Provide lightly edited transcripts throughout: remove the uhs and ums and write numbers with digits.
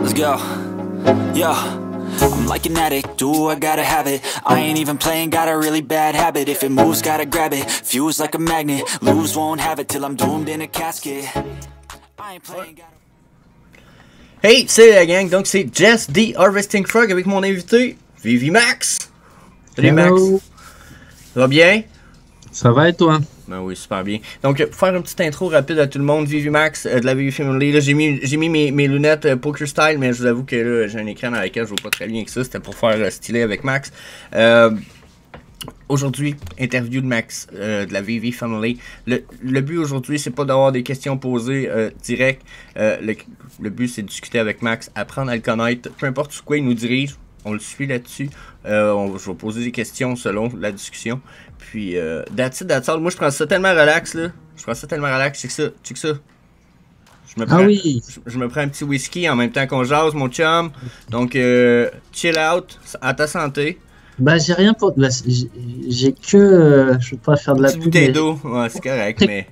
Let's go. Yeah. I'm like an addict, do I gotta have it. I ain't even playing, got a really bad habit. If it moves, gotta grab it. Fuse like a magnet, lose, won't have it till I'm doomed in a casket. I ain't playing, gotta... Hey, c'est la gang, donc c'est Jess the Harvesting Frog avec mon invité, Vivi Max. Salut Hello. Max. Ça va bien? Ça va et toi? Ben oui, super bien. Donc, pour faire une petite intro rapide à tout le monde, Vivi Max de la Vivi Family. Là, j'ai mis mes lunettes poker style, mais je vous avoue que là, j'ai un écran dans lequel je vois pas très bien que ça. C'était pour faire stylé avec Max. Aujourd'hui, interview de Max de la Vivi Family. Le but aujourd'hui, c'est pas d'avoir des questions posées direct. Le but, c'est de discuter avec Max, apprendre à le connaître. Peu importe sur quoi il nous dirige, on le suit là-dessus. Je vais poser des questions selon la discussion. Puis, that's all. Moi, je prends ça tellement relax, là. C'est que ça. Je me prends un petit whisky en même temps qu'on jase, mon chum. Donc, chill out, à ta santé. Bah, j'ai rien pour. Bah, j'ai que. Je veux pas faire de la Petite bouteille d'eau, ouais, c'est correct, mais.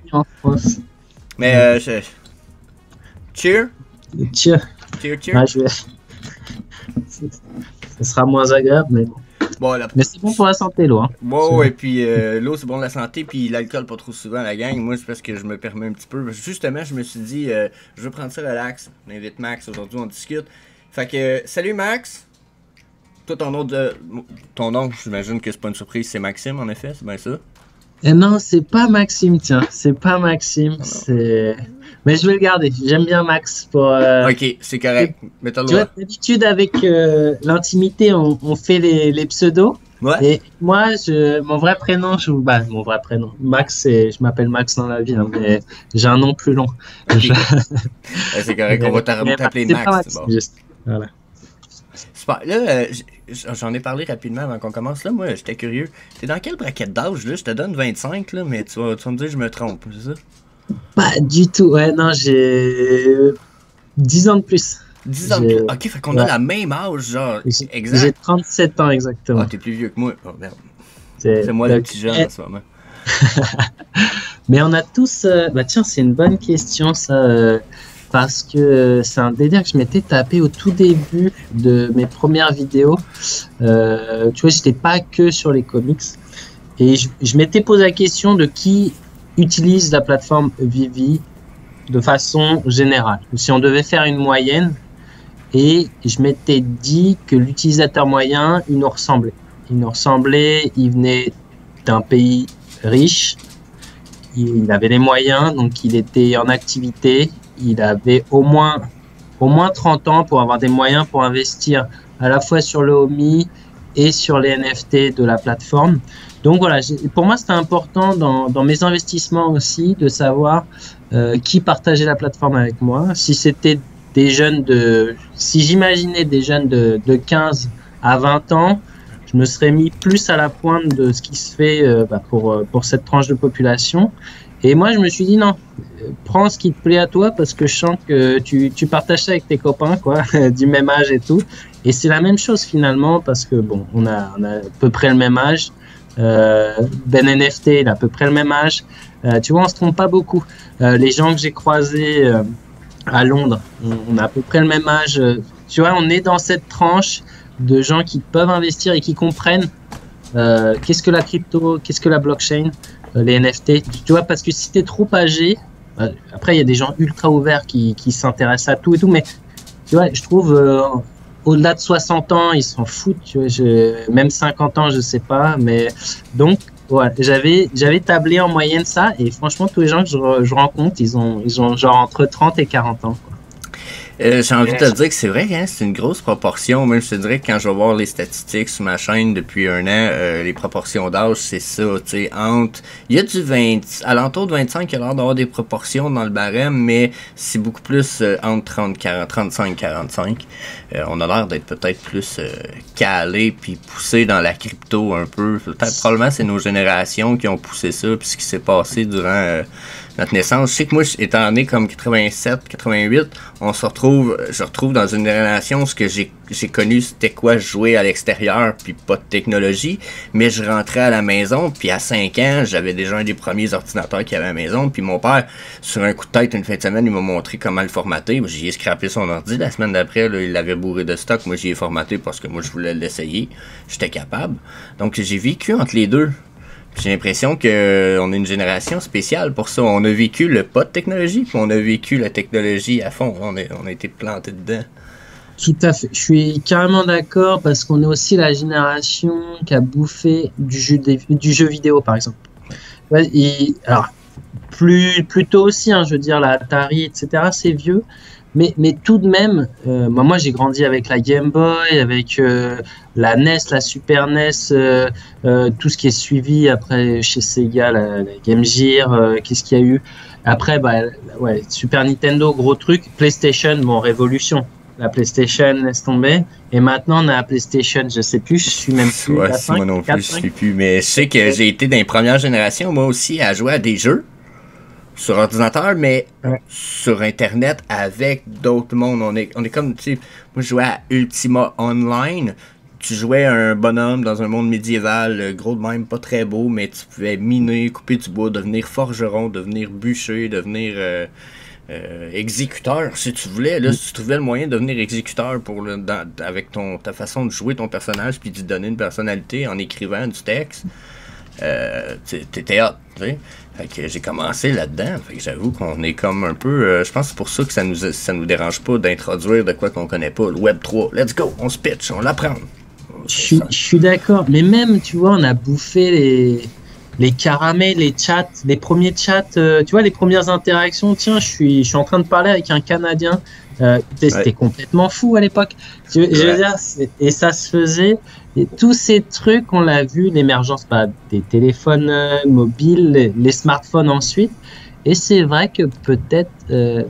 Mais, cheer. Cheer. Cheer. Ouais, ça sera moins agréable, mais bon. Bon, mais c'est bon pour la santé, l'eau. Hein. Bon, et puis l'eau, c'est bon pour la santé, puis l'alcool, pas trop souvent à la gang. Moi, c'est parce que je me permets un petit peu. Justement, je me suis dit, je veux prendre ça relax. On invite Max, aujourd'hui, on discute. Fait que, salut Max. Toi, ton nom, j'imagine que c'est pas une surprise, c'est Maxime, en effet, c'est bien ça? Non, c'est pas Maxime, tiens. C'est pas Maxime, c'est... Mais je vais le garder. J'aime bien Max pour... Ok, c'est correct. Mets-toi tu vois, d'habitude, avec l'intimité, on fait les pseudos. Ouais. Et moi, mon vrai prénom, Max, je m'appelle Max dans la vie, hein, mais j'ai un nom plus long. Okay. C'est correct, on va t'appeler Max. C'est bon. Juste. Voilà. Super. Là, j'en ai parlé rapidement avant qu'on commence. Là, moi, j'étais curieux. T'es dans quelle braquette d'âge, là? Je te donne 25, là, mais tu vas me dire que je me trompe, c'est ça? Pas du tout. Ouais, non, j'ai 10 ans de plus. 10 ans de plus? Ok, fait qu'on a la même âge, genre, exact. J'ai 37 ans, exactement. Ah, t'es plus vieux que moi. Oh, merde. C'est moi le petit jeune en ce moment. Mais on a tous... Bah tiens, c'est une bonne question, ça... parce que c'est un délire que je m'étais tapé au tout début de mes premières vidéos. Tu vois, j'étais pas que sur les comics. Et je m'étais posé la question de qui utilise la plateforme Vivi de façon générale. Si on devait faire une moyenne, et je m'étais dit que l'utilisateur moyen, il nous ressemblait. Il venait d'un pays riche, il avait les moyens, donc il était en activité. Il avait au moins 30 ans pour avoir des moyens pour investir à la fois sur le Homie et sur les NFT de la plateforme. Donc voilà, pour moi c'était important dans mes investissements aussi de savoir qui partageait la plateforme avec moi. Si c'était des jeunes si j'imaginais des jeunes de 15 à 20 ans, je me serais mis plus à la pointe de ce qui se fait pour cette tranche de population. Et moi, je me suis dit non, prends ce qui te plaît à toi parce que je sens que tu partages ça avec tes copains, quoi, du même âge et tout. Et c'est la même chose finalement parce que bon, on a à peu près le même âge. Ben NFT, il a à peu près le même âge. Tu vois, on se trompe pas beaucoup. Les gens que j'ai croisés à Londres, on a à peu près le même âge. Tu vois, on est dans cette tranche de gens qui peuvent investir et qui comprennent qu'est-ce que la crypto, qu'est-ce que la blockchain. Les NFT, tu vois, parce que si t'es trop âgé, après il y a des gens ultra ouverts qui s'intéressent à tout et tout, mais tu vois, je trouve au-delà de 60 ans, ils s'en foutent, tu vois, même 50 ans, je sais pas, mais donc ouais, j'avais tablé en moyenne ça, et franchement tous les gens que je rencontre, ils ont genre entre 30 et 40 ans, quoi. J'ai envie de te dire que c'est vrai, hein, c'est une grosse proportion. Même je te dirais que quand je vais voir les statistiques sur ma chaîne depuis un an, les proportions d'âge, c'est ça, tu sais, il y a du 20, alentour de 25, il y a l'air d'avoir des proportions dans le barème, mais c'est beaucoup plus entre 30, 40, 35, 45. On a l'air d'être peut-être plus calé puis poussé dans la crypto un peu. Peut-être probablement c'est nos générations qui ont poussé ça, puis ce qui s'est passé durant notre naissance. Je sais que moi, étant né comme 87, 88, je retrouve dans une génération où ce que j'ai connu, c'était quoi jouer à l'extérieur, puis pas de technologie, mais je rentrais à la maison, puis à 5 ans, j'avais déjà un des premiers ordinateurs qu'il y avait à la maison, puis mon père, sur un coup de tête, une fin de semaine, il m'a montré comment le formater. J'y ai scrappé son ordi. La semaine d'après, là, il l'avait bourré de stock. Moi, j'y ai formaté parce que moi, je voulais l'essayer. J'étais capable. Donc, j'ai vécu entre les deux. J'ai l'impression qu'on est une génération spéciale pour ça. On a vécu le pas de technologie, puis on a vécu la technologie à fond. On a été planté dedans. Tout à fait. Je suis carrément d'accord parce qu'on est aussi la génération qui a bouffé du jeu vidéo, par exemple. Ouais, alors, plus tôt aussi, hein, je veux dire, la Atari, etc., c'est vieux. Mais tout de même, moi j'ai grandi avec la Game Boy, avec la NES, la Super NES, tout ce qui est suivi après chez Sega, la Game Gear, qu'est-ce qu'il y a eu après, ouais, Super Nintendo, gros truc, PlayStation, bon, révolution. La PlayStation, laisse tomber. Et maintenant, on a la PlayStation, je sais plus, je suis même plus. Ouais, moi non plus, je sais plus. Mais je sais que j'ai été dans les premières générations, moi aussi, à jouer à des jeux. Sur ordinateur, mais sur Internet avec d'autres mondes. On est comme, tu sais, moi je jouais à Ultima Online. Tu jouais un bonhomme dans un monde médiéval, gros de même, pas très beau, mais tu pouvais miner, couper du bois, devenir forgeron, devenir bûcher, devenir exécuteur, si tu voulais. Là, si tu trouvais le moyen de devenir exécuteur avec ta façon de jouer ton personnage puis d'y donner une personnalité en écrivant du texte, t'étais hot, tu sais. Fait que j'ai commencé là-dedans. Fait que j'avoue qu'on est comme un peu... je pense que c'est pour ça que ça nous dérange pas d'introduire de quoi qu'on connaît pas. Le Web 3, let's go, on se pitch, on l'apprend. Je suis d'accord. Mais même, tu vois, on a bouffé les caramels, les chats, les premiers chats, tu vois, les premières interactions. Tiens, je suis en train de parler avec un Canadien. C'était complètement fou à l'époque. Je veux dire, et ça se faisait. Et tous ces trucs, on l'a vu, l'émergence des téléphones mobiles, les smartphones ensuite. Et c'est vrai que peut-être,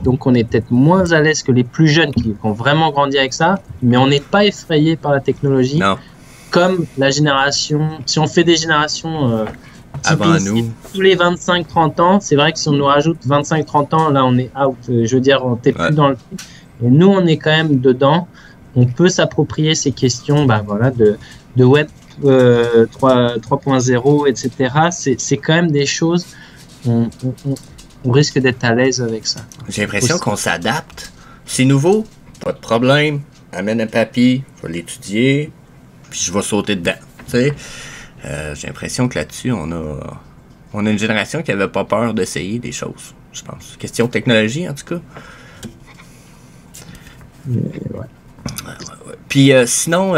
donc on est peut-être moins à l'aise que les plus jeunes qui ont vraiment grandi avec ça, mais on n'est pas effrayé par la technologie. Non. Comme la génération, si on fait des générations avant nous, tous les 25-30 ans, c'est vrai que si on nous rajoute 25-30 ans, là on est out. Je veux dire, on n'est plus dans le coup. Et nous, on est quand même dedans. On peut s'approprier ces questions voilà, de Web 3.0, etc. C'est quand même des choses, on risque d'être à l'aise avec ça. J'ai l'impression qu'on s'adapte. C'est nouveau, pas de problème. Amène un papier, je vais l'étudier, puis je vais sauter dedans. Tu sais, j'ai l'impression que là-dessus, on a une génération qui n'avait pas peur d'essayer des choses, je pense. Question de technologie, en tout cas. Ouais. Puis sinon,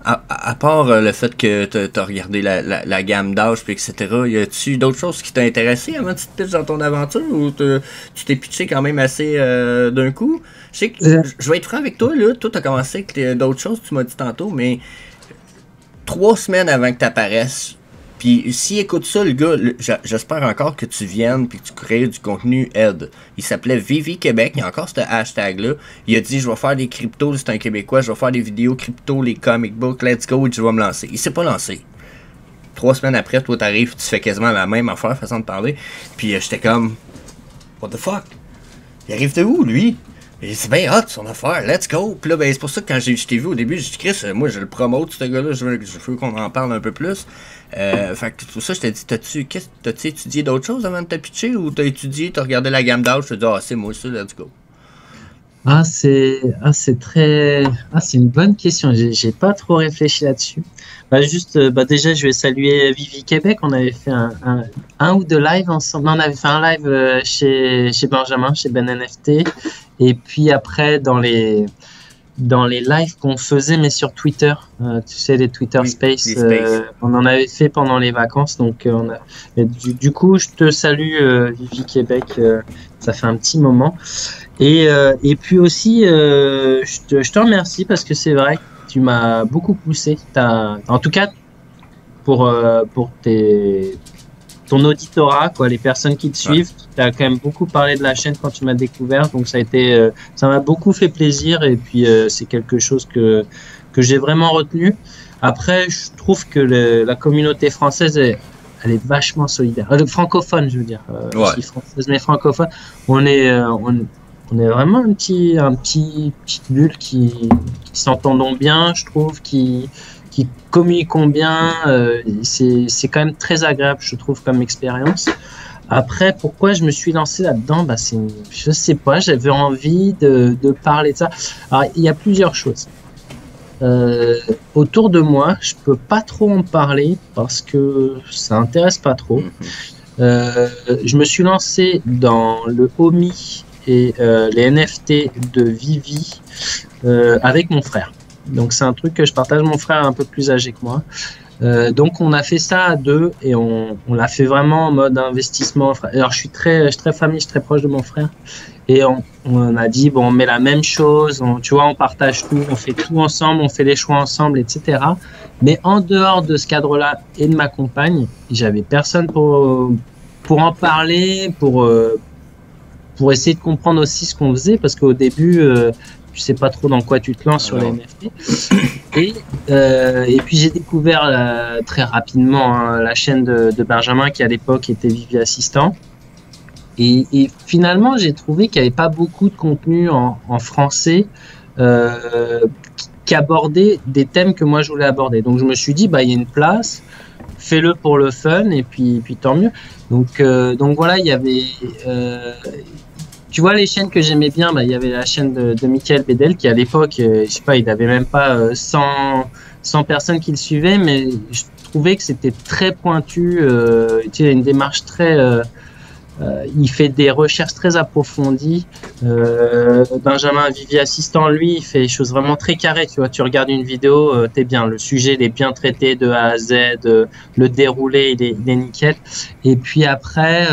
à part le fait que tu as regardé la gamme d'âge, puis etc., y a-tu d'autres choses qui t'ont intéressé avant que tu te pitches dans ton aventure, ou tu t'es pitché quand même assez d'un coup? Je sais que je vais être franc avec toi, là. Toi, tu as commencé avec d'autres choses, tu m'as dit tantôt, mais 3 semaines avant que tu apparaisses, puis s'il écoute ça, le gars, j'espère encore que tu viennes puis que tu crées du contenu aide. Il s'appelait Vivi Québec, il y a encore ce hashtag-là. Il a dit, je vais faire des cryptos, c'est un Québécois, je vais faire des vidéos crypto, les comic books, let's go, et je vais me lancer. Il s'est pas lancé. 3 semaines après, toi t'arrives, tu fais quasiment la même affaire, façon de parler. Puis j'étais comme, what the fuck? Il arrive de où, lui? C'est bien hot son affaire, let's go. Puis là, c'est pour ça que quand je t'ai vu au début, j'ai dit, Chris, moi je le promote, ce gars-là, je veux qu'on en parle un peu plus. Fait que tout ça, je t'ai dit, t'as-tu étudié d'autres choses avant de te pitcher, ou t'as regardé la gamme d'âge, tu t'es dit, c'est moi ça, let's go. C'est une bonne question. J'ai pas trop réfléchi là-dessus. Déjà, je vais saluer Vivi Québec. On avait fait un ou deux lives ensemble. Non, on avait fait un live chez Benjamin, chez Ben NFT. Et puis après, dans les lives qu'on faisait, mais sur Twitter, tu sais, les Twitter Space, on en avait fait pendant les vacances. Donc, du coup, je te salue, Vivi Québec. Ça fait un petit moment. Et puis aussi, je te remercie parce que c'est vrai que tu m'as beaucoup poussé. En tout cas, pour ton auditorat, quoi, les personnes qui te suivent, tu as quand même beaucoup parlé de la chaîne quand tu m'as découvert. Donc ça m'a beaucoup fait plaisir. Et puis c'est quelque chose que j'ai vraiment retenu. Après, je trouve que la communauté française elle est vachement solidaire. Francophone, je veux dire. Ouais. Aussi française, mais francophone. On est vraiment petite bulle qui s'entendons bien, je trouve, qui communiquons bien. C'est quand même très agréable, je trouve, comme expérience. Après, pourquoi je me suis lancé là-dedans? Bah, je sais pas, j'avais envie de parler de ça. Alors, il y a plusieurs choses. Autour de moi, je peux pas trop en parler parce que ça intéresse pas trop. Je me suis lancé dans le Omi et les NFT de Vivi avec mon frère. Donc c'est un truc que je partage. Mon frère est un peu plus âgé que moi. Donc on a fait ça à deux et on l'a fait vraiment en mode investissement. Alors je suis très famille, je suis très proche de mon frère. Et on a dit, bon, on met la même chose, tu vois, on partage tout, on fait tout ensemble, on fait les choix ensemble, etc. Mais en dehors de ce cadre-là et de ma compagne, j'avais personne pour en parler, pour essayer de comprendre aussi ce qu'on faisait, parce qu'au début, tu sais pas trop dans quoi tu te lances sur les NFT. Et puis j'ai découvert très rapidement la chaîne de Benjamin qui à l'époque était Vivi Assistant. Et finalement, j'ai trouvé qu'il n'y avait pas beaucoup de contenu en français qui abordait des thèmes que moi je voulais aborder. Donc je me suis dit, bah il y a une place, fais-le pour le fun et puis tant mieux. Donc voilà, il y avait, tu vois les chaînes que j'aimais bien, bah il y avait la chaîne de Michael Bedel qui à l'époque, je sais pas, il avait même pas 100 personnes qui le suivaient, mais je trouvais que c'était très pointu, tu sais, une démarche très il fait des recherches très approfondies. Benjamin Vivi Assistant, lui, il fait des choses vraiment très carrées. Tu vois, tu regardes une vidéo, t'es bien. Le sujet, il est bien traité de A à Z. Le déroulé, il est nickel. Et puis après,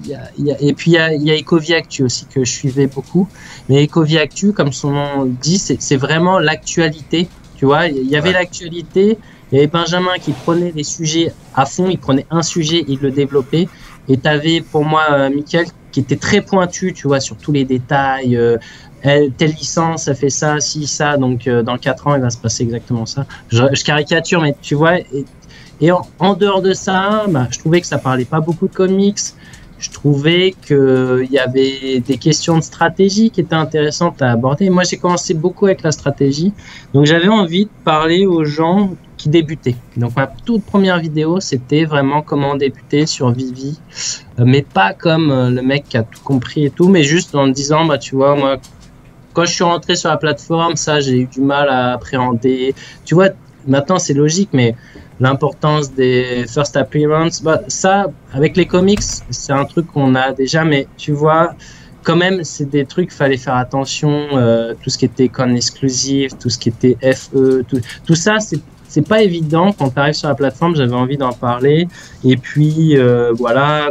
il y a Ecovie Actu aussi que je suivais beaucoup. Mais Ecovie Actu, comme son nom le dit, c'est vraiment l'actualité. Tu vois, il y avait l'actualité. Il y avait Benjamin qui prenait les sujets à fond. Il prenait un sujet, il le développait. Et tu avais pour moi Mickaël qui était très pointu, tu vois, sur tous les détails. Telle licence, ça fait ça, ci, ça. Donc dans 4 ans, il va se passer exactement ça. Je caricature, mais tu vois. Et en dehors de ça, bah, je trouvais que ça parlait pas beaucoup de comics. Je trouvais qu'il y avait des questions de stratégie qui étaient intéressantes à aborder. Moi, j'ai commencé beaucoup avec la stratégie. Donc j'avais envie de parler aux gens qui débutaient. Donc ma toute première vidéo, c'était vraiment comment débuter sur Vivi, mais pas comme le mec qui a tout compris et tout, mais juste en me disant, bah tu vois, moi, quand je suis rentré sur la plateforme, ça, j'ai eu du mal à appréhender. Tu vois, maintenant c'est logique, mais l'importance des first appearances, bah ça, avec les comics, c'est un truc qu'on a déjà, mais tu vois, quand même, c'est des trucs, fallait faire attention, tout ce qui était con exclusive, tout ce qui était FE, tout ça, c'est pas évident quand tu arrives sur la plateforme. J'avais envie d'en parler. Et puis, voilà,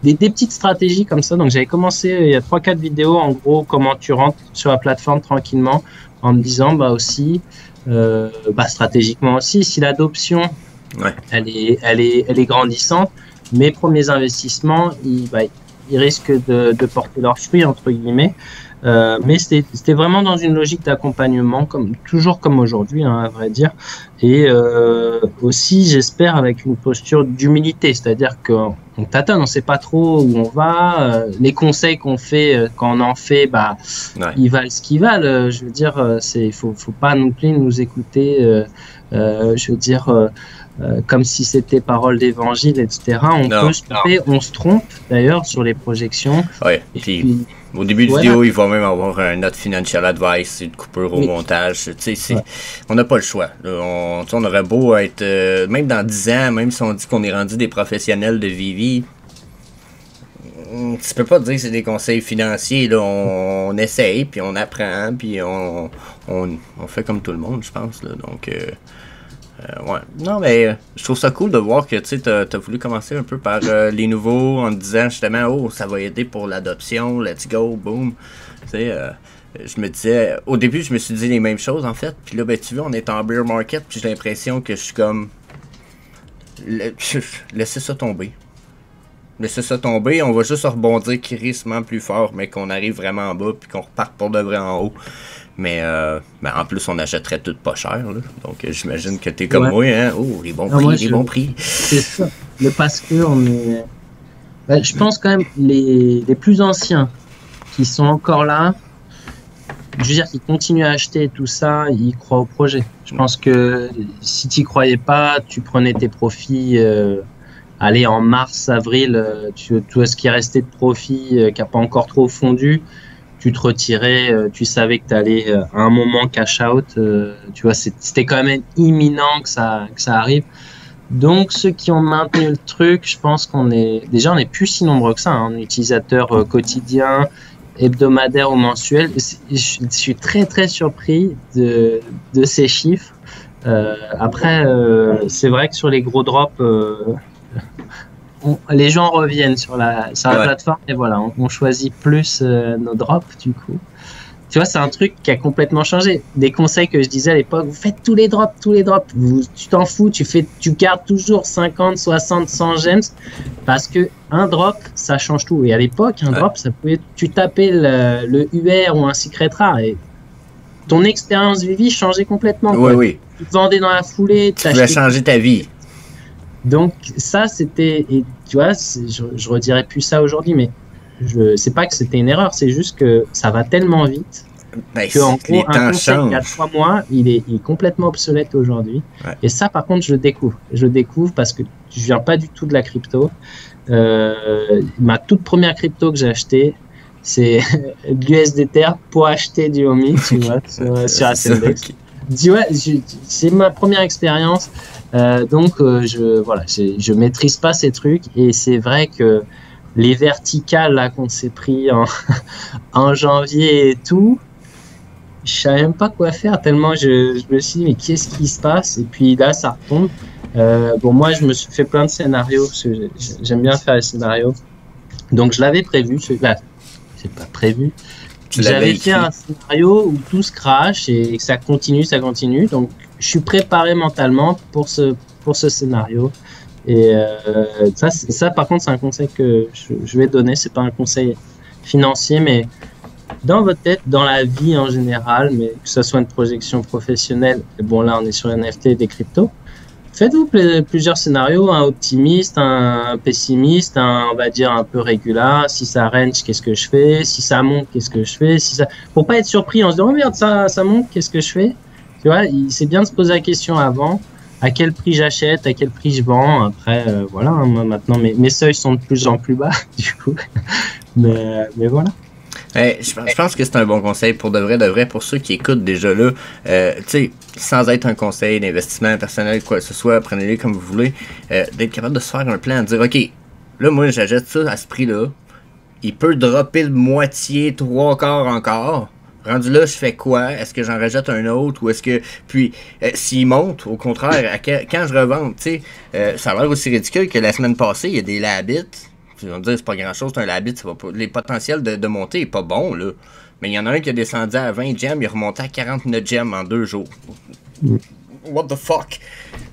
des petites stratégies comme ça. Donc, j'avais commencé, il y a 3-4 vidéos, en gros, comment tu rentres sur la plateforme tranquillement, en me disant, bah aussi, stratégiquement aussi, si l'adoption, elle est grandissante, mes premiers investissements, ils risquent de porter leurs fruits, entre guillemets. Mais c'était vraiment dans une logique d'accompagnement, toujours comme aujourd'hui, hein, à vrai dire. Et aussi, j'espère, avec une posture d'humilité, c'est-à-dire qu'on tâtonne, on sait pas trop où on va. Les conseils qu'on fait, quand on en fait, bah, ils valent ce qu'ils valent. Je veux dire, faut pas non plus nous écouter. Je veux dire. Comme si c'était parole d'évangile, etc. On se trompe d'ailleurs sur les projections. Ouais, puis au début de vidéo, il va même avoir un note financial advice, une coupure au montage. On n'a pas le choix. On aurait beau être, même dans 10 ans, même si on dit qu'on est rendu des professionnels de Vivi, tu peux pas dire que c'est des conseils financiers. Là. On essaye, puis on apprend, puis on fait comme tout le monde, je pense. Là. Donc... ouais. Non, mais je trouve ça cool de voir que tu as voulu commencer un peu par les nouveaux en te disant justement, oh, ça va aider pour l'adoption, let's go, boom. Tu sais, je me disais, au début, je me suis dit les mêmes choses en fait. Puis là, ben, tu vois, on est en bear market, puis j'ai l'impression que je suis comme. Laissez ça tomber. Laissez ça tomber, on va juste rebondir crissement plus fort, mais qu'on arrive vraiment en bas, puis qu'on reparte pour de vrai en haut. Mais en plus, on achèterait tout pas cher. Là. Donc, j'imagine que t'es comme Ouais. moi. Hein? Oh, les bons prix, moi, les bons prix. C'est ça. Le parce que on est. Bah, je pense quand même les plus anciens qui sont encore là, je veux dire qu'ils continuent à acheter tout ça, ils croient au projet. Je pense que si tu croyais pas, tu prenais tes profits. Allez, en mars, avril, tout ce qui restait de profit qui n'a pas encore trop fondu, tu te retirais, tu savais que tu allais à un moment cash out. Tu vois, c'était quand même imminent que ça arrive. Donc, ceux qui ont maintenu le truc, je pense qu'on est plus si nombreux que ça, hein, utilisateurs quotidiens, hebdomadaires ou mensuels. Je suis très très surpris de ces chiffres. Après, c'est vrai que sur les gros drops, les gens reviennent sur la plateforme et voilà, on choisit plus nos drops du coup. Tu vois, c'est un truc qui a complètement changé. Des conseils que je disais à l'époque, vous faites tous les drops. Tu t'en fous, tu gardes toujours 50, 60, 100 gems parce que un drop, ça change tout. Et à l'époque, un drop, ça pouvait, tu tapais le UR ou un secret rare et ton expérience de vie changeait complètement. Oui, oui. Tu te vendais dans la foulée. Tu pouvais changer ta vie. Donc ça, c'était, et tu vois, je redirais plus ça aujourd'hui, mais c'est pas que c'était une erreur, c'est juste que ça va tellement vite que en gros, un conseil il y a 3 mois, il est complètement obsolète aujourd'hui. Ouais. Et ça, par contre, je le découvre parce que je viens pas du tout de la crypto. Ma toute première crypto que j'ai achetée, c'est de l'USDT pour acheter du OMI, tu vois, sur AssetDex. C'est ma première expérience, donc je maîtrise pas ces trucs et c'est vrai que les verticales là qu'on s'est pris en janvier et tout, je savais même pas quoi faire tellement je me suis dit mais qu'est-ce qui se passe et puis là ça retombe. Moi je me suis fait plein de scénarios parce que j'aime bien faire les scénarios, donc je l'avais prévu, c'est pas prévu. J'avais fait un scénario où tout se crache et que ça continue. Donc, je suis préparé mentalement pour ce scénario. Et ça, par contre, c'est un conseil que je vais donner. C'est pas un conseil financier, mais dans votre tête, dans la vie en général, mais que ce soit une projection professionnelle. Et bon, là, on est sur NFT et des cryptos. Faites-vous plusieurs scénarios, un optimiste, un pessimiste, on va dire un peu régulier. Si ça range, qu'est-ce que je fais? Si ça monte, qu'est-ce que je fais? Pour pas être surpris en se disant, oh merde, ça monte, qu'est-ce que je fais? Tu vois, c'est bien de se poser la question avant. À quel prix j'achète? À quel prix je vends? Après, voilà, hein, moi, maintenant, mes seuils sont de plus en plus bas, du coup. mais voilà. Je pense que c'est un bon conseil pour de vrai, pour ceux qui écoutent déjà là. Tu sais, sans être un conseil d'investissement personnel, quoi que ce soit, prenez-le comme vous voulez, d'être capable de se faire un plan, de dire, OK, là, moi, j'achète ça à ce prix-là. Il peut dropper le moitié, 3/4 encore. Rendu là, je fais quoi? Est-ce que j'en rajoute un autre? Ou est-ce que... Puis, s'il monte, au contraire, quand je revends, tu sais, ça a l'air aussi ridicule que la semaine passée, il y a des Labits. Ils vont dire c'est pas grand chose, c'est un Labit, ça va pas. Les potentiels de montée est pas bon, là. Mais il y en a un qui a descendu à 20 gems, il est remonté à 49 gems en 2 jours. What the fuck?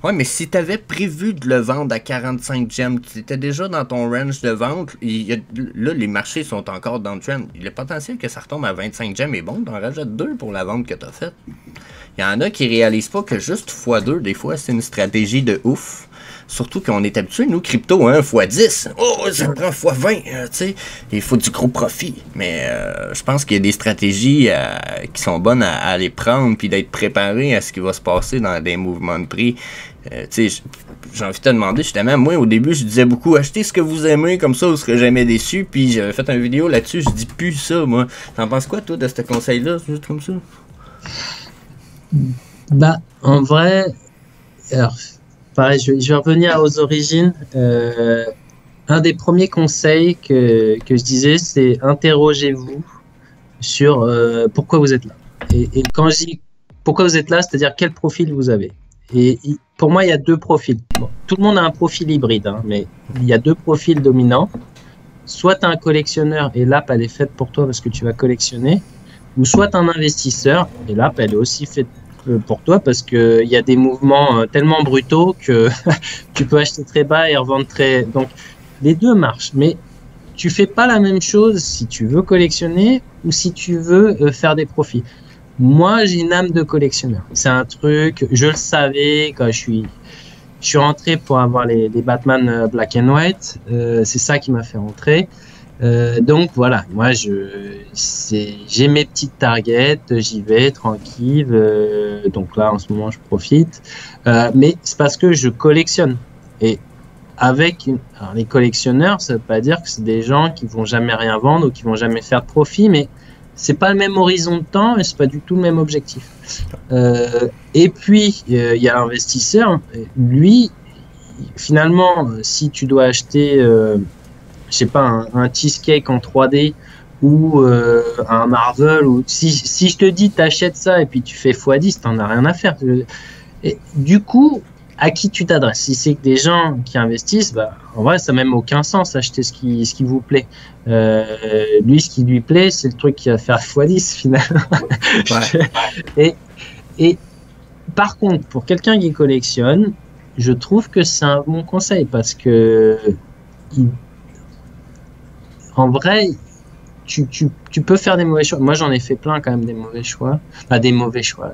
Ouais, mais si t'avais prévu de le vendre à 45 gems, tu étais déjà dans ton range de vente, là, les marchés sont encore dans le trend. Le potentiel que ça retombe à 25 gems est bon, t'en rajoutes 2 pour la vente que t'as faite. Il y en a qui réalisent pas que juste x2, des fois, c'est une stratégie de ouf. Surtout qu'on est habitué, nous, crypto, hein, x10. Oh, ça prend x20, tu sais. Il faut du gros profit. Mais je pense qu'il y a des stratégies qui sont bonnes à les prendre puis d'être préparé à ce qui va se passer dans des mouvements de prix. Tu sais, j'ai envie de te demander, justement, moi, au début, je disais beaucoup, achetez ce que vous aimez, comme ça, vous serez jamais déçus. Puis j'avais fait une vidéo là-dessus, je dis plus ça, moi. T'en penses quoi, toi, de ce conseil-là, juste comme ça? Bah, en vrai, alors, pareil, je vais revenir aux origines. Un des premiers conseils que je disais, c'est interrogez-vous sur pourquoi vous êtes là. Et quand je dis pourquoi vous êtes là, c'est-à-dire quel profil vous avez. Et pour moi, il y a 2 profils. Bon, tout le monde a un profil hybride, hein, mais il y a 2 profils dominants. Soit tu es un collectionneur et l'app, elle est faite pour toi parce que tu vas collectionner. Ou soit tu es un investisseur et l'app, elle est aussi faite pour toi parce qu'il y a des mouvements tellement brutaux que tu peux acheter très bas et revendre très... Donc, les 2 marchent, mais tu fais pas la même chose si tu veux collectionner ou si tu veux faire des profits. Moi, j'ai une âme de collectionneur. C'est un truc, je le savais quand je suis rentré pour avoir les Batman Black and White. C'est ça qui m'a fait rentrer. Donc voilà, moi j'ai mes petites targets, j'y vais tranquille. Donc là, en ce moment, je profite. Mais c'est parce que je collectionne. Et alors, les collectionneurs, ça veut pas dire que c'est des gens qui vont jamais rien vendre ou qui vont jamais faire de profit, mais c'est pas le même horizon de temps et c'est pas du tout le même objectif. Et puis il y a l'investisseur, lui, finalement, si tu dois acheter, je sais pas, un cheesecake en 3D ou un Marvel, ou si je te dis t'achètes ça et puis tu fais x10, t'en as rien à faire. Et du coup, à qui tu t'adresses? Si c'est que des gens qui investissent, bah, en vrai, ça n'a même aucun sens, acheter ce qui vous plaît. Lui, ce qui lui plaît, c'est le truc qui va faire x10 finalement. Ouais. Et par contre, pour quelqu'un qui collectionne, je trouve que c'est un bon conseil parce que en vrai, tu peux faire des mauvais choix. Moi, j'en ai fait plein quand même des mauvais choix. Enfin, des mauvais choix.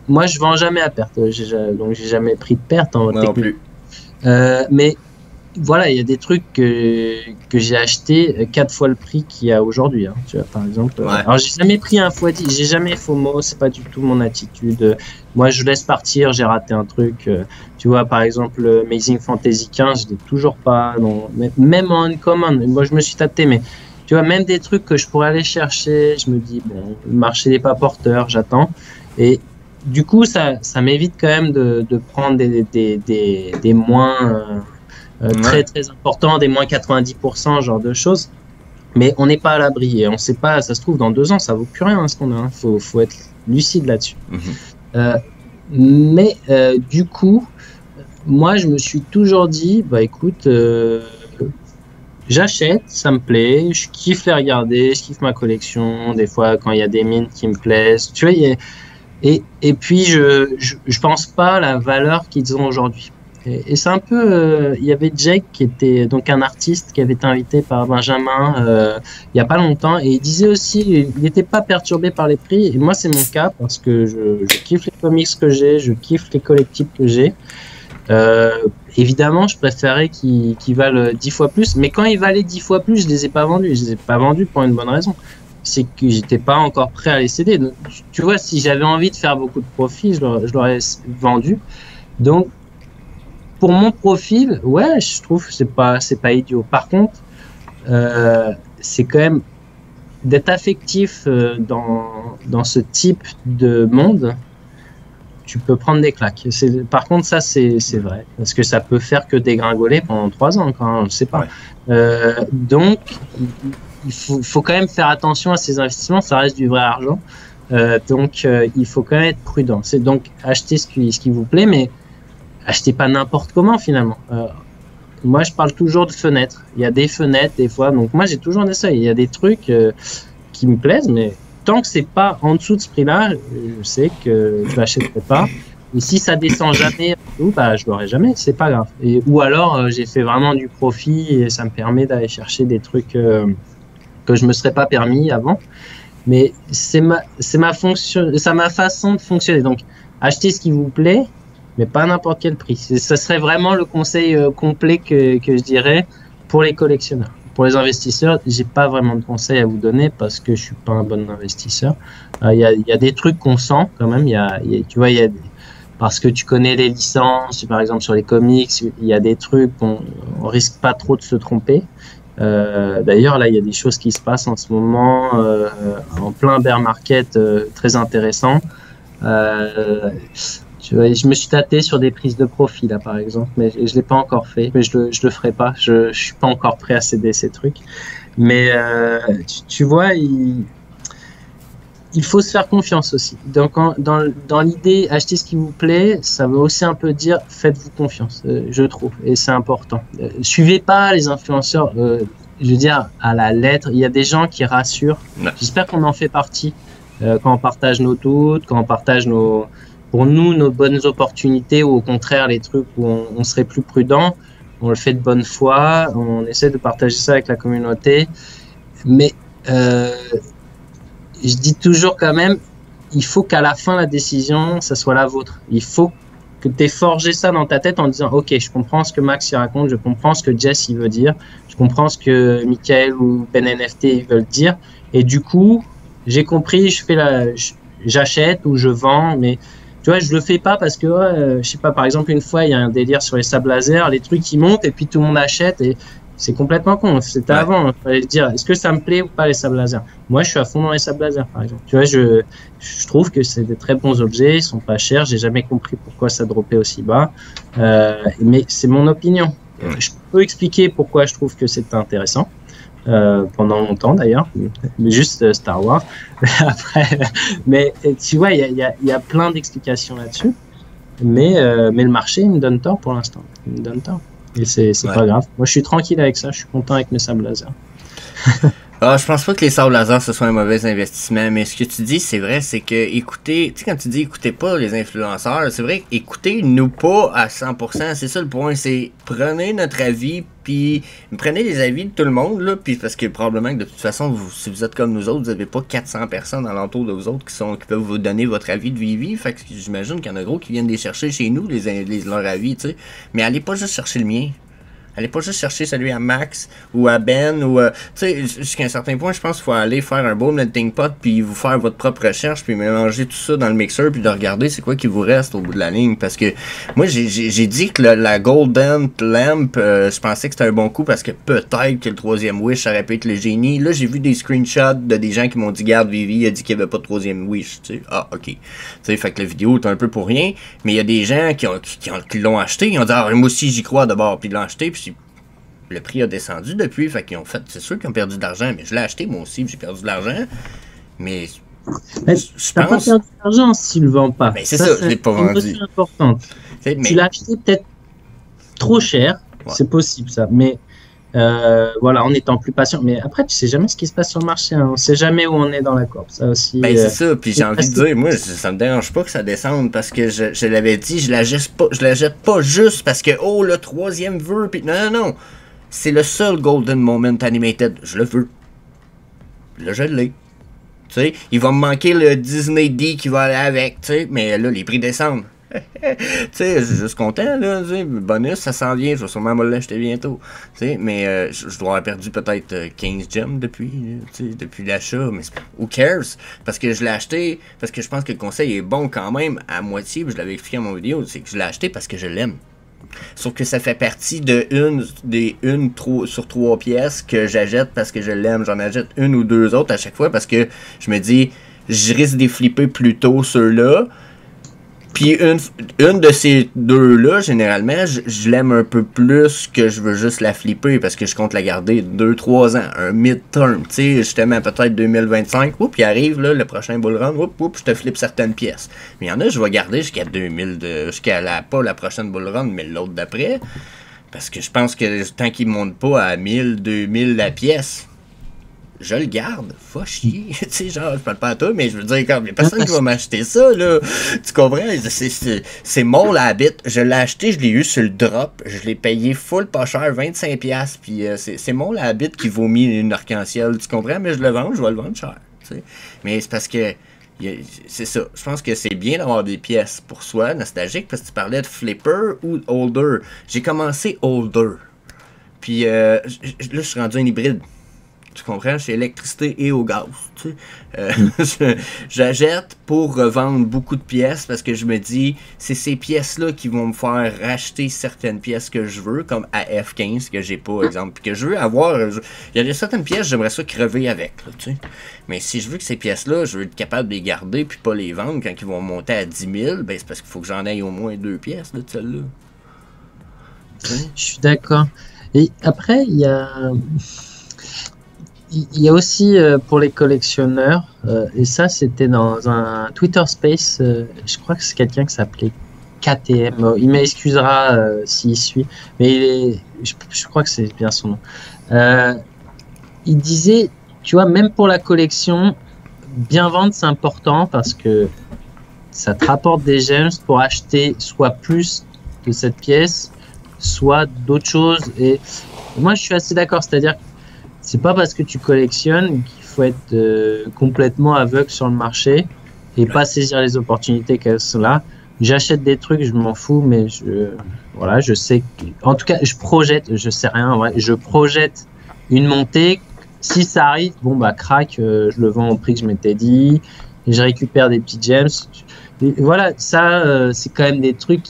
Moi, je vends jamais à perte, donc j'ai jamais pris de perte en technique. Non plus. Mais voilà, il y a des trucs que j'ai acheté 4 fois le prix qu'il y a aujourd'hui. Hein, tu vois, par exemple. Ouais. Alors, j'ai jamais pris un x10, j'ai jamais FOMO, c'est pas du tout mon attitude. Moi, je laisse partir, j'ai raté un truc. Tu vois, par exemple, Amazing Fantasy 15, je l'ai toujours pas. Non, même en Uncommon, moi, je me suis tâté, mais tu vois, même des trucs que je pourrais aller chercher, je me dis, bon, le marché n'est pas porteur, j'attends. Et du coup, ça m'évite quand même de prendre des moins très très importants, des moins 90%, genre de choses. Mais on n'est pas à l'abri et on sait pas, ça se trouve dans 2 ans, ça vaut plus rien ce qu'on a. Hein. Faut être lucide là-dessus. Mais du coup, moi, je me suis toujours dit, bah écoute, j'achète, ça me plaît, je kiffe les regarder, je kiffe ma collection. Des fois, quand il y a des mines qui me plaisent, tu vois, et puis, je pense pas à la valeur qu'ils ont aujourd'hui. Et c'est un peu... il y avait Jake, qui était donc un artiste, qui avait été invité par Benjamin il y a pas longtemps. Et il disait aussi, il n'était pas perturbé par les prix. Et moi, c'est mon cas, parce que je kiffe les comics que j'ai, je kiffe les collectibles que j'ai. Évidemment, je préférais qu'ils valent 10 fois plus. Mais quand ils valaient 10 fois plus, je les ai pas vendus. Je les ai pas vendus pour une bonne raison. C'est que j'étais pas encore prêt à les céder. Donc, tu vois, si j'avais envie de faire beaucoup de profit, je l'aurais vendu. Donc, pour mon profil, ouais, je trouve que c'est pas idiot. Par contre, c'est quand même d'être affectif dans ce type de monde. Tu peux prendre des claques. Par contre, ça, c'est vrai. Parce que ça peut faire que dégringoler pendant 3 ans, quand je sais pas. Ouais. Donc, il faut quand même faire attention à ces investissements, ça reste du vrai argent. Donc, il faut quand même être prudent. C'est donc acheter ce qui vous plaît, mais achetez pas n'importe comment finalement. Moi, je parle toujours de fenêtres. Il y a des fenêtres, des fois. Donc, moi, j'ai toujours des seuils. Il y a des trucs qui me plaisent, mais tant que c'est pas en dessous de ce prix-là, je sais que je l'achèterai pas. Et si ça descend jamais, bah, je l'aurai jamais. C'est pas grave. Ou alors, j'ai fait vraiment du profit et ça me permet d'aller chercher des trucs que je me serais pas permis avant. Mais c'est ma façon de fonctionner. Donc, achetez ce qui vous plaît, mais pas à n'importe quel prix. Ça serait vraiment le conseil complet que je dirais pour les collectionneurs. Pour les investisseurs, j'ai pas vraiment de conseils à vous donner parce que je suis pas un bon investisseur. Il y a des trucs qu'on sent quand même. Tu vois, parce que tu connais les licences, par exemple sur les comics, il y a des trucs on risque pas trop de se tromper. D'ailleurs, là, il y a des choses qui se passent en ce moment en plein bear market très intéressant. Tu vois, je me suis tâté sur des prises de profit là, par exemple, mais je l'ai pas encore fait, mais je le ferai pas. Je suis pas encore prêt à céder ces trucs. Mais tu vois, il faut se faire confiance aussi. Donc, dans l'idée, acheter ce qui vous plaît, ça veut aussi un peu dire faites-vous confiance, je trouve, et c'est important. Suivez pas les influenceurs, je veux dire, à la lettre. Il y a des gens qui rassurent. Ouais. J'espère qu'on en fait partie quand on partage nos doutes, quand on partage pour nous, nos bonnes opportunités, ou au contraire, les trucs où on serait plus prudent. On le fait de bonne foi, on essaie de partager ça avec la communauté. Mais je dis toujours quand même, il faut qu'à la fin, la décision, ça soit la vôtre. Il faut que tu aies forgé ça dans ta tête en disant, OK, je comprends ce que Max y raconte, je comprends ce que Jess il veut dire, je comprends ce que Michael ou Ben NFT ils veulent dire. Et du coup, j'ai compris, j'achète ou je vends, mais tu vois, je le fais pas parce que, je sais pas, par exemple, une fois, il y a un délire sur les sables laser, les trucs qui montent et puis tout le monde achète et c'est complètement con. C'était avant. Il fallait dire, est-ce que ça me plaît ou pas les sables laser? Moi, je suis à fond dans les sables laser, par exemple. Tu vois, je trouve que c'est des très bons objets, ils sont pas chers. J'ai jamais compris pourquoi ça dropait aussi bas. Mais c'est mon opinion. Je peux expliquer pourquoi je trouve que c'est intéressant. Pendant longtemps d'ailleurs, mais juste Star Wars. Après, mais tu vois, il y a plein d'explications là-dessus. Mais le marché, il me donne tort pour l'instant. Il me donne tort. Et c'est pas grave. Moi, je suis tranquille avec ça. Je suis content avec mes sables laser. Je pense pas que les sables laser ce soit un mauvais investissement, mais ce que tu dis, c'est vrai, c'est que écoutez, tu sais, quand tu dis écoutez pas les influenceurs, c'est vrai, écoutez-nous pas à 100%, c'est ça le point, c'est prenez notre avis, puis prenez les avis de tout le monde, là, puis parce que probablement que de toute façon, si vous êtes comme nous autres, vous avez pas 400 personnes alentour de vous autres qui peuvent vous donner votre avis de vie, fait que j'imagine qu'il y en a gros qui viennent les chercher chez nous, leur avis, tu sais, mais allez pas juste chercher le mien. Allez pas juste chercher celui à Max ou à Ben ou tu sais, jusqu'à un certain point, je pense qu'il faut aller faire un beau melting pot puis vous faire votre propre recherche puis mélanger tout ça dans le mixeur puis de regarder c'est quoi qui vous reste au bout de la ligne parce que moi j'ai dit que la Golden Lamp je pensais que c'était un bon coup parce que peut-être que le troisième Wish aurait pu être le génie. Là j'ai vu des screenshots de des gens qui m'ont dit garde Vivi a dit qu'il n'y avait pas de troisième Wish, tu sais. Ah ok. Tu sais, fait que la vidéo est un peu pour rien, mais il y a des gens qui l'ont acheté, ils ont dit ah moi aussi j'y crois d'abord puis ils l'ont acheté puis le prix a descendu depuis, fait qu'ils ont fait, c'est sûr qu'ils ont perdu de l'argent, mais je l'ai acheté moi aussi, j'ai perdu de l'argent, mais je t'as pas perdu d'argent s'il le vend pas. Ben c'est ça, je l'ai pas vendu. C'est important. Tu l'as acheté peut-être trop cher, c'est possible ça, mais voilà, en étant plus patient. Mais après, tu sais jamais ce qui se passe sur le marché, hein. On sait jamais où on est dans la courbe, ça aussi. Ben c'est ça, puis j'ai envie de dire, moi, ça me dérange pas que ça descende parce que je l'avais dit, je la jette pas juste parce que le troisième veut, puis non. C'est le seul Golden Moment Animated. Je le veux. Là, je l'ai. Tu sais, il va me manquer le Disney D qui va aller avec, tu sais, mais là, les prix descendent. Tu sais, je suis juste content, là, tu sais, bonus, ça s'en vient, je vais sûrement me l'acheter bientôt. Tu sais, mais je dois avoir perdu peut-être 15 gems depuis l'achat, mais who cares? Parce que je l'ai acheté, parce que je pense que le conseil est bon quand même, à moitié, puis je l'avais expliqué dans mon vidéo, c'est que je l'ai acheté parce que je l'aime. Sauf que ça fait partie de une sur 3 pièces que j'achète parce que je l'aime. J'en achète une ou deux autres à chaque fois parce que je me dis, je risque de les flipper plus tôt ceux-là. Puis une de ces deux-là, généralement, je l'aime un peu plus que je veux juste la flipper parce que je compte la garder 2-3 ans, un mid-term, tu sais, justement peut-être 2025, puis arrive là, le prochain bull run, je te flippe certaines pièces. Mais il y en a, je vais garder jusqu'à 2000, pas la prochaine bull run, mais l'autre d'après, parce que je pense que tant qu'il ne monte pas à 1000, 2000 la pièce, je le garde, faut chier, tu sais, genre, je parle pas à toi, mais je veux dire, quand il y a personne qui va m'acheter ça, là, tu comprends, c'est mon habit, je l'ai acheté, je l'ai eu sur le drop, je l'ai payé full pas cher, 25$, puis c'est mon habit qui vomit une arc-en-ciel, tu comprends, mais je le vends, je vais le vendre cher, tu sais, mais c'est parce que, c'est ça, je pense que c'est bien d'avoir des pièces pour soi, nostalgiques, parce que tu parlais de flipper ou holder, j'ai commencé holder, puis là, je suis rendu un hybride. Tu comprends? C'est électricité et au gaz. Tu sais. J'achète pour revendre beaucoup de pièces parce que je me dis, c'est ces pièces-là qui vont me faire racheter certaines pièces que je veux, comme AF15 que j'ai pas, exemple, puis que je veux avoir. Il y a certaines pièces, j'aimerais ça crever avec. Là, tu sais. Mais si je veux que ces pièces-là, je veux être capable de les garder puis pas les vendre quand ils vont monter à 10 000, ben c'est parce qu'il faut que j'en aille au moins 2 pièces là, de celles-là. Tu sais? Je suis d'accord. Et après, il y a aussi pour les collectionneurs, et ça c'était dans un Twitter Space, je crois que c'est quelqu'un qui s'appelait KTM, il m'excusera s'il suit, mais je crois que c'est bien son nom. Il disait, tu vois, même pour la collection, bien vendre c'est important parce que ça te rapporte des gems pour acheter soit plus de cette pièce, soit d'autres choses, et moi je suis assez d'accord, c'est-à-dire c'est pas parce que tu collectionnes qu'il faut être complètement aveugle sur le marché et pas saisir les opportunités qu'elles sont là. J'achète des trucs, je m'en fous, mais voilà, je sais en tout cas, je projette, je sais rien, en vrai, je projette une montée. Si ça arrive, bon, bah, crac, je le vends au prix que je m'étais dit, et je récupère des petits gems. Et voilà, ça, c'est quand même des trucs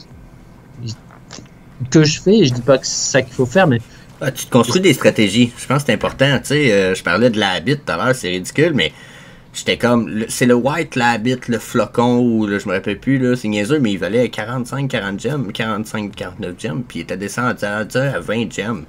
que je fais, et je dis pas que c'est ça qu'il faut faire, mais tu te construis des stratégies. Je pense que c'est important. Tu sais, je parlais de l'habit tout à l'heure, c'est ridicule, mais j'étais comme, c'est le white Labbit, le flocon, ou là, je me rappelle plus, là, c'est niaiseux, mais il valait 45-40 gemmes, 45-49 gemmes, puis il était descendu à 20 gemmes.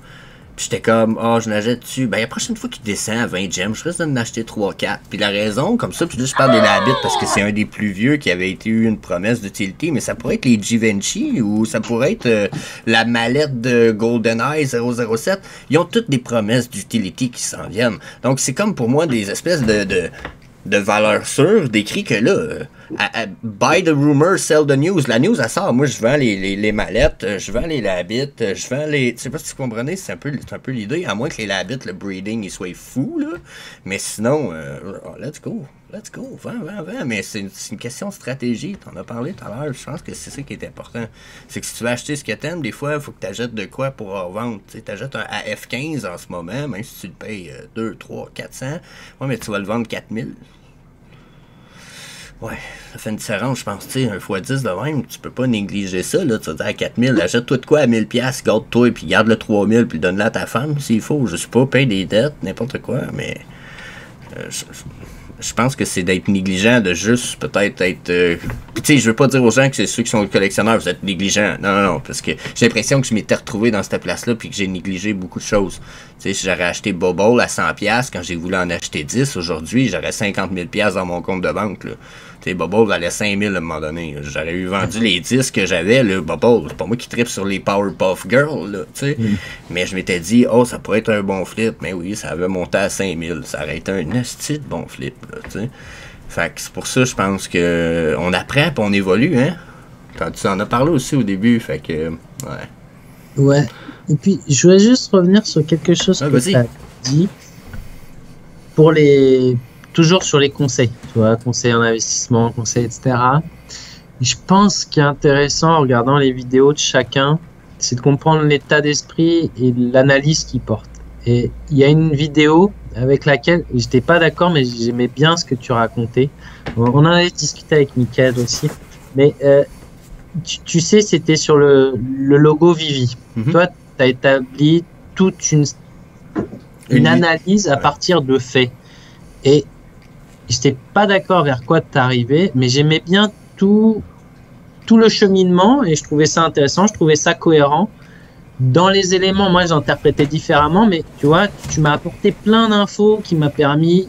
Puis j'étais comme, je n'achète dessus. Ben, la prochaine fois qu'il descend à 20 gemmes, je risque d'en acheter 3-4. Puis la raison, comme ça, puis là, je parle des Labbit parce que c'est un des plus vieux qui avait été eu une promesse d'utilité, mais ça pourrait être les Givenchy ou ça pourrait être la mallette de GoldenEye 007. Ils ont toutes des promesses d'utilité qui s'en viennent. Donc, c'est comme pour moi des espèces de valeurs sûres, d'écrit que là, buy the rumor, sell the news. La news, elle sort. Moi, je vends les mallettes, je vends les Labbit, je vends les... Je sais pas si vous comprenez, c'est un peu l'idée, à moins que les Labbit, le breeding, il soit fou, là. Mais sinon, let's go, vends. Mais c'est une question de stratégie. T'en as parlé tout à l'heure. Je pense que c'est ça qui est important. C'est que si tu veux acheter ce que t'aimes, des fois, il faut que t'achètes de quoi pour revendre. Tu sais, t'achètes un AF15 en ce moment, même si tu le payes 2, 3, 400. Ouais, mais tu vas le vendre 4000. Ouais, ça fait une différence, je pense, tu sais, un fois 10 de même, tu peux pas négliger ça, là, tu vas dire à 4000, achète-toi de quoi à 1000$, garde-toi, puis garde le 3000, puis donne-le à ta femme, s'il faut, je sais pas, paye des dettes, n'importe quoi, mais je pense que c'est d'être négligent, de juste peut-être être... Puis tu sais, je veux pas dire aux gens que c'est ceux qui sont collectionneurs, vous êtes négligents, non, parce que j'ai l'impression que je m'étais retrouvé dans cette place-là, puis que j'ai négligé beaucoup de choses. Tu sais, si j'aurais acheté Bubble à 100$, quand j'ai voulu en acheter 10, aujourd'hui, j'aurais 50 000$ dans mon compte de banque, là. Tu sais, Bubble valait 5000 à un moment donné. J'aurais eu vendu les 10 que j'avais, le Bubble. C'est pas moi qui tripe sur les Powerpuff Girls, là, tu sais. Mais je m'étais dit, ça pourrait être un bon flip. Mais oui, ça avait monté à 5000. Ça aurait été un esti de bon flip, là, tu sais. Fait que c'est pour ça, je pense que on apprend et on évolue, hein. Tu en as parlé aussi au début, fait que, ouais. Ouais. Et puis, je voudrais juste revenir sur quelque chose que tu as dit. Toujours sur les conseils, tu vois, conseils en investissement, conseils, etc. Je pense qu'il est intéressant en regardant les vidéos de chacun, c'est de comprendre l'état d'esprit et l'analyse qu'il porte. Et il y a une vidéo avec laquelle j'étais pas d'accord, mais j'aimais bien ce que tu racontais. On en avait discuté avec Mickaël aussi. Mais tu sais, c'était sur le logo Vivi. Toi, tu as établi toute une analyse à partir de faits. Et j'étais pas d'accord vers quoi t'arrivais, mais j'aimais bien tout le cheminement et je trouvais ça intéressant, je trouvais ça cohérent. Dans les éléments, moi j'interprétais différemment, mais tu vois, tu m'as apporté plein d'infos qui m'a permis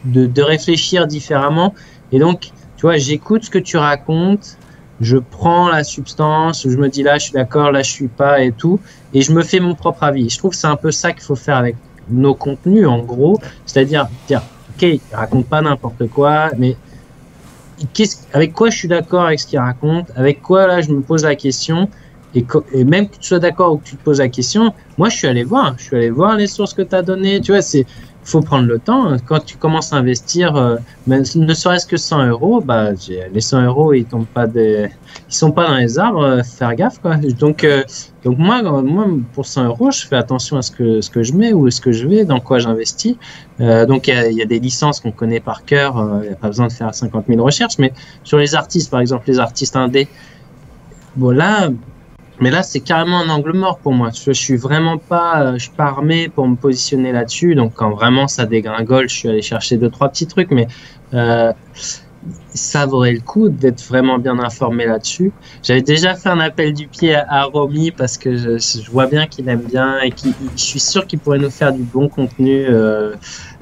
de réfléchir différemment. Et donc, tu vois, j'écoute ce que tu racontes, je prends la substance, je me dis là je suis d'accord, là je suis pas et tout, et je me fais mon propre avis. Je trouve que c'est un peu ça qu'il faut faire avec nos contenus, en gros, c'est-à-dire dire ok, il raconte pas n'importe quoi, mais avec quoi je suis d'accord avec ce qu'il raconte, avec quoi là je me pose la question, et même que tu sois d'accord ou que tu te poses la question, moi je suis allé voir les sources que tu as données, tu vois, faut prendre le temps. Quand tu commences à investir, ne serait-ce que 100 €, bah, les 100 € ils sont pas dans les arbres, faire gaffe, quoi. Donc moi, pour 100 €, je fais attention à ce que je mets, où est-ce que je vais, dans quoi j'investis. Donc il y a des licences qu'on connaît par cœur, il n'y a pas besoin de faire 50 000 recherches, mais sur les artistes, par exemple, les artistes indés, bon là, mais là, c'est carrément un angle mort pour moi. Je suis vraiment pas, je suis pas armé pour me positionner là-dessus. Donc, quand vraiment ça dégringole, je suis allé chercher 2-3 petits trucs, mais ça vaudrait le coup d'être vraiment bien informé là-dessus. J'avais déjà fait un appel du pied à Romy parce que je vois bien qu'il aime bien et je suis sûr qu'il pourrait nous faire du bon contenu.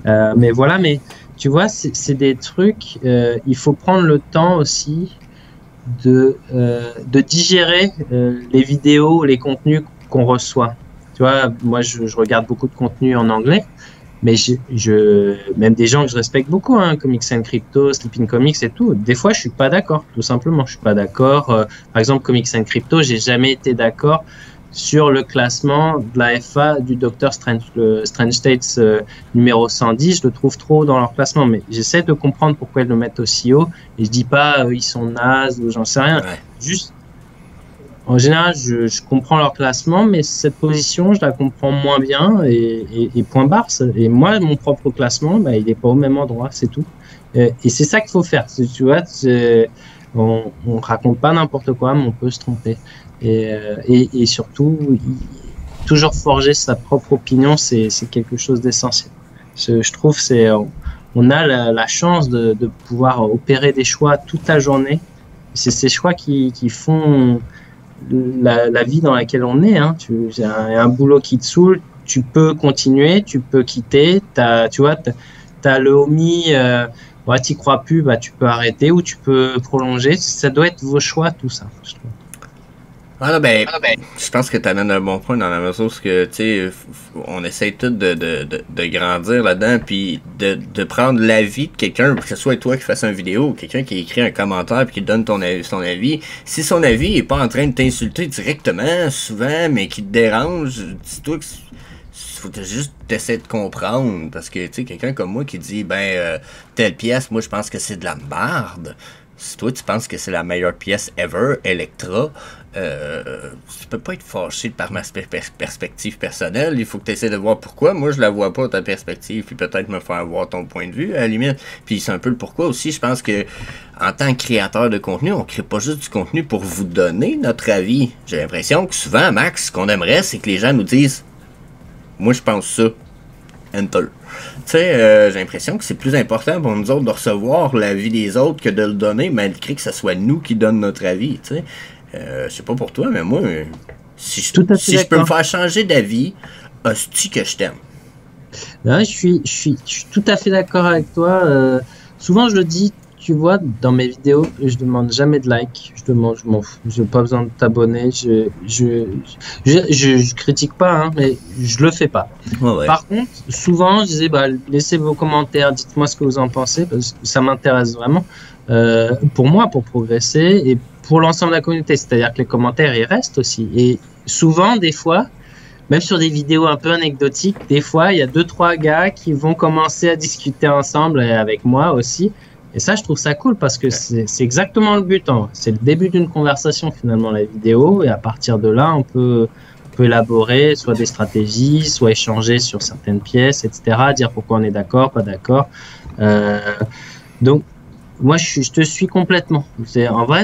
Mais voilà, mais tu vois, c'est des trucs. Il faut prendre le temps aussi de digérer les vidéos, les contenus qu'on reçoit. Tu vois, moi je regarde beaucoup de contenu en anglais, mais même des gens que je respecte beaucoup, hein, Comics and Crypto, Sleeping Comics et tout, des fois je suis pas d'accord, tout simplement, je suis pas d'accord. Par exemple, Comics and Crypto, j'ai jamais été d'accord sur le classement de la FA du Dr Strange, le Strange States numéro 110, je le trouve trop haut dans leur classement, mais j'essaie de comprendre pourquoi ils le mettent aussi haut, et je dis pas ils sont nazes ou j'en sais rien, juste en général je comprends leur classement, mais cette position je la comprends moins bien, et point barre, et moi mon propre classement, bah, il est pas au même endroit, c'est tout, et c'est ça qu'il faut faire, tu vois, on raconte pas n'importe quoi, mais on peut se tromper. Et surtout, toujours forger sa propre opinion, c'est quelque chose d'essentiel. Je trouve on a la chance de pouvoir opérer des choix toute la journée. C'est ces choix qui font la vie dans laquelle on est. Hein. Il y a un boulot qui te saoule, tu peux continuer, tu peux quitter. Tu vois, t'as le homie. Ouais, t'y crois plus, bah tu peux arrêter ou tu peux prolonger. Ça doit être vos choix, tout ça, je trouve. Je pense que tu amènes un bon point dans la mesure où que, tu sais, on essaie tout de grandir là-dedans, puis de prendre l'avis de quelqu'un, que ce soit toi qui fasses une vidéo ou quelqu'un qui écrit un commentaire puis qui donne son avis. Si son avis est pas en train de t'insulter directement, souvent, mais qui te dérange, dis-toi que faut juste essayer de comprendre, parce que tu sais, quelqu'un comme moi qui dit telle pièce, moi je pense que c'est de la merde. Si toi tu penses que c'est la meilleure pièce ever, Electra, tu peux pas être fâché par ma perspective personnelle. Il faut que tu essaies de voir pourquoi. Moi je la vois pas ta perspective, puis peut-être me faire voir ton point de vue à la limite. Puis c'est un peu le pourquoi aussi. Je pense que en tant que créateur de contenu, on crée pas juste du contenu pour vous donner notre avis. J'ai l'impression que souvent, Max, ce qu'on aimerait, c'est que les gens nous disent moi, je pense ça. Enter. Tu sais, j'ai l'impression que c'est plus important pour nous autres de recevoir l'avis des autres que de le donner, malgré que ce soit nous qui donnent notre avis. Tu sais, je sais pas pour toi, mais moi, si je peux me faire changer d'avis, hostie que je t'aime. Je suis tout à fait d'accord avec toi. Souvent, je le dis. Tu vois, dans mes vidéos, je demande jamais de like. Je m'en fous. J'ai pas besoin de t'abonner. Je critique pas, hein, mais je le fais pas. Ouais. Par contre, souvent, je disais, laissez vos commentaires, dites-moi ce que vous en pensez, parce que ça m'intéresse vraiment. Pour moi, pour progresser et pour l'ensemble de la communauté. C'est-à-dire que les commentaires, ils restent aussi. Et souvent, des fois, même sur des vidéos un peu anecdotiques, des fois, il y a 2-3 gars qui vont commencer à discuter ensemble avec moi aussi. Et ça, je trouve ça cool parce que c'est exactement le but. Hein. C'est le début d'une conversation finalement, la vidéo. Et à partir de là, on peut élaborer soit des stratégies, soit échanger sur certaines pièces, etc. Dire pourquoi on est d'accord, pas d'accord. Donc, moi, je te suis complètement. En vrai,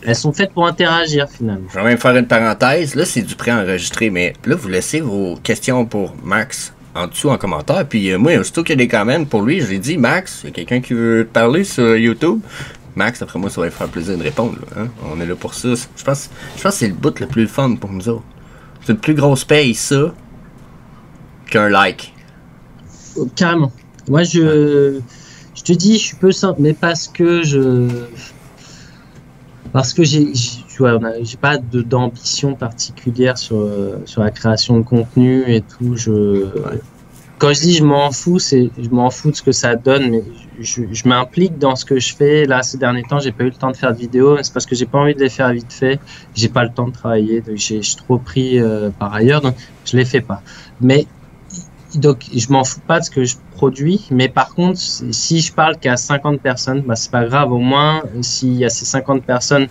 elles sont faites pour interagir finalement. Je vais même faire une parenthèse. Là, c'est du pré-enregistré, mais là, vous laissez vos questions pour Max en dessous en commentaire. Puis moi, aussitôt qu'il y a des commentaires pour lui, je lui ai dit, Max, il y a quelqu'un qui veut te parler sur YouTube. Max, après moi, ça va lui faire plaisir de répondre. Là, hein? On est là pour ça. Je pense que c'est le bout le plus fun pour nous autres. C'est une plus grosse paye, ça, qu'un like. Carrément. Moi, je te dis, je suis peu simple, mais parce que j'ai pas d'ambition particulière sur la création de contenu et tout. Quand je dis je m'en fous, je m'en fous de ce que ça donne, mais je m'implique dans ce que je fais. Là, ces derniers temps, j'ai pas eu le temps de faire de vidéos. C'est parce que j'ai pas envie de les faire vite fait. J'ai pas le temps de travailler. Je suis trop pris par ailleurs, donc je les fais pas. Mais donc, je m'en fous pas de ce que je produis, mais par contre, si je parle qu'à 50 personnes, c'est pas grave. Au moins, s'il y a ces 50 personnes,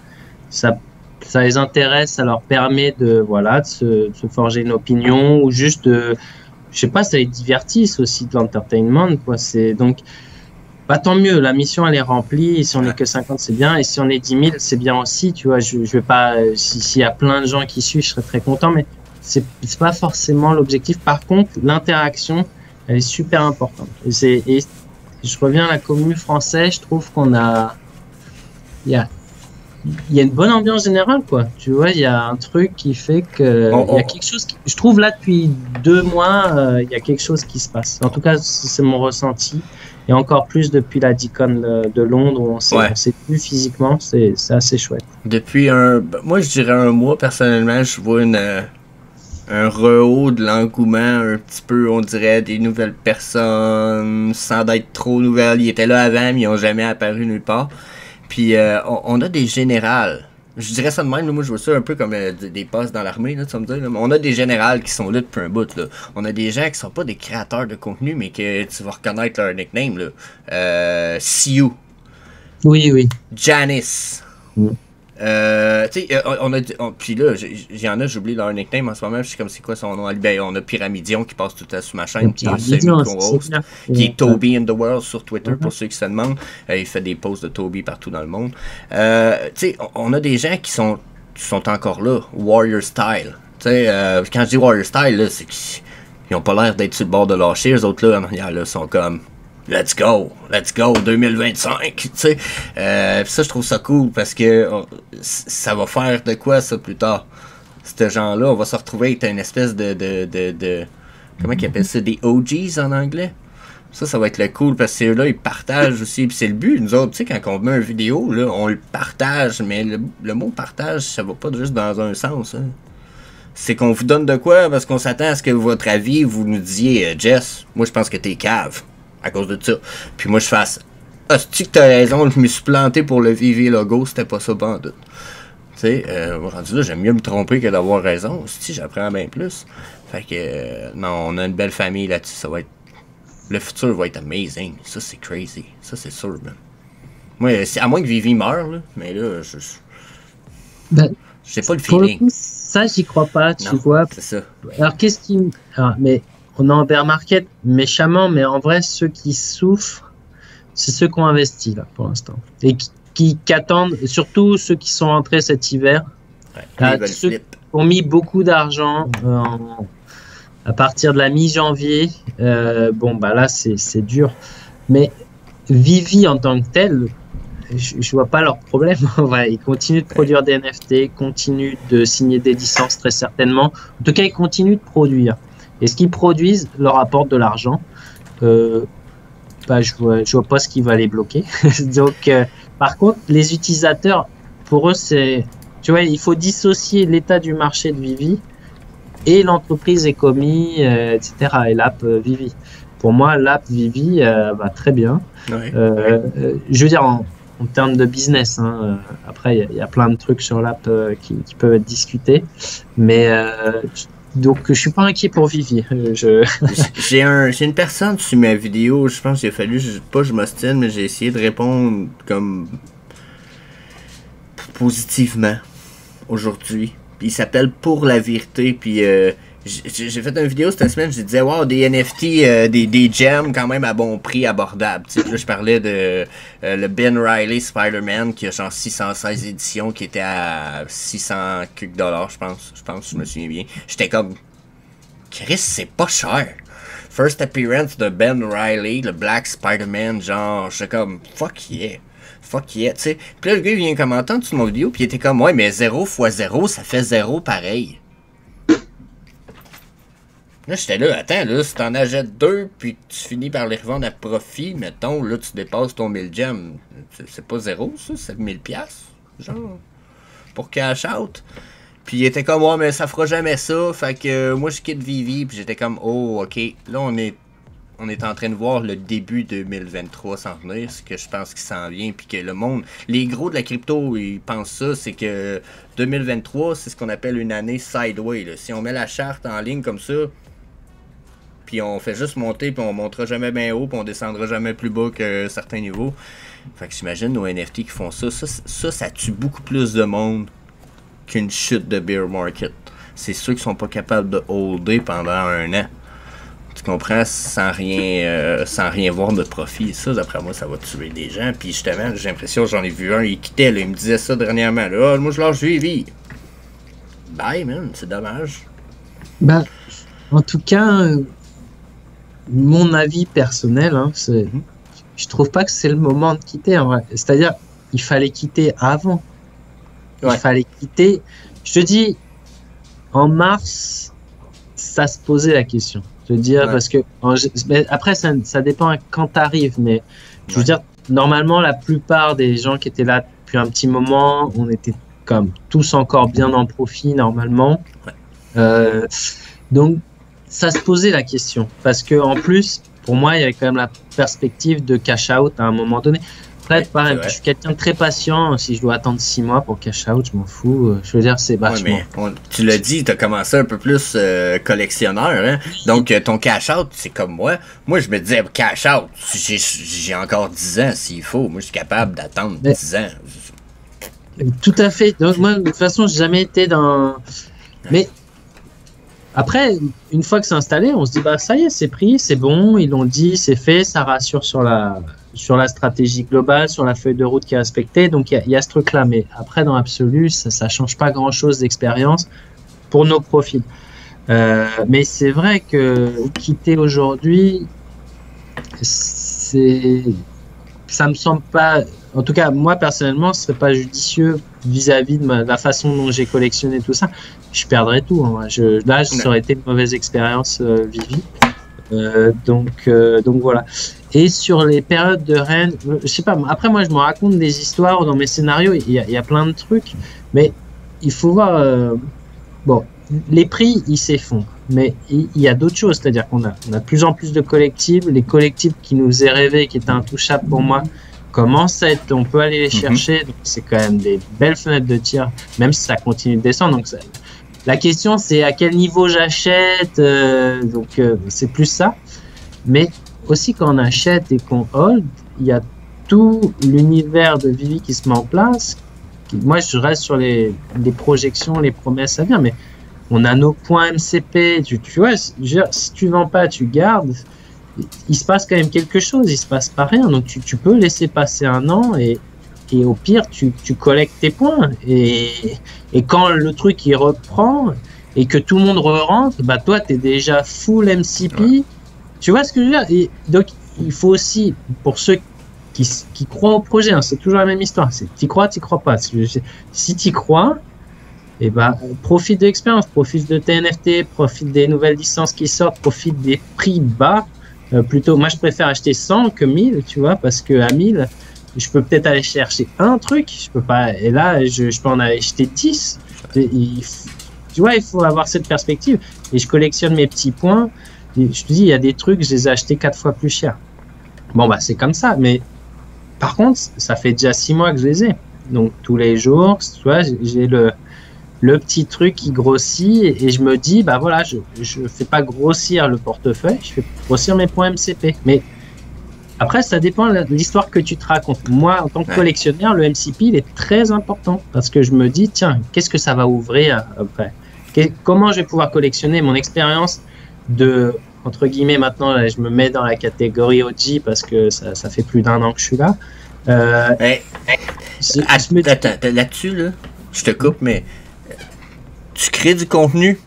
ça les intéresse, ça leur permet de se forger une opinion ou juste je sais pas, ça les divertisse aussi de l'entertainment, quoi. Donc, tant mieux. La mission, elle est remplie. Et si on est que 50, c'est bien. Et si on est 10 000, c'est bien aussi, tu vois. Je vais pas, s'il y a plein de gens qui suivent, je serais très content, mais c'est pas forcément l'objectif. Par contre, l'interaction, elle est super importante. Et je reviens à la commune française, je trouve il y a une bonne ambiance générale, quoi. Tu vois, il y a un truc qui fait que il y a quelque chose je trouve là depuis 2 mois, il y a quelque chose qui se passe. En tout cas, c'est mon ressenti. Et encore plus depuis la DICON de Londres où on s'est vu physiquement, c'est assez chouette. Depuis moi je dirais un mois personnellement, je vois un rehaut de l'engouement, un petit peu, on dirait, des nouvelles personnes, sans être trop nouvelles. Ils étaient là avant, mais ils n'ont jamais apparu nulle part. Puis on a des générales Je dirais ça de même, là, moi je vois ça un peu comme des postes dans l'armée, là, tu vas me dire. Là. On a des générales qui sont là depuis un bout. Là. On a des gens qui sont pas des créateurs de contenu, mais que tu vas reconnaître leur nickname. Là. Siu. Oui, oui. Janice. Mm. Puis là, j'y en a, j'oublie leur nickname en ce moment. Je sais comme c'est quoi son nom. Ben, on a Pyramidion qui passe tout à sous ma chaîne, qui est semi-co-host, qui est Toby in the World sur Twitter, pour ceux qui se demandent. Il fait des posts de Toby partout dans le monde. On a des gens qui sont encore là, Warrior Style. Quand je dis Warrior Style, c'est qu'ils ont pas l'air d'être sur le bord de lâcher. Les autres là sont comme Let's go 2025, tu sais. Ça, je trouve ça cool parce que ça va faire de quoi ça plus tard. Ces gens-là, on va se retrouver avec une espèce de comment ils appellent ça, des OGs en anglais. Ça va être le cool parce que eux-là, ils partagent aussi. Puis c'est le but, nous autres, tu sais, quand on met une vidéo, là, on le partage, mais le mot partage, ça va pas juste dans un sens. Hein. C'est qu'on vous donne de quoi parce qu'on s'attend à ce que votre avis, vous nous disiez, Jess, moi je pense que t'es cave. À cause de ça. Puis moi, je fasse hostie que t'as raison, je me suis planté pour le VV logo, c'était pas ça pas en doute. Tu sais, rendu là, j'aime mieux me tromper que d'avoir raison. Hostie, j'apprends bien plus. Fait que, non, on a une belle famille là-dessus, ça va être. Le futur va être amazing. Ça, c'est crazy. Ça, c'est sûr, man. Moi, à moins que Vivi meure, là, mais là, j'ai pas le feeling. Pour le coup, ça, j'y crois pas, tu vois. C'est ça. Alors, qu'est-ce qui. Mais. On est en bear market méchamment, mais en vrai, ceux qui souffrent, c'est ceux qui ont investi là pour l'instant. Et qui attendent, surtout ceux qui sont entrés cet hiver, ceux qui ont mis beaucoup d'argent à partir de la mi-janvier. Là, c'est dur. Mais Vivi en tant que tel, je vois pas leur problème. Ils continuent de produire des NFT, continuent de signer des licences très certainement. En tout cas, ils continuent de produire. Et ce qu'ils produisent leur apporte de l'argent. Je vois pas ce qui va les bloquer. Donc, par contre, les utilisateurs, pour eux, il faut dissocier l'état du marché de Vivi et l'entreprise Ecomi, etc. et l'app Vivi. Pour moi, l'app Vivi va très bien. Ouais. Je veux dire, en termes de business, hein, après, il y a plein de trucs sur l'app qui peuvent être discutés. Mais donc, je suis pas inquiet pour Vivi. J'ai une personne sur ma vidéo, je pense qu'il a fallu, je m'ostine, mais j'ai essayé de répondre comme positivement aujourd'hui. Puis il s'appelle Pour la vérité, puis j'ai fait une vidéo cette semaine, je disais wow, des NFT, des gems quand même à bon prix, abordable. Tu sais, là je parlais de le Ben Riley Spider-Man qui a genre 616 éditions qui était à 600 quelques dollars, je pense, je me souviens bien. J'étais comme Chris, c'est pas cher. First appearance de Ben Riley, le Black Spider-Man, genre, j'étais comme fuck yeah, tu sais. Puis là le gars il vient commenter en dessous de mon vidéo, puis il était comme ouais, mais 0 x 0, ça fait 0 pareil. Là, j'étais là, attends, là, si t'en achètes 2 puis tu finis par les revendre à profit, mettons, là, tu dépasses ton 1000 gems. C'est pas 0, ça, c'est 1000$, genre, pour cash out. Puis il était comme, ouais, mais ça fera jamais ça, fait que moi, je quitte Vivi, puis j'étais comme, oh, ok, là, on est en train de voir le début 2023 s'en venir, ce que je pense qu'il s'en vient, puis que le monde, les gros de la crypto, ils pensent ça, c'est que 2023, c'est ce qu'on appelle une année sideway, là. Si on met la charte en ligne comme ça, puis on fait juste monter, puis on montera jamais bien haut, puis on descendra jamais plus bas que certains niveaux. Fait que j'imagine nos NFT qui font ça. Ça tue beaucoup plus de monde qu'une chute de bear market. C'est ceux qui sont pas capables de holder pendant un an. Tu comprends? Sans rien voir de profit. Ça, d'après moi, ça va tuer des gens. Puis justement, j'ai l'impression, j'en ai vu un, il quittait, là, il me disait ça dernièrement. Là, moi, je lâche Vivi. Bye, man, c'est dommage. Ben, en tout cas... mon avis personnel, hein, je trouve pas que c'est le moment de quitter en vrai. C'est-à-dire, il fallait quitter avant. Il fallait quitter. Je te dis, en mars, ça se posait la question. Je veux dire, parce que après, ça dépend quand t'arrives, mais je veux dire, normalement, la plupart des gens qui étaient là depuis un petit moment, on était comme tous encore bien en profit normalement. Donc ça se posait la question parce que en plus pour moi il y avait quand même la perspective de cash out à un moment donné. Après, pareil, vrai. je suis quelqu'un de très patient. Si je dois attendre 6 mois pour cash out, je m'en fous. Je veux dire, c'est Ouais, vachement. mais tu l'as dit, t'as commencé un peu plus collectionneur, hein? Donc ton cash out, c'est comme moi. Moi, je me disais, cash out, j'ai encore 10 ans s'il faut. Moi, je suis capable d'attendre 10 ans. Tout à fait. Donc, moi, de toute façon, j'ai jamais été dans. Mais après, une fois que c'est installé, on se dit, bah, ça y est, c'est pris, c'est bon, ils l'ont dit, c'est fait, ça rassure sur la stratégie globale, sur la feuille de route qui est respectée. Donc, il y a ce truc-là. Mais après, dans l'absolu, ça change pas grand-chose d'expérience pour nos profils. Mais c'est vrai que quitter aujourd'hui, ça me semble pas. En tout cas, moi personnellement, ce serait pas judicieux vis-à-vis de la façon dont j'ai collectionné tout ça. Je perdrais tout. Hein. Ça aurait été une mauvaise expérience, Vivi. Donc voilà. Et sur les périodes de reine, je sais pas. Après, moi, je me raconte des histoires dans mes scénarios. Il y a plein de trucs, mais il faut voir. Bon, les prix, ils s'effondrent. Mais il y a d'autres choses, c'est-à-dire qu'on a de plus en plus de collectibles. Les collectibles qui nous est rêvé, qui étaient intouchables pour moi, commencent à être. On peut aller les chercher. Donc c'est quand même des belles fenêtres de tir, même si ça continue de descendre. Donc la question, c'est à quel niveau j'achète. C'est plus ça. Mais aussi quand on achète et qu'on hold, il y a tout l'univers de Vivi qui se met en place. Moi, je reste sur les projections, les promesses à venir, mais on a nos points MCP. Tu vois, si tu vends pas, tu gardes. Il se passe quand même quelque chose, il se passe pas rien. Donc tu peux laisser passer un an et au pire, tu collectes tes points. Et quand le truc il reprend et que tout le monde re-rentre, bah toi, tu es déjà full MCP. Ouais. Tu vois ce que je veux dire? Et donc, il faut aussi, pour ceux qui croient au projet, hein, c'est toujours la même histoire. Tu crois pas. Si tu crois, et ben, profite de l'expérience, profite de tes NFT, profite des nouvelles licences qui sortent, profite des prix bas. Plutôt, moi, je préfère acheter 100 que 1000, tu vois, parce que à 1000, je peux peut-être aller chercher un truc, je peux pas, et là, je peux en aller acheter 10. Tu vois, il faut avoir cette perspective. Et je collectionne mes petits points. Et je te dis, il y a des trucs, je les ai achetés 4 fois plus cher. Bon, bah, c'est comme ça. Mais par contre, ça fait déjà 6 mois que je les ai. Donc, tous les jours, tu vois, j'ai le petit truc qui grossit et je me dis, bah voilà, je fais pas grossir le portefeuille, je fais grossir mes points MCP. Mais après, ça dépend de l'histoire que tu te racontes. Moi, en tant que collectionneur, le MCP, il est très important parce que je me dis, tiens, qu'est-ce que ça va ouvrir après? Comment je vais pouvoir collectionner mon expérience de, entre guillemets, maintenant, là, je me mets dans la catégorie OG parce que ça fait plus d'1 an que je suis là. Attends, là-dessus, là, je te coupe, mais tu crées du contenu.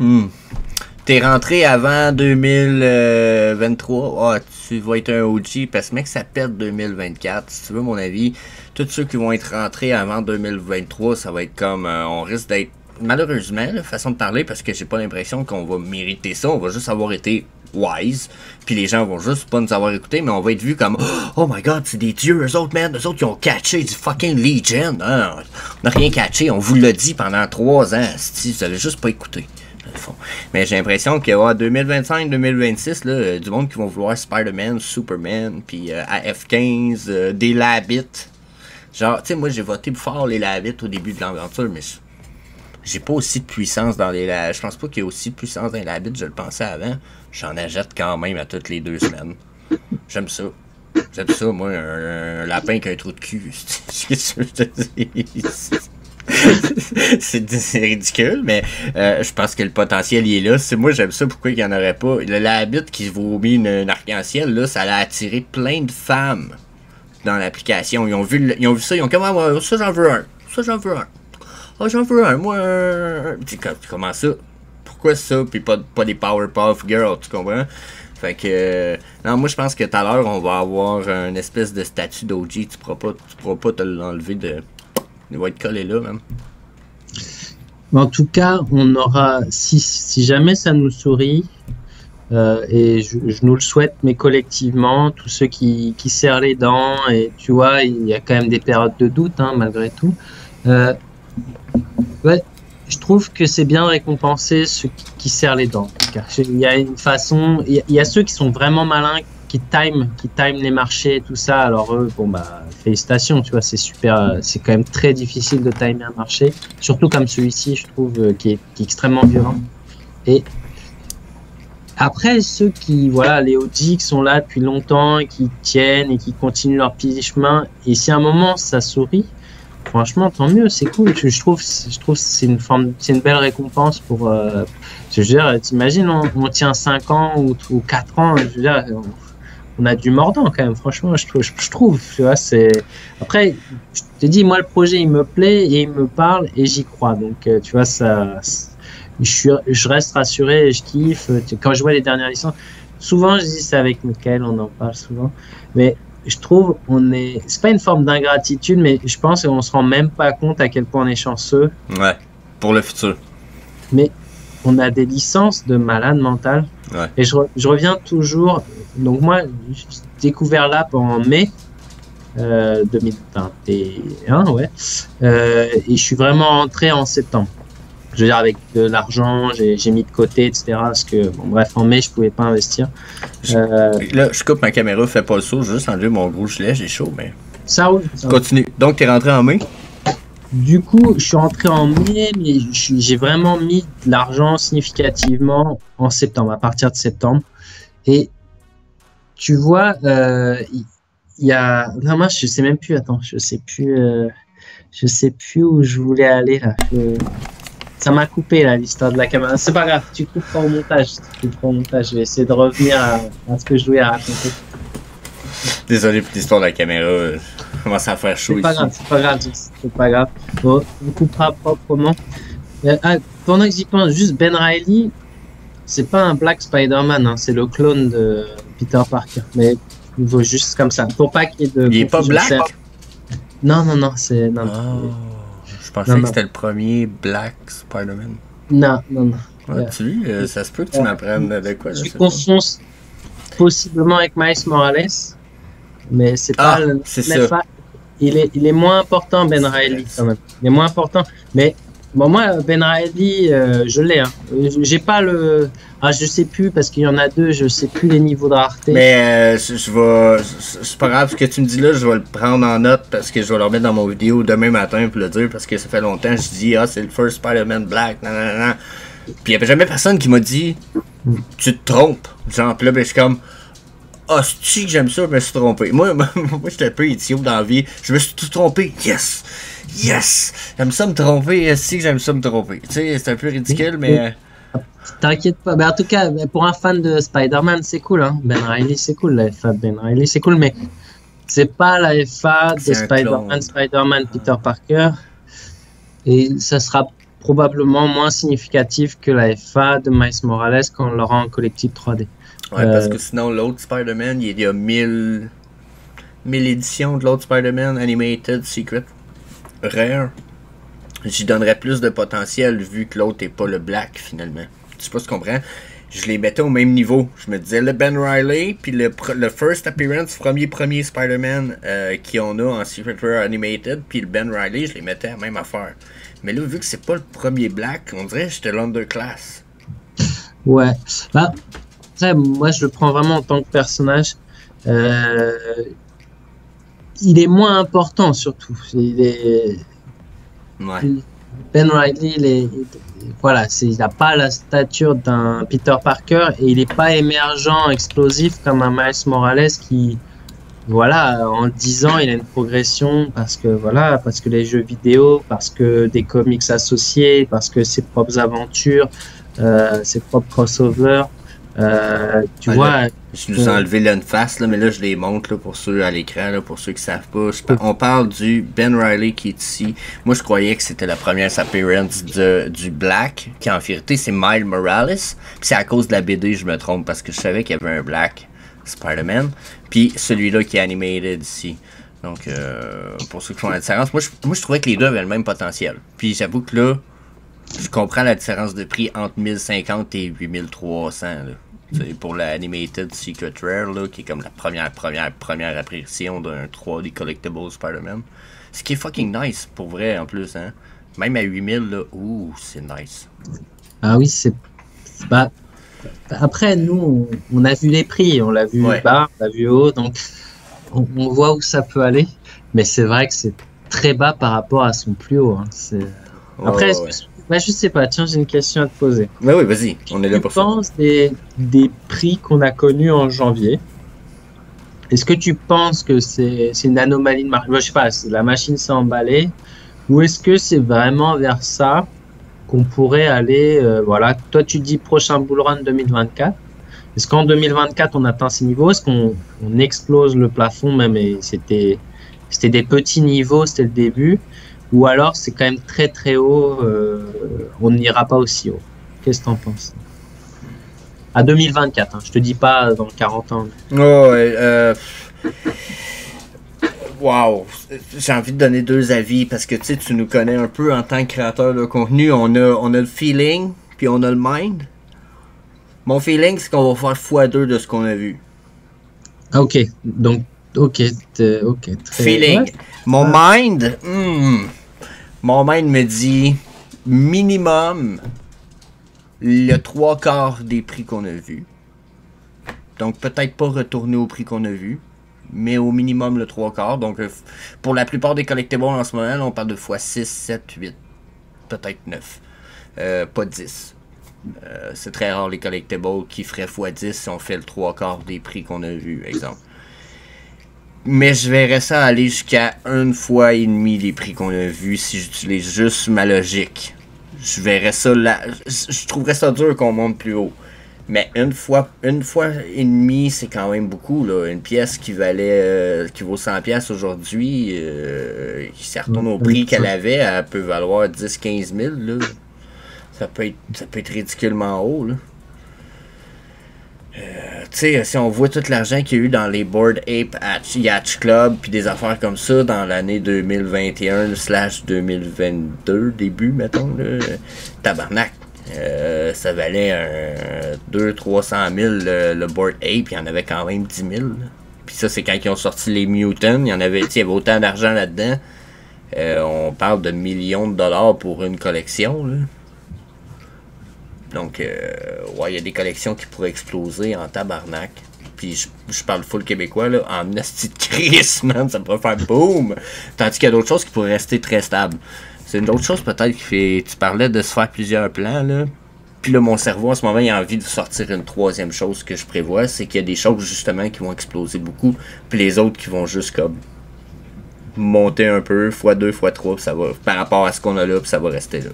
T'es rentré avant 2023. Tu vas être un OG parce que mec, ça pète 2024. Si tu veux mon avis, tous ceux qui vont être rentrés avant 2023, ça va être comme on risque d'être, malheureusement, la façon de parler, parce que j'ai pas l'impression qu'on va mériter ça. On va juste avoir été wise, puis les gens vont juste pas nous avoir écouté, mais on va être vu comme oh my god, c'est des dieux, eux autres, man, eux autres qui ont catché du fucking Legion. Hein? On n'a rien catché, on vous l'a dit pendant 3 ans, si vous avez juste pas écouté. Mais j'ai l'impression que 2025-2026, là, du monde qui vont vouloir Spider-Man, Superman, puis AF-15, des Labbits. Genre, tu sais, moi j'ai voté pour fort les Labbits au début de l'aventure, mais j'ai pas aussi de puissance dans les Labbits. Je pense pas qu'il y ait aussi de puissance dans les Labbits, je le pensais avant. J'en achète quand même à toutes les 2 semaines. J'aime ça. J'aime ça, moi, un lapin avec un trou de cul. C'est ridicule, mais je pense que le potentiel il est là. Moi, j'aime ça. Pourquoi il n'y en aurait pas? Le Labbit qui vomit une arc-en-ciel, là, ça a attiré plein de femmes dans l'application. Ils ont vu ça, ils ont comme ça, j'en veux un. Ça, j'en veux un. Ah, j'en veux un, moi. Comment ça? Pourquoi ça? Puis pas des Powerpuff Girls, tu comprends? Fait que non, moi je pense que tout à l'heure on va avoir une espèce de statut d'OG. Tu pourras pas te l'enlever il va être collé là même. En tout cas, on aura, si jamais ça nous sourit, et je nous le souhaite, mais collectivement, tous ceux qui serrent les dents, et tu vois, il y a quand même des périodes de doute, hein, malgré tout. Ouais, je trouve que c'est bien de récompenser ceux qui serrent les dents. Car il y a une façon, il y a ceux qui sont vraiment malins, qui time les marchés, tout ça. Alors eux, bon bah, félicitations, tu vois, c'est super, c'est quand même très difficile de timer un marché, surtout comme celui-ci, je trouve, qui est extrêmement violent. Et après, ceux qui, voilà, les OG qui sont là depuis longtemps et qui tiennent et qui continuent leur petit chemin, et si à un moment ça sourit, franchement, tant mieux, c'est cool. Je trouve que c'est une belle récompense pour, je veux dire, t'imagines, on tient 5 ans ou 4 ans, je veux dire, on a du mordant quand même, franchement, je trouve, tu vois, c'est, après, je te dis, moi, le projet, il me plaît et il me parle et j'y crois, donc, tu vois, je reste rassuré et je kiffe. Quand je vois les dernières licences, souvent, je dis ça avec Mickaël, on en parle souvent, mais je trouve, c'est pas une forme d'ingratitude, mais je pense qu'on se rend même pas compte à quel point on est chanceux. Ouais, pour le futur. Mais on a des licences de malade mental. Ouais. Et je reviens toujours. Donc, moi, j'ai découvert l'app en mai 2021, ouais. Et je suis vraiment entré en septembre. Je veux dire, avec de l'argent, j'ai mis de côté, etc. Parce que, bon, bref, en mai, je pouvais pas investir. Là, je coupe ma caméra, fais pas le saut, juste enlever mon gros gilet, j'ai chaud, mais. Ça roule. Continue. Donc, t'es rentré en mai? Du coup, je suis rentré en mai, mais j'ai vraiment mis de l'argent significativement en septembre, à partir de septembre. Et tu vois, il y a. Non, moi, je sais même plus. Attends, je sais plus où je voulais aller là. Ça m'a coupé là, l'histoire de la caméra. C'est pas grave, tu couperas au montage. Je vais essayer de revenir à ce que je voulais raconter. Désolé pour l'histoire de la caméra. Commence à faire chaud ici. C'est pas grave. Bon, on coupera proprement. Pendant que j'y pense, juste Ben Reilly, c'est pas un Black Spider-Man, hein, c'est le clone de Peter Parker. Mais il vaut juste comme ça. Pour pas qu'il y ait de. Il est pas black? Non, c'est. Non. Oh, je pensais que c'était le premier Black Spider-Man. Non. Ouais, tu vois, ça se peut que tu m'apprennes de quoi. Je confonds possiblement avec Miles Morales, mais c'est pas le. C'est ça. Il est moins important, Ben Reilly, quand même. Il est moins important. Mais bon, moi, Ben Reilly, je l'ai. Hein. J'ai pas le. Ah, je sais plus, parce qu'il y en a deux, je sais plus les niveaux de rareté. Mais je vais. C'est pas grave, ce que tu me dis là, je vais le prendre en note parce que je vais le remettre dans mon vidéo demain matin pour le dire, parce que ça fait longtemps que je dis, c'est le first Spider-Man Black, nanana. Puis il n'y avait jamais personne qui m'a dit, tu te trompes. Genre, là, ben, je suis comme. C'est-tu que j'aime ça, je me suis trompé. Moi j'étais un peu idiot dans la vie. Je me suis tout trompé. Yes! J'aime ça me tromper. Si que j'aime ça me tromper. Tu sais, c'est un peu ridicule, mais. T'inquiète pas. Ben, en tout cas, pour un fan de Spider-Man, c'est cool. Hein? Ben Reilly, c'est cool. La FA de Ben Reilly, c'est cool. Mais c'est pas la FA de Spider-Man, Peter Parker. Et ça sera probablement moins significatif que la FA de Miles Morales quand on l'aura en collectif 3D. Ouais, parce que sinon, l'autre Spider-Man, il y a 1000 éditions de l'autre Spider-Man Animated Secret Rare. J'y donnerais plus de potentiel vu que l'autre n'est pas le Black finalement. Tu sais pas ce qu'on comprend? Je les mettais au même niveau. Je me disais le Ben Reilly, puis le first appearance, premier Spider-Man qu'on a en Secret Rare Animated, puis le Ben Reilly, je les mettais à la même affaire. Mais là, vu que c'est pas le premier Black, on dirait que j'étais l'underclass. Ouais. Bah. Après, moi, je le prends vraiment en tant que personnage. Il est moins important, surtout. Ouais. Ben Reilly, il n'a pas la stature d'un Peter Parker et il n'est pas émergent, explosif comme un Miles Morales qui, voilà, en 10 ans, il a une progression parce que les jeux vidéo, parce que des comics associés, parce que ses propres aventures, ses propres crossovers. Tu vois, là, je nous ai enlevé l'unface, mais là je les montre là, pour ceux à l'écran, là, pour ceux qui savent pas. On parle du Ben Reilly qui est ici. Moi je croyais que c'était la première appearance du Black, qui en vérité c'est Miles Morales. Puis c'est à cause de la BD, je me trompe, parce que je savais qu'il y avait un Black Spider-Man. Puis celui-là qui est animated ici. Donc pour ceux qui font la différence, moi je trouvais que les deux avaient le même potentiel. Puis j'avoue que là, je comprends la différence de prix entre 1050 et 8300 là. Pour la Animated Secret Rare, là, qui est comme la première apparition d'un 3D Collectible Spider-Man. Ce qui est fucking nice, pour vrai, en plus, hein. Même à 8000, là, c'est nice. Ah oui, bah, après, nous, on a vu les prix, on l'a vu bas, on l'a vu haut, donc on voit où ça peut aller. Mais c'est vrai que c'est très bas par rapport à son plus haut. Hein. Après, je sais pas. Tiens, j'ai une question à te poser. Ouais, oui, vas-y, on est là pour ça. Tu penses des prix qu'on a connus en janvier? Est-ce que tu penses que c'est une anomalie de marché? Je sais pas, la machine s'est emballée. Ou est-ce que c'est vraiment vers ça qu'on pourrait aller, voilà, toi tu dis prochain bull run 2024. Est-ce qu'en 2024 on atteint ces niveaux? Est-ce qu'on explose le plafond même et c'était des petits niveaux, c'était le début? Ou alors c'est quand même très très haut, on n'ira pas aussi haut? Qu'est-ce que tu en penses? À 2024, hein, je te dis pas dans 40 ans. Oh, ouais, wow, j'ai envie de donner deux avis parce que tu nous connais un peu en tant que créateur de contenu. On a le feeling, puis on a le mind. Mon feeling, c'est qu'on va faire x2 de ce qu'on a vu. Ok, donc, ok, très... Feeling. Ouais. Mon mind me dit minimum le 3/4 des prix qu'on a vus. Donc peut-être pas retourner au prix qu'on a vu, mais au minimum le 3/4. Donc pour la plupart des collectibles en ce moment, là, on parle de x6, 7, 8, peut-être 9. Pas 10. C'est très rare les collectibles qui feraient x10 si on fait le 3/4 des prix qu'on a vu, exemple. Mais je verrais ça aller jusqu'à 1,5 fois les prix qu'on a vu si j'utilise juste ma logique. Je verrais ça là. Je trouverais ça dur qu'on monte plus haut. Mais une fois et demi, c'est quand même beaucoup, là. Une pièce qui valait qui vaut 100$ aujourd'hui, qui s'est retourne au prix qu'elle avait, elle peut valoir 10-15 000, là. Ça peut être ridiculement haut, là. Tu sais, si on voit tout l'argent qu'il y a eu dans les Bored Ape Yacht Club puis des affaires comme ça dans l'année 2021/2022, début, mettons, là, tabarnak. Ça valait 200-300 000 le Bored Ape, il y en avait quand même 10 000. Là. Puis ça, c'est quand ils ont sorti les Mutants, il y avait autant d'argent là-dedans. On parle de millions de dollars pour une collection, là. Donc, ouais, il y a des collections qui pourraient exploser en tabarnak. Puis je parle full québécois, là, en asti de crise, man, ça pourrait faire boom! Tandis qu'il y a d'autres choses qui pourraient rester très stables. C'est une autre chose peut-être qui fait... Tu parlais de se faire plusieurs plans, là. Puis là, mon cerveau, en ce moment, il a envie de sortir une troisième chose que je prévois, c'est qu'il y a des choses, justement, qui vont exploser beaucoup, puis les autres qui vont juste, comme, monter un peu, x2, x3, ça va, par rapport à ce qu'on a là, puis ça va rester là.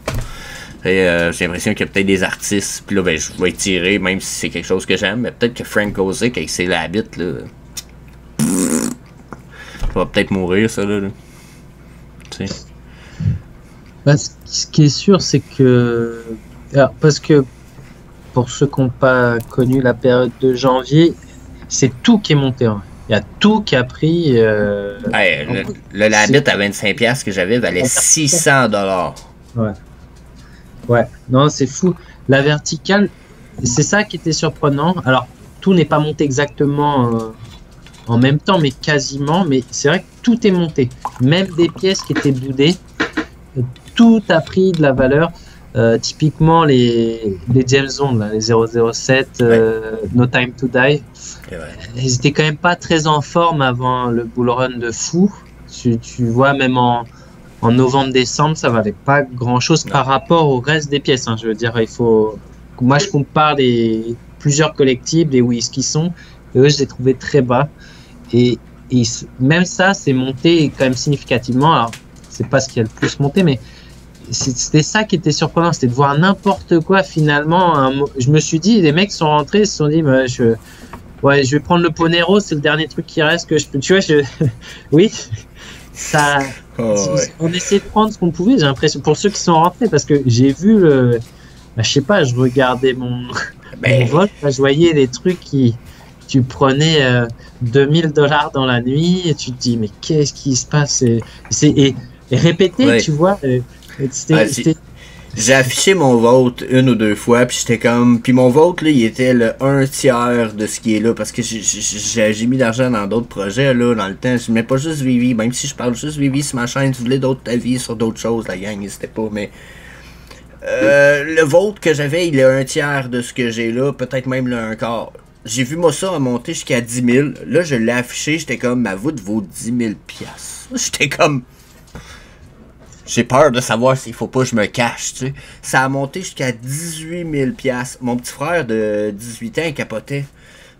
Et j'ai l'impression qu'il y a peut-être des artistes, puis là, ben, je vais étirer, même si c'est quelque chose que j'aime, mais peut-être que Frank Ozick, avec ses Labbit, là, ça va peut-être mourir, ça, là. Tu sais. Bah, ce qui est sûr, c'est que... Alors, parce que, pour ceux qui n'ont pas connu la période de janvier, c'est tout qui est monté. Hein. Il y a tout qui a pris... Ouais, le Labbit à 25$ que j'avais valait 600$. Ouais. Ouais, non, c'est fou. La verticale, c'est ça qui était surprenant. Alors, tout n'est pas monté exactement en même temps, mais quasiment. Mais c'est vrai que tout est monté. Même des pièces qui étaient boudées, tout a pris de la valeur. Typiquement, les James Bond, là, les 007, No Time to Die, ils étaient quand même pas très en forme avant le bull run de fou. Tu vois, même en novembre-décembre, ça valait pas grand-chose par rapport au reste des pièces. Hein. Je veux dire, il faut... Moi, je compare plusieurs collectibles, les whisky sont, et eux, je les trouvais très bas. Et même ça, c'est monté quand même significativement. Alors, c'est pas ce qui a le plus monté, mais c'était ça qui était surprenant. C'était de voir n'importe quoi, finalement. Je me suis dit, les mecs sont rentrés, ils se sont dit, je vais prendre le Ponero, c'est le dernier truc qui reste que je peux... Tu vois, oui, ça... On essayait de prendre ce qu'on pouvait, j'ai l'impression, pour ceux qui sont rentrés, parce que j'ai vu je sais pas, je regardais mon vote, je voyais les trucs tu prenais 2000$ dans la nuit et tu te dis mais qu'est-ce qui se passe et répéter, tu vois, j'ai affiché mon vote une ou deux fois, puis j'étais comme... Puis mon vote, là, il était le 1/3 de ce qui est là, parce que j'ai mis d'argent dans d'autres projets, là, dans le temps. Je mets pas juste Vivi, même si je parle juste Vivi sur ma chaîne, si vous voulez d'autres avis sur d'autres choses, la gang, n'hésitez pas, mais... le vote que j'avais, il est 1/3 de ce que j'ai là, peut-être même le 1/4. j'ai vu moi ça monter jusqu'à 10 000. Là, je l'ai affiché, j'étais comme, ma voûte vaut 10 000 piastres. J'étais comme... J'ai peur de savoir s'il faut pas que je me cache, tu sais. Ça a monté jusqu'à 18 000 piastres. Mon petit frère de 18 ans, il capotait.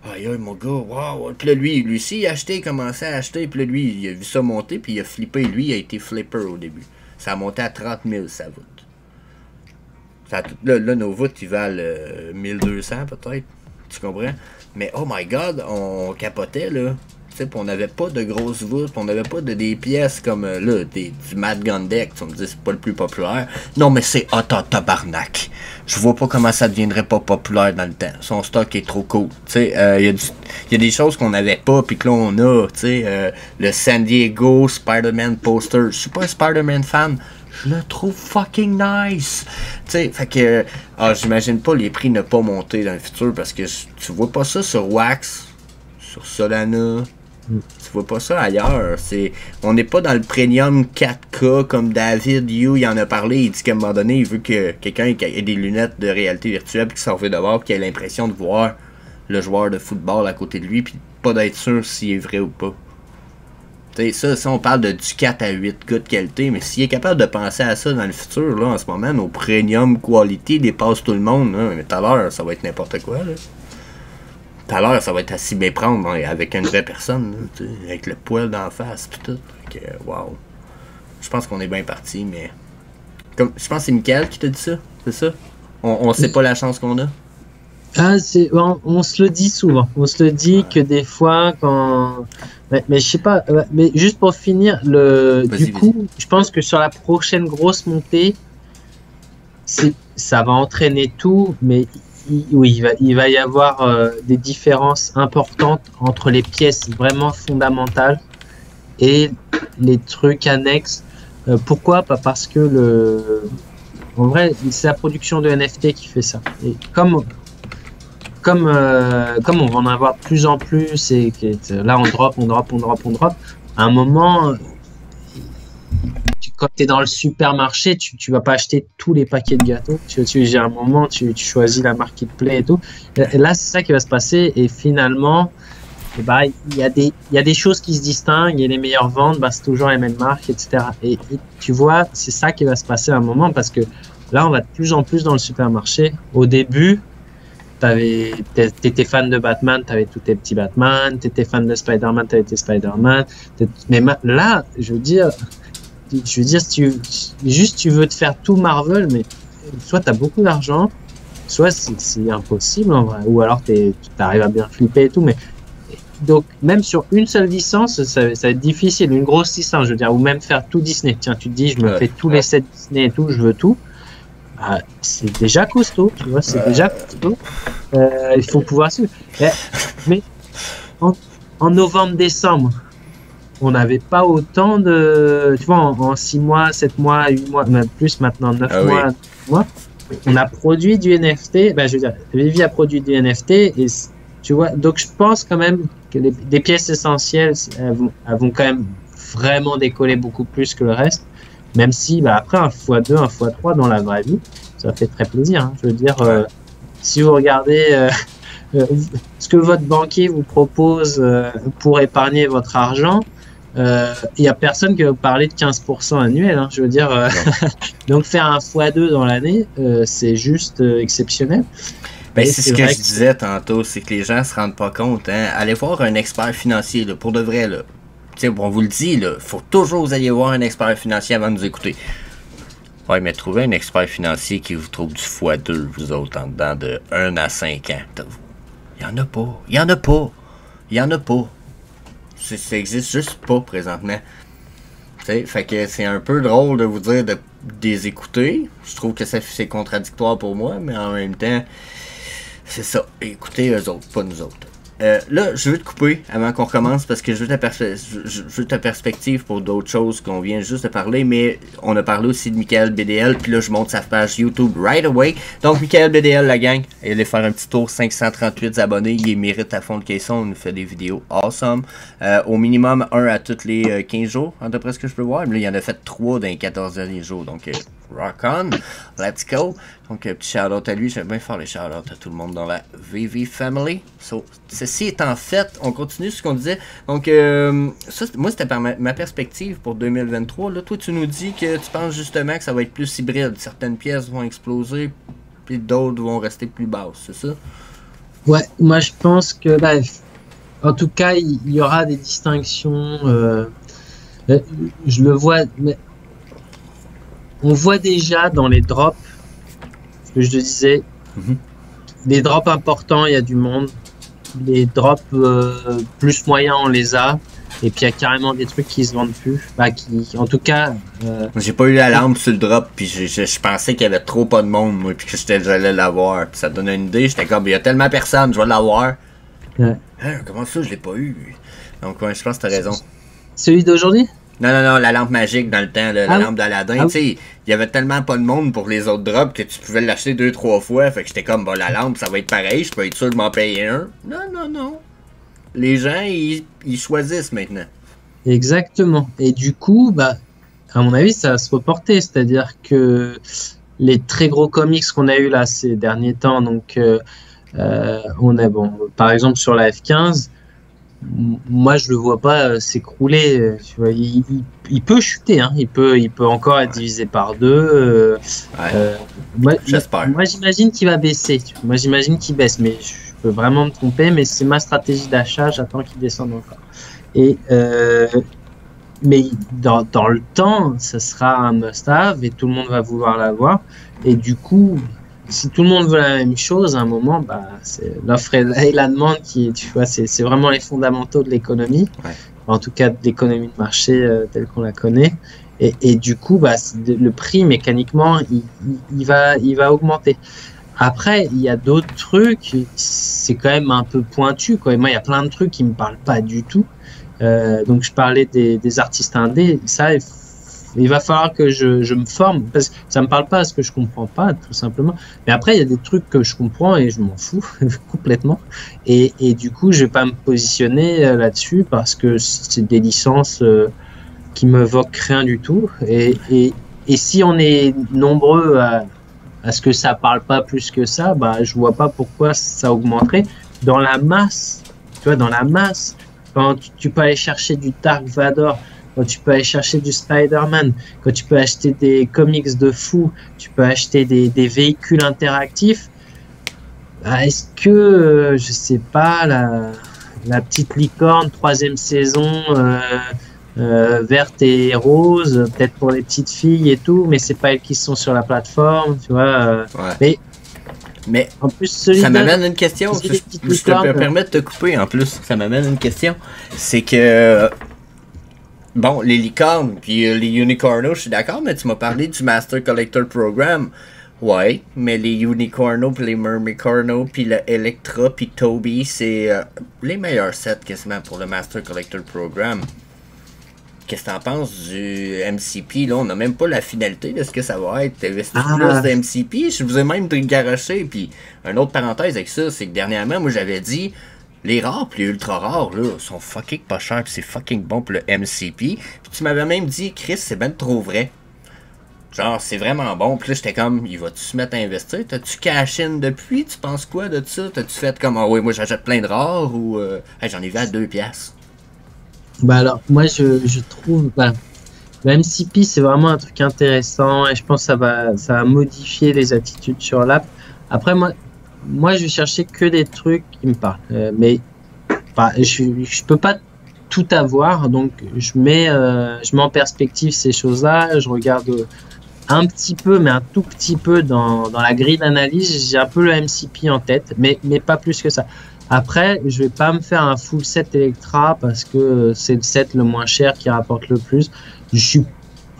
Aïe, aïe, mon gars, waouh. Puis là, lui aussi, il a acheté, il commençait à acheter. Puis là, lui, il a vu ça monter, puis il a flippé. Lui, il a été flipper au début. Ça a monté à 30 000, sa voûte. Là, nos voûtes, ils valent 1200 peut-être. Tu comprends? Mais oh my god, on capotait, là. Tu sais, on n'avait pas de grosses voûtes, on n'avait pas des pièces comme, là, du Mad Gun Deck. Tu me dis, c'est pas le plus populaire. Non, mais c'est hot en tabarnak. Je vois pas comment ça deviendrait pas populaire dans le temps. Son stock est trop cool. Tu sais, y a des choses qu'on n'avait pas, puis que là, on a, tu sais, le San Diego Spider-Man poster. Je suis pas un Spider-Man fan. Je le trouve fucking nice. Tu sais, fait que, j'imagine pas les prix ne pas monter dans le futur parce que tu vois pas ça sur Wax, sur Solana. Tu vois pas ça ailleurs. On n'est pas dans le premium 4K comme David Yu il en a parlé. Il dit qu'à un moment donné, il veut que quelqu'un ait des lunettes de réalité virtuelle puis qu'il s'en fait dehors et qu'il ait l'impression de voir le joueur de football à côté de lui puis pas d'être sûr s'il est vrai ou pas. T'sais, ça, on parle de du 4 à 8 gars de qualité, mais s'il est capable de penser à ça dans le futur, là, en ce moment, nos premium quality dépassent tout le monde, là, mais tout à l'heure, ça va être n'importe quoi, là. Tout à l'heure, ça va être à s'y méprendre avec une vraie personne, là, avec le poil d'en face, pis tout. Fait que, wow. Je pense qu'on est bien parti, mais... je pense que c'est Michael qui t'a dit ça, c'est ça? On sait pas la chance qu'on a? Ah, on se le dit souvent. On se le dit que des fois, quand... Mais je sais pas, mais juste pour finir, je pense que sur la prochaine grosse montée, ça va entraîner tout, mais oui, il va y avoir des différences importantes entre les pièces vraiment fondamentales et les trucs annexes. Pourquoi? Pas parce que en vrai, c'est la production de NFT qui fait ça. Et comme on va en avoir de plus en plus et que là on drop, à un moment, quand tu es dans le supermarché, tu vas pas acheter tous les paquets de gâteaux. J'ai un moment, tu choisis la marque qui te plaît et tout. Et là, c'est ça qui va se passer et finalement, il y a des choses qui se distinguent et les meilleures ventes, c'est toujours les mêmes marques, etc. Et tu vois, c'est ça qui va se passer à un moment parce que là, on va de plus en plus dans le supermarché. Au début, t'étais fan de Batman, t'avais tous tes petits Batman, t'étais fan de Spider-Man, t'avais tes Spider-Man. Mais là, je veux dire, si tu veux te faire tout Marvel, mais soit t'as beaucoup d'argent, soit c'est impossible en vrai, ou alors tu arrives à bien flipper et tout, mais donc même sur une seule licence, ça va être difficile, une grosse licence, je veux dire, ou même faire tout Disney. Tiens, tu te dis, je me fais tous les sets Disney et tout, je veux tout. C'est déjà costaud, tu vois, c'est déjà costaud. Il faut pouvoir suivre. Mais en novembre-décembre, on n'avait pas autant de... Tu vois, en 6 mois, 7 mois, 8 mois, même plus maintenant, 9 mois, 9 mois, on a produit du NFT. Je veux dire, Vivi a produit du NFT et tu vois, donc je pense quand même que des pièces essentielles, elles vont quand même vraiment décoller beaucoup plus que le reste. Même si, après, un x2, un x3 dans la vraie vie, ça fait très plaisir. Hein. Je veux dire, si vous regardez ce que votre banquier vous propose pour épargner votre argent, il n'y a personne qui va vous parler de 15% annuel. Hein. Je veux dire, donc faire un x2 dans l'année, c'est juste exceptionnel. C'est ce que je disais tantôt, c'est que les gens se rendent pas compte. Hein. Allez voir un expert financier, là, pour de vrai, là. T'sais, on vous le dit, il faut toujours vous aller voir un expert financier avant de nous écouter. Ouais, mais trouvez un expert financier qui vous trouve du x2, vous autres, en dedans de 1 à 5 ans. Il y en a pas. Il y en a pas. Il y en a pas. Ça existe juste pas présentement. T'sais, fait que c'est un peu drôle de vous dire de les écouter. Je trouve que c'est contradictoire pour moi, mais en même temps, c'est ça. Écoutez eux autres, pas nous autres. Là, je veux te couper avant qu'on recommence parce que je veux ta perspective pour d'autres choses qu'on vient juste de parler, mais on a parlé aussi de Michael BDL, puis là, je monte sa page YouTube right away. Donc, Michael BDL, la gang, allez faire un petit tour, 538 abonnés, il mérite à fond de caisson, il nous fait des vidéos awesome. Au minimum, 1 à tous les 15 jours, à peu près ce que je peux voir, mais là, il en a fait 3 dans les 14 derniers jours, donc Rock on, let's go. Donc, petit shout-out à lui. J'aime bien faire les shout-out à tout le monde dans la VV Family. So, ceci étant fait, on continue ce qu'on disait. Donc, ça, moi, c'était par ma perspective pour 2023. Là, toi, tu nous dis que tu penses justement que ça va être plus hybride. Certaines pièces vont exploser, puis d'autres vont rester plus basses, c'est ça? Ouais, moi je pense que, bah, en tout cas, il y aura des distinctions. Je le vois, mais on voit déjà dans les drops, ce que je te disais, les drops importants, il y a du monde. Les drops plus moyens, on les a. Et puis il y a carrément des trucs qui se vendent plus. Bah, en tout cas. J'ai pas eu la lampe sur le drop, puis je pensais qu'il y avait trop pas de monde, moi, puis que j'allais l'avoir. Puis ça te donnait une idée, j'étais comme, il y a tellement personne, je vais l'avoir. Ouais. Hein, comment ça, je l'ai pas eu? Donc, ouais, je pense que t'as raison. Celui d'aujourd'hui? Non, la lampe magique dans le temps, la lampe d'Aladin, tu sais, il y avait tellement pas de monde pour les autres drops que tu pouvais l'acheter 2-3 fois, fait que j'étais comme, bah, la lampe, ça va être pareil, je peux être sûr de m'en payer un. Non. Les gens, ils choisissent maintenant. Exactement. Et du coup, bah, à mon avis, ça va se reporter. C'est-à-dire que les très gros comics qu'on a eu là ces derniers temps, donc on a par exemple sur la F15, moi je le vois pas s'écrouler. Tu vois, il peut chuter, hein. Il peut encore être divisé par deux. J'espère. Moi j'imagine qu'il va baisser. Moi j'imagine qu'il baisse, mais je peux vraiment me tromper. Mais c'est ma stratégie d'achat. J'attends qu'il descende encore. Et mais dans le temps, ça sera un must-have et tout le monde va vouloir l'avoir. Et du coup, si tout le monde veut la même chose, à un moment, bah, c'est l'offre et la demande qui, tu vois, c'est vraiment les fondamentaux de l'économie. Ouais. En tout cas, de l'économie de marché telle qu'on la connaît. Et du coup, bah, le prix mécaniquement, il va augmenter. Après, il y a d'autres trucs, c'est quand même un peu pointu, quoi. Et moi, il y a plein de trucs qui me parlent pas du tout. Donc, je parlais des artistes indés. Ça, il va falloir que je me forme parce que ça me parle pas à ce que je comprends pas, tout simplement. Mais après, il y a des trucs que je comprends et je m'en fous complètement. Et du coup, je vais pas me positionner là-dessus parce que c'est des licences qui me évoquent rien du tout. Et si on est nombreux à ce que ça parle pas plus que ça, bah, je vois pas pourquoi ça augmenterait. Dans la masse, tu vois, quand tu peux aller chercher du Dark Vador, quand tu peux aller chercher du Spider-Man, quand tu peux acheter des comics de fou, tu peux acheter des véhicules interactifs, bah, est-ce que, je sais pas, la petite licorne, 3e saison, verte et rose, peut-être pour les petites filles et tout, mais c'est pas elles qui sont sur la plateforme, tu vois. Ouais. Mais en plus, ça m'amène une question. Je te permets de te couper en plus. Ça m'amène une question. C'est que bon, les licornes puis les unicornos, je suis d'accord, mais tu m'as parlé du Master Collector Program. Ouais, mais les unicornos puis les mermicornos puis le Electra puis Toby, c'est les meilleurs sets quasiment pour le Master Collector Program. Qu'est-ce que t'en penses du MCP? Là, on n'a même pas la finalité de ce que ça va être. Plus de MCP, je vous ai même garoché. Puis, une autre parenthèse avec ça, c'est que dernièrement, moi, j'avais dit, les rares pis les ultra rares, là, sont fucking pas chers, pis c'est fucking bon pour le MCP. Puis tu m'avais même dit, Chris, c'est ben trop vrai. Genre, c'est vraiment bon. Puis là, j'étais comme, il va-tu se mettre à investir? T'as-tu cash in depuis? Tu penses quoi de ça? T'as-tu fait comme, ah oui, moi, j'achète plein de rares ou j'en ai vu à 2$? Bah alors, moi je trouve, le MCP c'est vraiment un truc intéressant et je pense que ça va modifier les attitudes sur l'app. Après moi je vais chercher que des trucs qui me parlent, mais je peux pas tout avoir, donc je mets en perspective ces choses-là, je regarde un petit peu, mais un tout petit peu dans la grille d'analyse, j'ai un peu le MCP en tête, mais pas plus que ça. Après, je vais pas me faire un full set Electra parce que c'est le set le moins cher qui rapporte le plus.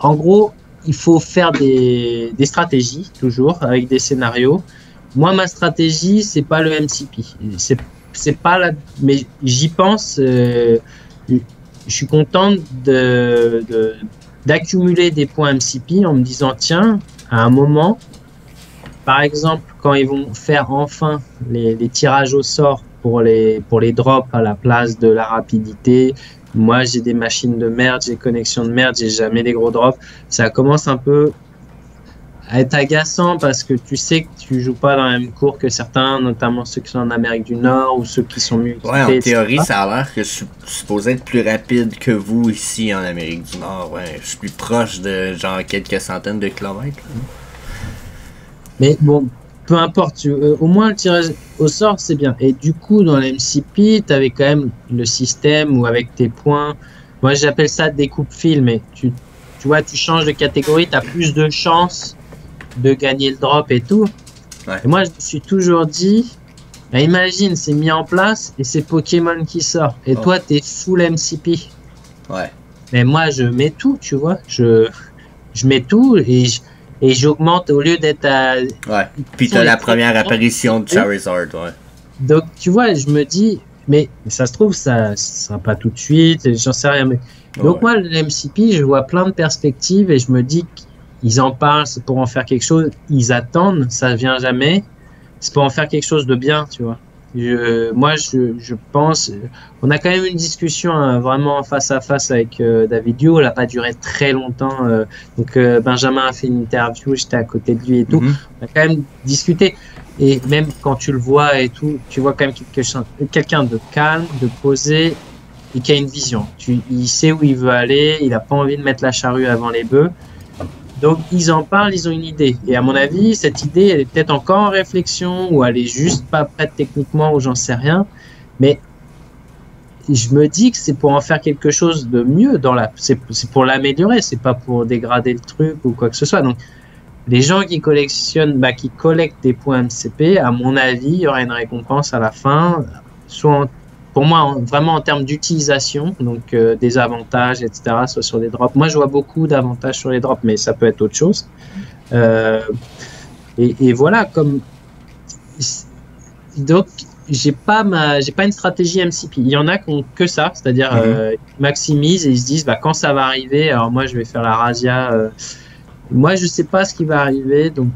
En gros, il faut faire des stratégies toujours avec des scénarios. Moi, ma stratégie, c'est pas le MCP. C'est pas mais j'y pense. Je suis content d'accumuler des points MCP en me disant tiens, à un moment, par exemple, quand ils vont faire enfin les tirages au sort pour les drops à la place de la rapidité. Moi, j'ai des machines de merde, j'ai connexions de merde, j'ai jamais des gros drops. Ça commence un peu être agaçant parce que tu sais que tu joues pas dans la même cour que certains, notamment ceux qui sont en Amérique du Nord ou ceux qui sont mieux équipés. Ouais, en théorie, etc. ça a l'air que je suis supposé être plus rapide que vous ici en Amérique du Nord. Ouais, je suis plus proche de genre quelques centaines de kilomètres. Là. Mais bon, peu importe, au moins le tirage au sort, c'est bien. Et du coup, dans l'MCP, tu avais quand même le système où avec tes points, moi j'appelle ça découpe-fil, mais tu vois, tu changes de catégorie, tu as plus de chances de gagner le drop et tout. Ouais. Et moi, je me suis toujours dit, bah, imagine, c'est mis en place et c'est Pokémon qui sort. Et toi, tu es full MCP. Ouais. Mais moi, je mets tout, tu vois. Je mets tout et j'augmente au lieu d'être à... Ouais. Puis t'as la première apparition de Charizard, ouais. Donc, tu vois, je me dis, mais ça se trouve, ça sera pas tout de suite, j'en sais rien. Mais... Donc, moi, le MCP, je vois plein de perspectives et je me dis qu'ils en parlent, c'est pour en faire quelque chose. Ils attendent, ça vient jamais. C'est pour en faire quelque chose de bien, tu vois. Moi, je pense, on a quand même une discussion vraiment face à face avec David Yu. Elle n'a pas duré très longtemps. Donc, Benjamin a fait une interview, j'étais à côté de lui et tout. On a quand même discuté. Et même quand tu le vois et tout, tu vois quand même quelqu'un de calme, de posé et qui a une vision. Il sait où il veut aller, il n'a pas envie de mettre la charrue avant les bœufs. Donc, ils en parlent, ils ont une idée. Et à mon avis, cette idée, elle est peut-être encore en réflexion ou elle est juste pas prête techniquement ou j'en sais rien. Mais je me dis que c'est pour en faire quelque chose de mieux c'est pour l'améliorer, c'est pas pour dégrader le truc ou quoi que ce soit. Donc, les gens qui collectionnent, qui collectent des points MCP, à mon avis, il y aura une récompense à la fin, soit pour moi, vraiment en termes d'utilisation, donc des avantages, etc., soit sur les drops. Moi, je vois beaucoup d'avantages sur les drops, mais ça peut être autre chose. Et voilà, comme... Donc, j'ai pas une stratégie MCP. Il y en a qui ont que ça, c'est-à-dire ils maximisent et ils se disent, quand ça va arriver, alors moi, je vais faire la razzia. Moi, je sais pas ce qui va arriver, donc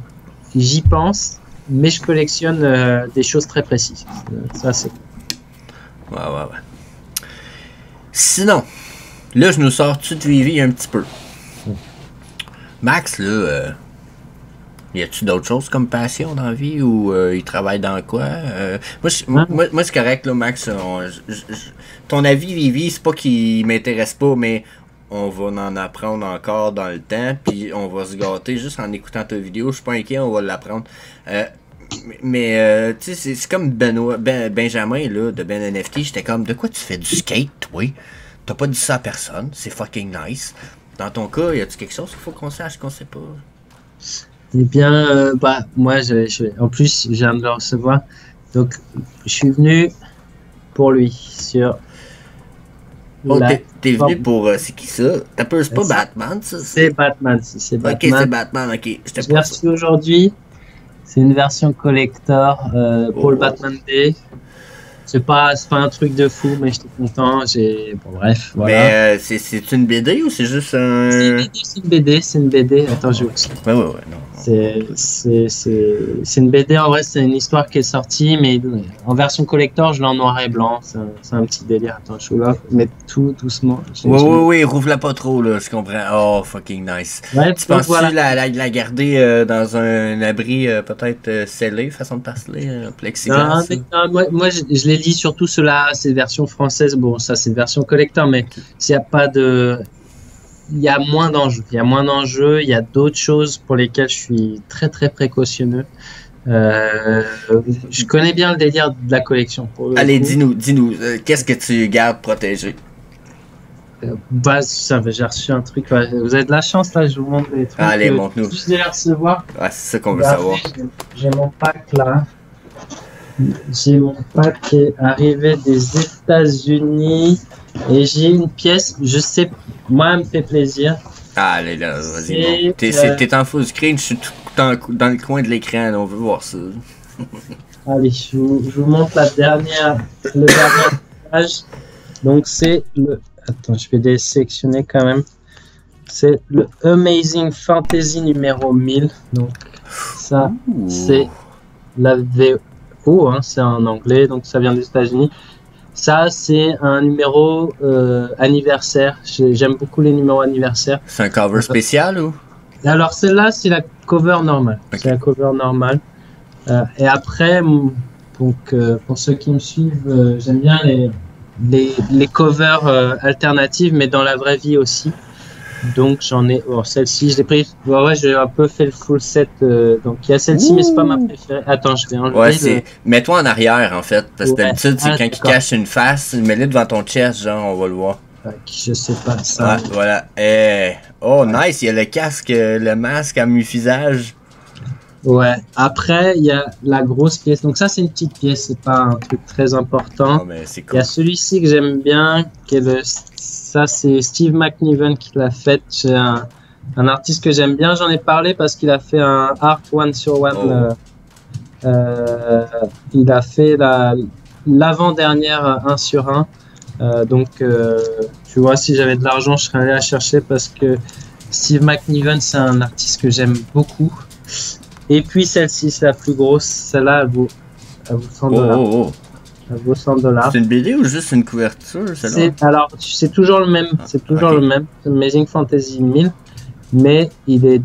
j'y pense, mais je collectionne des choses très précises. Ça, c'est... Ouais. Sinon, là, je nous sors-tu de Vivi un petit peu. Max, là, y a-tu d'autres choses comme passion dans la vie ou il travaille dans quoi? Moi, c'est correct, là, Max. Ton avis, Vivi, c'est pas qu'il m'intéresse pas, mais on va en apprendre encore dans le temps, puis on va se gâter juste en écoutant ta vidéo. Je suis pas inquiet, on va l'apprendre. Mais tu sais, c'est comme Benjamin là, de Ben NFT, j'étais comme, de quoi tu fais du skate, toi? T'as pas dit ça à personne, c'est fucking nice. Dans ton cas, y a-tu quelque chose qu'il faut qu'on sache qu'on sait pas? Eh bien, moi, en plus, je viens de le recevoir. Donc, je suis venu pour lui sur... T'es venu pour... c'est qui ça? C'est pas Batman, ça? C'est Batman, c'est Batman. Ok, c'est Batman, ok. Je l'ai reçu aujourd'hui. C'est une version collector pour le Batman Day. C'est pas un truc de fou, mais j'étais content. Bon, bref, voilà. Mais c'est une BD ou c'est juste un... C'est une BD. Attends, je vais aussi. Ouais, non. C'est une BD. En vrai, c'est une histoire qui est sortie, mais en version collector, je l'ai en noir et blanc. C'est un petit délire. Attends, je vais là mettre tout doucement. Oui, rouvre-la pas trop, là, je comprends. Oh, fucking nice. Ouais, tu penses-tu la garder dans un abri peut-être scellé, façon de parler, plexiglas? Non, moi, je l'ai lis surtout cela, c'est version française. Bon, ça, c'est une version collector, mais s'il n'y a pas de... Il y a moins d'enjeux. Il y a d'autres choses pour lesquelles je suis très, très précautionneux. Je connais bien le délire de la collection. Allez, dis-nous, qu'est-ce que tu gardes protégé? J'ai reçu un truc. Vous avez de la chance, là, je vous montre des trucs. Allez, montre-nous. Je vais les recevoir. Ouais, c'est ça qu'on veut savoir. J'ai mon pack, là. J'ai mon pack qui est arrivé des États-Unis et j'ai une pièce, je sais, moi, elle me fait plaisir. Ah, allez là, vas-y. Bon. T'es en full screen, je suis tout dans le coin de l'écran, on veut voir ça. Allez, je vous montre le dernier page. Donc, c'est le. Attends, je vais désélectionner quand même. C'est le Amazing Fantasy numéro 1000. Donc, ça, c'est la VO. C'est en anglais, donc ça vient des États-Unis. Ça, c'est un numéro anniversaire. J'aime beaucoup les numéros anniversaires. C'est un cover spécial ou? Alors, celle-là, c'est cover normale. Ok. C'est la cover normale. Et après, donc, pour ceux qui me suivent, j'aime bien les covers alternatives, mais dans la vraie vie aussi. Donc j'en ai. Bon, celle-ci, je l'ai pris. Ouais, j'ai un peu fait le full set. Donc il y a celle-ci, mais c'est pas ma préférée. Attends, je vais enlever. Ouais, c'est. Mets-toi en arrière, en fait. Parce que Ouais. d'habitude, c'est Ah, quand il d'accord. cache une face, mets-le devant ton chest, genre, on va le voir. Je sais pas ça. Ouais, voilà. Oh, nice, il y a le casque, le masque à mi-visage. Ouais. Après, il y a la grosse pièce. Donc ça, c'est une petite pièce. C'est pas un truc très important. Oh, mais c'est Il y cool. a celui-ci que j'aime bien, qui est ça c'est Steve McNiven qui l'a fait. C'est un artiste que j'aime bien. J'en ai parlé parce qu'il a fait un art one sur one. Oh. Il a fait l'avant-dernière 1 sur 1. Donc, tu vois, si j'avais de l'argent, je serais allé la chercher parce que Steve McNiven, c'est un artiste que j'aime beaucoup. Et puis celle-ci, c'est la plus grosse. Celle-là, elle vaut $100. Oh. Elle vaut $100. C'est une BD ou juste une couverture, celle-là? Alors, c'est toujours le même. C'est toujours ok. le même. C'est Amazing Fantasy 1000. Mais il est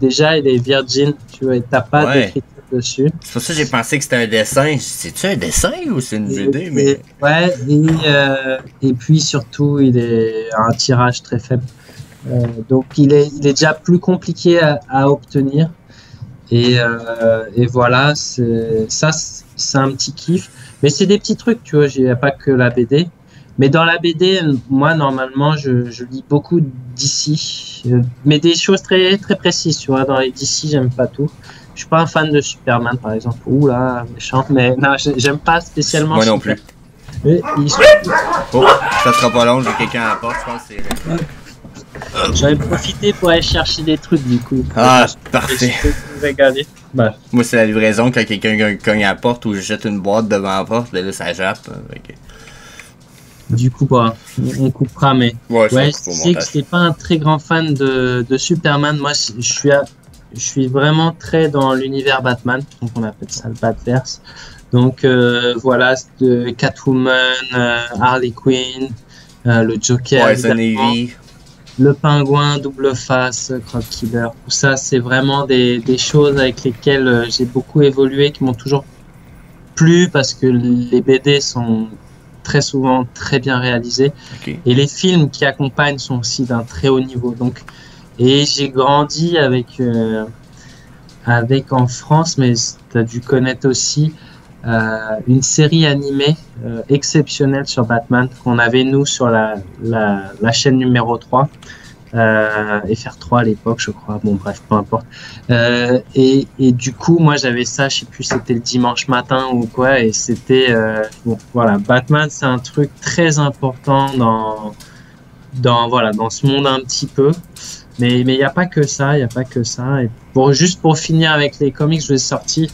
virgin. Tu vois, t'as pas Ouais. d'écriture dessus. C'est pour ça que j'ai pensé que c'était un dessin. C'est-tu un dessin ou c'est une BD? Mais... Ouais, et puis surtout, il est à un tirage très faible. Donc, il est déjà plus compliqué à obtenir. Et voilà, c'est un petit kiff. Mais c'est des petits trucs, tu vois, il n'y a pas que la BD. Mais dans la BD, moi, normalement, je lis beaucoup d'ici. Mais des choses très, très précises, tu vois. Dans les DC, j'aime pas tout. Je suis pas un fan de Superman, par exemple. Ouh là, méchante. Mais non, j'aime pas spécialement Moi non Superman. plus. Mais Oh, ça sera pas long, j'ai quelqu'un à la porte, je pense que c'est... j'en ai profité pour aller chercher des trucs, du coup. Ah, parfait. Je peux vous régaler. Bah, Moi, c'est la livraison quand quelqu'un cogne à la porte ou je jette une boîte devant la porte, là, ça jappe. Ok. du coup, bah, on coupera, mais... Ouais, je Ouais, pense je qu'il faut sais que montage. j'étais pas un très grand fan de Superman. Moi, je suis vraiment très dans l'univers Batman, donc on appelle ça le Batverse. Donc voilà, Catwoman, Harley Quinn, le Joker, Poison évidemment, Ivy. le Pingouin, Double Face, Croc Killer. Tout ça, c'est vraiment des choses avec lesquelles j'ai beaucoup évolué, qui m'ont toujours plu parce que les BD sont très souvent très bien réalisés. Ok. Et les films qui accompagnent sont aussi d'un très haut niveau. Donc, et j'ai grandi avec en France, mais tu as dû connaître aussi une série animée exceptionnelle sur Batman qu'on avait nous sur la chaîne numéro 3. FR3 à l'époque, je crois. Bon, bref, peu importe. Et du coup, moi, j'avais ça, je sais plus, c'était le dimanche matin ou quoi, et c'était, bon, voilà, Batman, c'est un truc très important dans ce monde un petit peu. Mais il n'y a pas que ça, il n'y a pas que ça. Et juste pour finir avec les comics, je les ai sortis.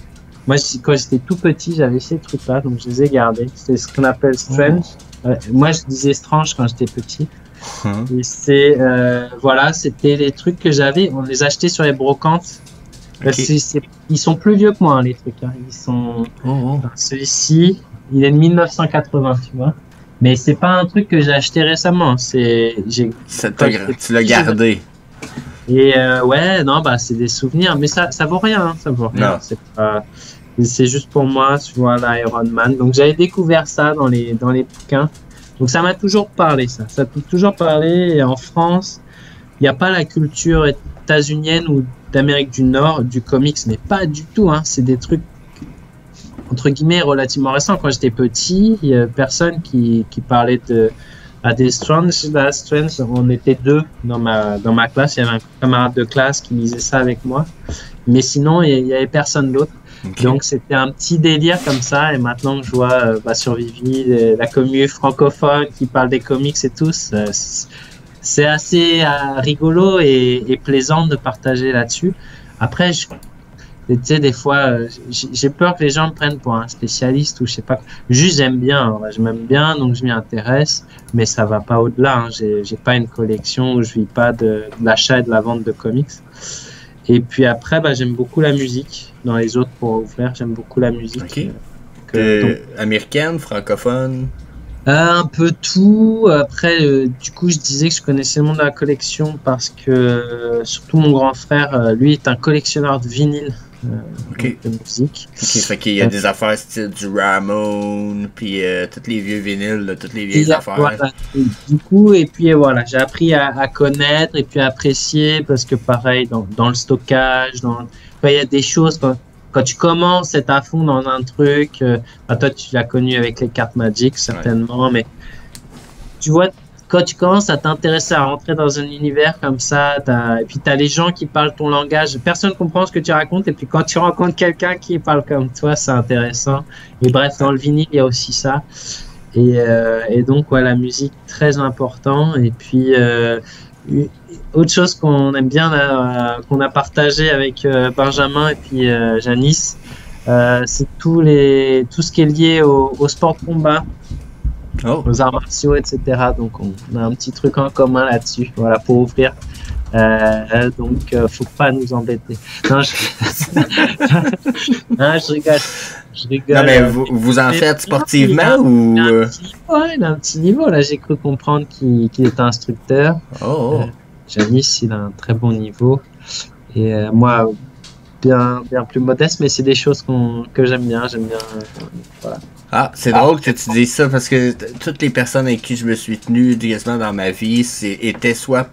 Moi, quand j'étais tout petit, j'avais ces trucs-là, donc je les ai gardés. C'est ce qu'on appelle Strange. Moi, je disais Strange quand j'étais petit. Et c'est voilà, c'était les trucs que j'avais. On les achetait sur les brocantes. Ok. Ils sont plus vieux que moi, hein, les trucs. Hein. Ils sont. Celui-ci, il est de 1980, tu vois. Mais c'est pas un truc que j'ai acheté récemment. Tu l'as gardé. Et ouais, non, bah c'est des souvenirs, mais ça vaut rien, hein, ça vaut rien. Non. C'est juste pour moi, tu vois, l'Iron Man. Donc j'avais découvert ça dans les bouquins. Donc ça m'a toujours parlé, ça. Ça m'a toujours parlé. Et en France, il n'y a pas la culture états-unienne ou d'Amérique du Nord du comics, mais pas du tout. Hein. C'est des trucs entre guillemets relativement récents. Quand j'étais petit, il y a personne qui parlait à des Strange. On était deux dans ma classe. Il y avait un camarade de classe qui lisait ça avec moi. Mais sinon, il y avait personne d'autre. Okay. Donc c'était un petit délire comme ça. Et maintenant que je vois sur Vivi la commu francophone qui parle des comics et tout, c'est assez rigolo et plaisant de partager là-dessus. Après, tu sais, des fois, j'ai peur que les gens me prennent pour un spécialiste ou je sais pas. Juste, j'aime bien, je m'aime bien, donc je m'y intéresse, mais ça va pas au-delà. Hein. J'ai pas une collection où je vis pas de l'achat et de la vente de comics. Et puis après, j'aime beaucoup la musique. Dans les autres, pour ouvrir, j'aime beaucoup la musique. Okay. Donc, américaine, francophone? Un peu tout. Après, du coup, je disais que je connaissais le monde de la collection parce que surtout mon grand frère, lui, est un collectionneur de vinyle Ok. de musique. Ok, fait qu'il y a des affaires style du Ramon, puis tous les vieux vinyles, là, toutes les vieilles affaires. Voilà. Et du coup, et puis voilà, j'ai appris à connaître et puis à apprécier parce que pareil, dans le stockage, il y a des choses quand tu commences, c'est à fond dans un truc. Toi, tu l'as connu avec les cartes Magic, certainement, mais tu vois, quand tu commences à t'intéresser à rentrer dans un univers comme ça, et puis tu as les gens qui parlent ton langage, personne comprend ce que tu racontes, et puis quand tu rencontres quelqu'un qui parle comme toi, c'est intéressant. Et bref, dans le vinyle, il y a aussi ça. Et donc, ouais, la musique, très important. Et puis, autre chose qu'on aime bien, qu'on a partagé avec Benjamin et puis Janice, c'est tout ce qui est lié au sport de combat. Aux arts martiaux, etc. Donc on a un petit truc en commun là-dessus, voilà, pour ouvrir. Donc faut pas nous embêter. Non, non, je rigole. Non, mais vous en faites sportivement ou il a un petit niveau. Là, j'ai cru comprendre qu'il était instructeur. Janice, il a un très bon niveau. Et moi, bien plus modeste, mais c'est des choses que j'aime bien. Voilà. Ah, c'est drôle que tu dises ça parce que toutes les personnes avec qui je me suis tenu quasiment dans ma vie étaient soit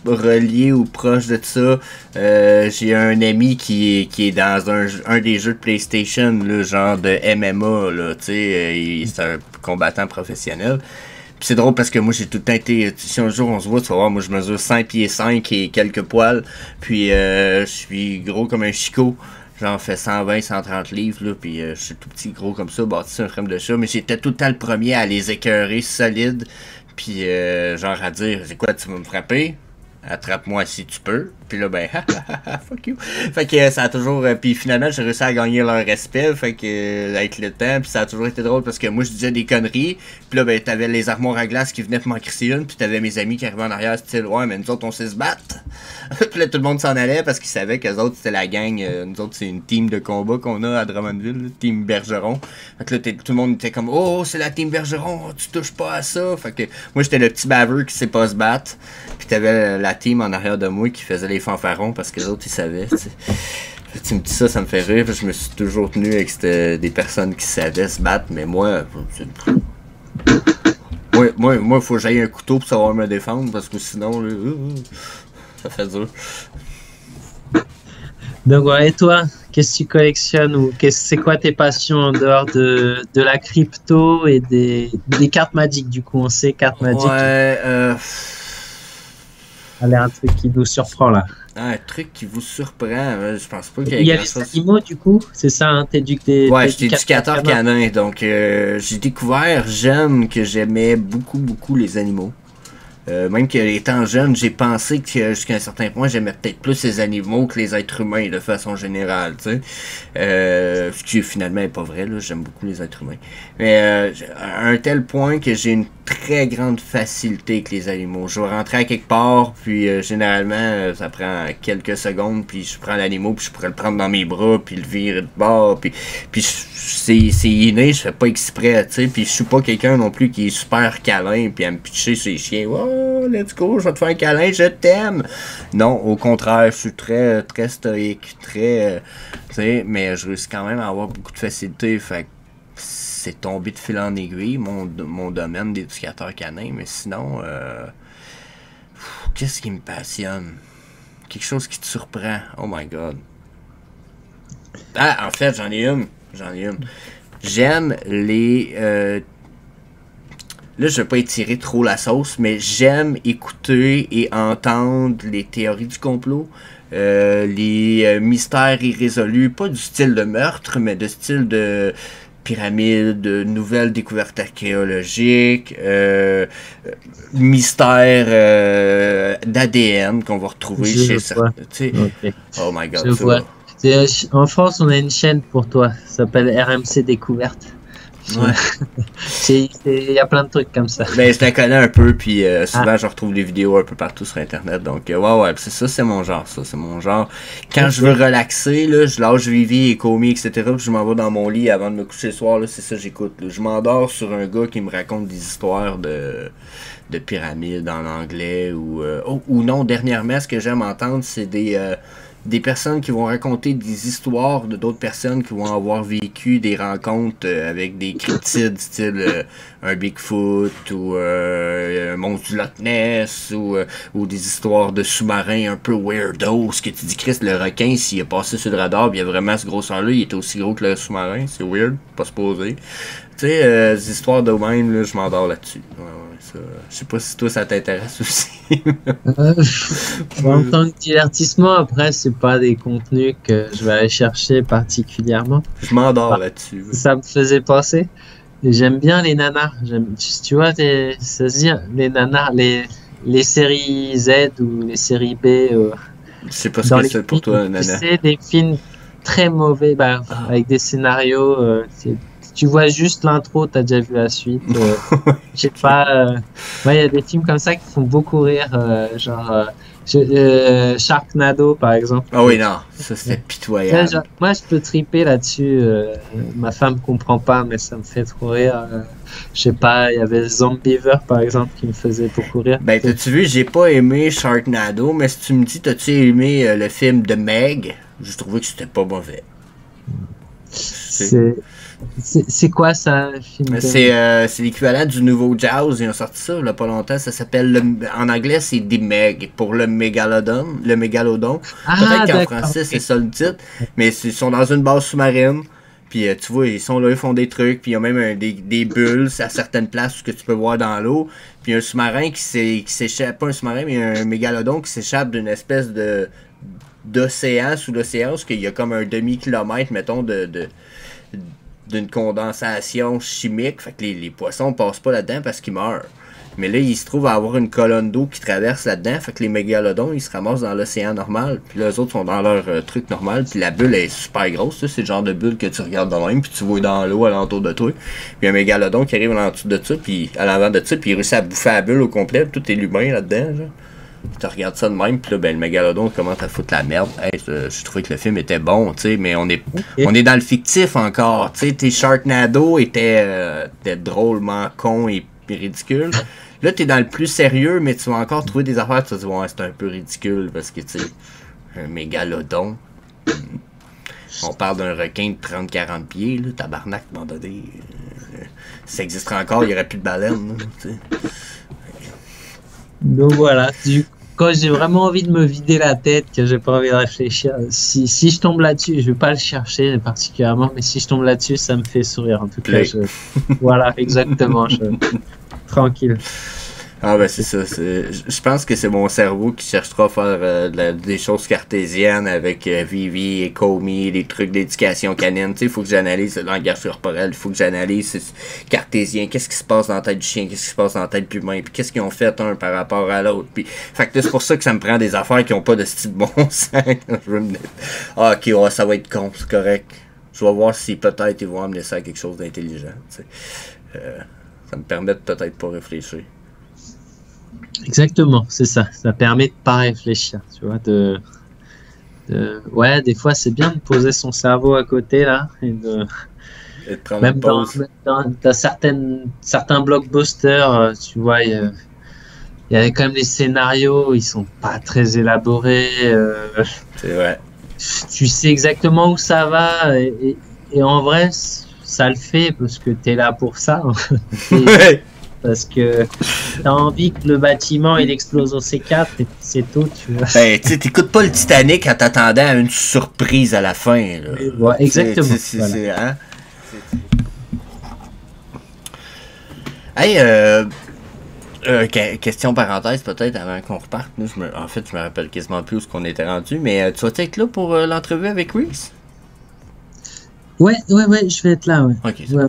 reliées ou proches de ça. J'ai un ami qui est dans un des jeux de PlayStation, là, genre de MMA, là, tu sais, c'est un combattant professionnel. Puis c'est drôle parce que moi j'ai tout le temps été, si un jour on se voit, tu vas voir, moi je mesure 5 pieds 5 et quelques poils, puis je suis gros comme un chicot. J'en fais 120, 130 livres, là, puis je suis tout petit, gros comme ça, bâti sur un frame de chat, mais j'étais tout le temps le premier à les écœurer solides, puis genre à dire, c'est quoi, tu vas me frapper? Attrape-moi si tu peux. Puis là, ben, fuck you. Fait que ça a toujours... puis finalement, j'ai réussi à gagner leur respect, fait que avec le temps, puis ça a toujours été drôle parce que moi, je disais des conneries, puis là, ben, t'avais les armoires à glace qui venaient m'en crisser une, puis t'avais mes amis qui arrivaient en arrière, style, ouais, mais nous autres, on sait se battre. Puis là, tout le monde s'en allait parce qu'ils savaient qu'eux autres, c'était la gang. Nous autres, c'est une team de combat qu'on a à Drummondville, team Bergeron. Fait que là, tout le monde était comme, oh, c'est la team Bergeron, tu touches pas à ça. Fait que moi, j'étais le petit baveux qui sait pas se battre. Puis t'avais la team en arrière de moi qui faisait les fanfarons parce que les autres, ils savaient, t'sais. Tu me dis ça, ça me fait rire. Je me suis toujours tenu avec des personnes qui savaient se battre, mais moi, moi, faut que j'aille un couteau pour savoir me défendre parce que sinon, là, ça fait dur. Donc, ouais, et toi, qu'est-ce que tu collectionnes ou c'est quoi tes passions en dehors de la crypto et des cartes Magic, du coup, on sait cartes Magic. Ouais, Allez, un truc qui nous surprend là. Un truc qui vous surprend, je pense pas qu'il y a les animaux, du coup, c'est ça, hein, ouais, j'étais éducateur canin, donc j'ai découvert jeune que j'aimais beaucoup les animaux. Même qu'étant jeune, j'ai pensé que jusqu'à un certain point, j'aimais peut-être plus les animaux que les êtres humains de façon générale, tu sais. Ce qui finalement est pas vrai, là, j'aime beaucoup les êtres humains. Mais à un tel point que j'ai une très grande facilité avec les animaux. Je vais rentrer à quelque part, puis généralement, ça prend quelques secondes, puis je prends l'animal, puis je pourrais le prendre dans mes bras, puis le virer de bord, puis c'est inné, je fais pas exprès, tu sais, puis je suis pas quelqu'un non plus qui est super câlin, puis à me pitcher ses chiens, oh, let's go, je vais te faire un câlin, je t'aime. Non, au contraire, je suis très stoïque, très, tu sais, mais je réussis quand même à avoir beaucoup de facilité, fait que c'est tombé de fil en aiguille, mon domaine d'éducateur canin, mais sinon, qu'est-ce qui me passionne? Quelque chose qui te surprend, oh my god. Ah, en fait, j'en ai une. J'aime les... là, je vais pas étirer trop la sauce, mais j'aime écouter et entendre les théories du complot, les mystères irrésolus, pas du style de meurtre, mais de style de pyramide, de nouvelles découvertes archéologiques, mystères d'ADN qu'on va retrouver chez certains. Okay. Oh my god. En France, on a une chaîne pour toi, ça s'appelle RMC Découverte. Ouais. Il y a plein de trucs comme ça. Ben, je la connais un peu, puis souvent je retrouve des vidéos un peu partout sur Internet. Donc, ouais, c'est mon genre, ça. C'est mon genre. Quand je veux relaxer, là, je lâche Vivi et Komi, etc., puis je m'en vais dans mon lit avant de me coucher le soir, là, c'est ça que j'écoute. Là. Je m'endors sur un gars qui me raconte des histoires de pyramides en anglais, ou non, dernièrement, ce que j'aime entendre, c'est des personnes qui vont raconter des histoires de d'autres personnes qui vont avoir vécu des rencontres avec des cryptides, style un Bigfoot ou un monstre du Loch Ness ou des histoires de sous-marins un peu weirdos. Ce que tu dis, Chris, le requin, s'il est passé sur le radar, il y a vraiment ce grosseur-là, il était aussi gros que le sous-marin. C'est weird, pas se poser. Tu sais, des histoires de même, là, je m'endors là-dessus. Ouais, ça. Je sais pas si toi ça t'intéresse aussi. En tant que divertissement, après, c'est pas des contenus que je vais aller chercher particulièrement. Je m'endors là-dessus. Ouais. Ça me faisait penser. J'aime bien les nanars. Tu vois, ça se dit, les nanars, les séries Z ou les séries B. Je sais pas ce que c'est pour toi, nana. C'est des films très mauvais, avec des scénarios. Tu vois juste l'intro, t'as déjà vu la suite. Je sais pas. Il y a des films comme ça qui font beaucoup rire, genre Sharknado par exemple. Ah oui, non, ça c'était pitoyable. Genre, moi je peux triper là-dessus. Ma femme comprend pas, mais ça me fait trop rire. Je sais pas, il y avait Zombiever par exemple qui me faisait beaucoup rire. Ben, t'as-tu vu, j'ai pas aimé Sharknado, mais si tu me dis, t'as-tu aimé le film de Meg, j'ai trouvé que c'était pas mauvais. C'est quoi ça, le film? C'est l'équivalent du nouveau Jaws, ils ont sorti ça il y a pas longtemps, ça s'appelle, en anglais c'est The Meg, pour le Mégalodon. Peut-être qu'en français c'est ça le titre, mais ils sont dans une base sous-marine, puis tu vois, ils sont là, ils font des trucs, puis il y a même des bulles à certaines places que tu peux voir dans l'eau, puis un sous-marin qui s'échappe, pas un sous-marin, mais un Mégalodon qui s'échappe d'une espèce d'océan sous l'océan, parce qu'il y a comme un demi-kilomètre, mettons, d'une condensation chimique, fait que les poissons passent pas là-dedans parce qu'ils meurent. Mais là, il se trouve à avoir une colonne d'eau qui traverse là-dedans, fait que les mégalodons, ils se ramassent dans l'océan normal, puis là, les autres sont dans leur truc normal, puis la bulle est super grosse, c'est le genre de bulle que tu regardes dans même, puis tu vois dans l'eau alentour de toi, puis un mégalodon qui arrive en dessous de ça, puis à l'avant de ça, puis il réussit à bouffer la bulle au complet, puis tout est l'humain là-dedans, genre. Tu regardes ça de même, puis là, ben, le mégalodon commence à foutre la merde. Hey, je trouvais que le film était bon, tu sais, mais on est dans le fictif encore. Tu sais, tes Sharknado étaient drôlement con et ridicule. Là, t'es dans le plus sérieux, mais tu vas encore trouver des affaires, tu vas te dire, ouais, c'est un peu ridicule, parce que, tu sais, un mégalodon. On parle d'un requin de 30-40 pieds, là, tabarnak, à un moment donné. Si ça existerait encore, il n'y aurait plus de baleines, tu sais. Donc voilà, quand j'ai vraiment envie de me vider la tête, que j'ai pas envie de réfléchir, si je tombe là-dessus, je vais pas le chercher particulièrement, mais si je tombe là-dessus, ça me fait sourire. En tout cas, voilà, exactement, tranquille. Ah ben c'est ça, je pense que c'est mon cerveau qui cherchera à faire des choses cartésiennes avec Vivi et Komi, des trucs d'éducation canine. Tu sais, il faut que j'analyse le langage corporel, il faut que j'analyse cartésien, qu'est-ce qui se passe dans la tête du chien, qu'est-ce qui se passe dans la tête de l'humain, puis qu'est-ce qu'ils ont fait un par rapport à l'autre. Puis, fait que c'est pour ça que ça me prend des affaires qui ont pas de style bon sens. Je veux me dire, ah ok, ouais, ça va être con, c'est correct. Je vais voir si peut-être ils vont amener ça à quelque chose d'intelligent. Tu sais. Ça me permet de peut-être pas réfléchir. Exactement, c'est ça. Ça permet de pas réfléchir, tu vois. Ouais, des fois, c'est bien de poser son cerveau à côté, là, et de prendre même une pause. dans certains blockbusters, tu vois, il y a quand même les scénarios, ils sont pas très élaborés. C'est vrai. Tu sais exactement où ça va, et en vrai, ça le fait parce que t'es là pour ça. Parce que t'as envie que le bâtiment il explose au C4 et c'est tout, tu vois. Ben, tu sais, t'écoutes pas le Titanic en t'attendant à une surprise à la fin, là. Ouais, exactement. Hein? Hey, question parenthèse peut-être avant qu'on reparte. En fait, je me rappelle quasiment plus où ce qu'on était rendu, mais tu vas être là pour l'entrevue avec Reese? Ouais, je vais être là, ouais. Ok. Ouais.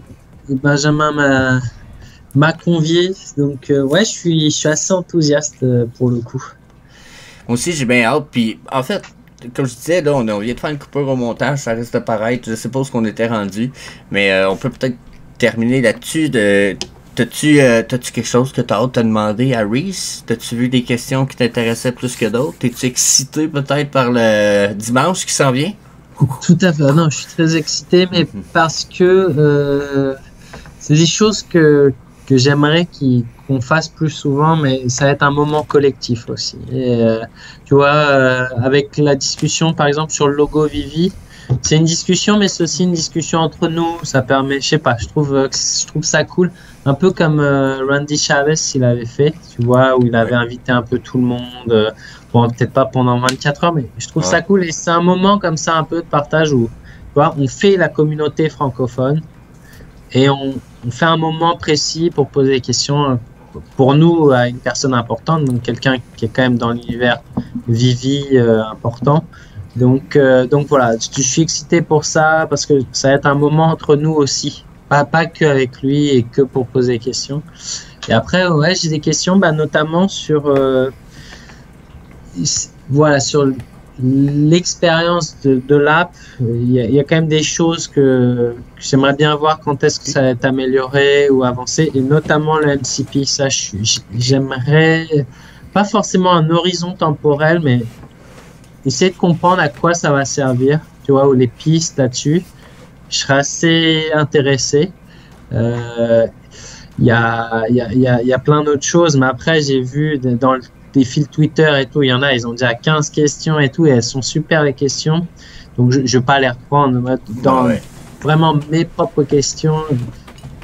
Benjamin m'a convié, donc ouais, je suis assez enthousiaste pour le coup. Moi aussi, j'ai bien hâte, puis en fait, comme je disais, là, on vient de faire une coupure au montage, ça risque de paraître, je sais pas où qu'on était rendu, mais on peut peut-être terminer là-dessus, t'as-tu quelque chose que t'as hâte de demander à Reese? T'as-tu vu des questions qui t'intéressaient plus que d'autres? T'es-tu excité peut-être par le dimanche qui s'en vient? Tout à fait. Non, je suis très excité, mais parce que c'est des choses que j'aimerais qu'on fasse plus souvent, mais ça va être un moment collectif aussi. Et, tu vois, avec la discussion, par exemple, sur le logo Vivi, c'est une discussion, mais c'est aussi une discussion entre nous. Ça permet, je sais pas, je trouve ça cool. Un peu comme Randy Chavez, il avait fait, tu vois, où il avait invité un peu tout le monde. Bon, peut-être pas pendant 24 heures, mais je trouve ça cool. Et c'est un moment comme ça, un peu de partage où, tu vois, on fait la communauté francophone et on fait un moment précis pour poser des questions pour nous à une personne importante, donc quelqu'un qui est quand même dans l'univers Vivi important. Donc voilà, je suis excité pour ça parce que ça va être un moment entre nous aussi, pas que avec lui et que pour poser des questions. Et après, ouais, j'ai des questions, notamment sur voilà, sur l'expérience de l'app. Il y a quand même des choses que j'aimerais bien voir quand est-ce que ça va être amélioré ou avancé, et notamment le MCP. Ça, j'aimerais pas forcément un horizon temporel, mais essayer de comprendre à quoi ça va servir, tu vois, ou les pistes là-dessus. Je serais assez intéressé. Il y a plein d'autres choses, mais après, j'ai vu dans des fils Twitter et tout, il y en a, ils ont déjà 15 questions et tout, et elles sont super les questions. Donc, je vais pas les reprendre dans vraiment mes propres questions.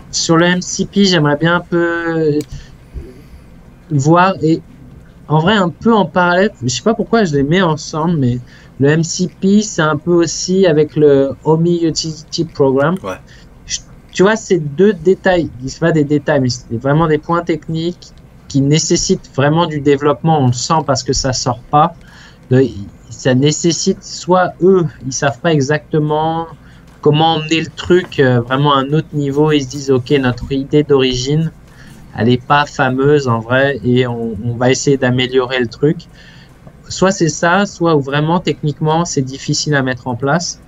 Sur le MCP, j'aimerais bien un peu voir, et en vrai, un peu en parallèle, je sais pas pourquoi je les mets ensemble, mais le MCP, c'est un peu aussi avec le OMI Utility Program. Ouais. Tu vois, c'est deux détails, c'est pas des détails, mais c'est vraiment des points techniques qui nécessitent vraiment du développement. On le sent parce que ça sort pas. Ça nécessite, soit eux, ils savent pas exactement comment emmener le truc vraiment à un autre niveau. Ils se disent, OK, notre idée d'origine, elle est pas fameuse en vrai, et on va essayer d'améliorer le truc. Soit c'est ça, soit vraiment techniquement c'est difficile à mettre en place.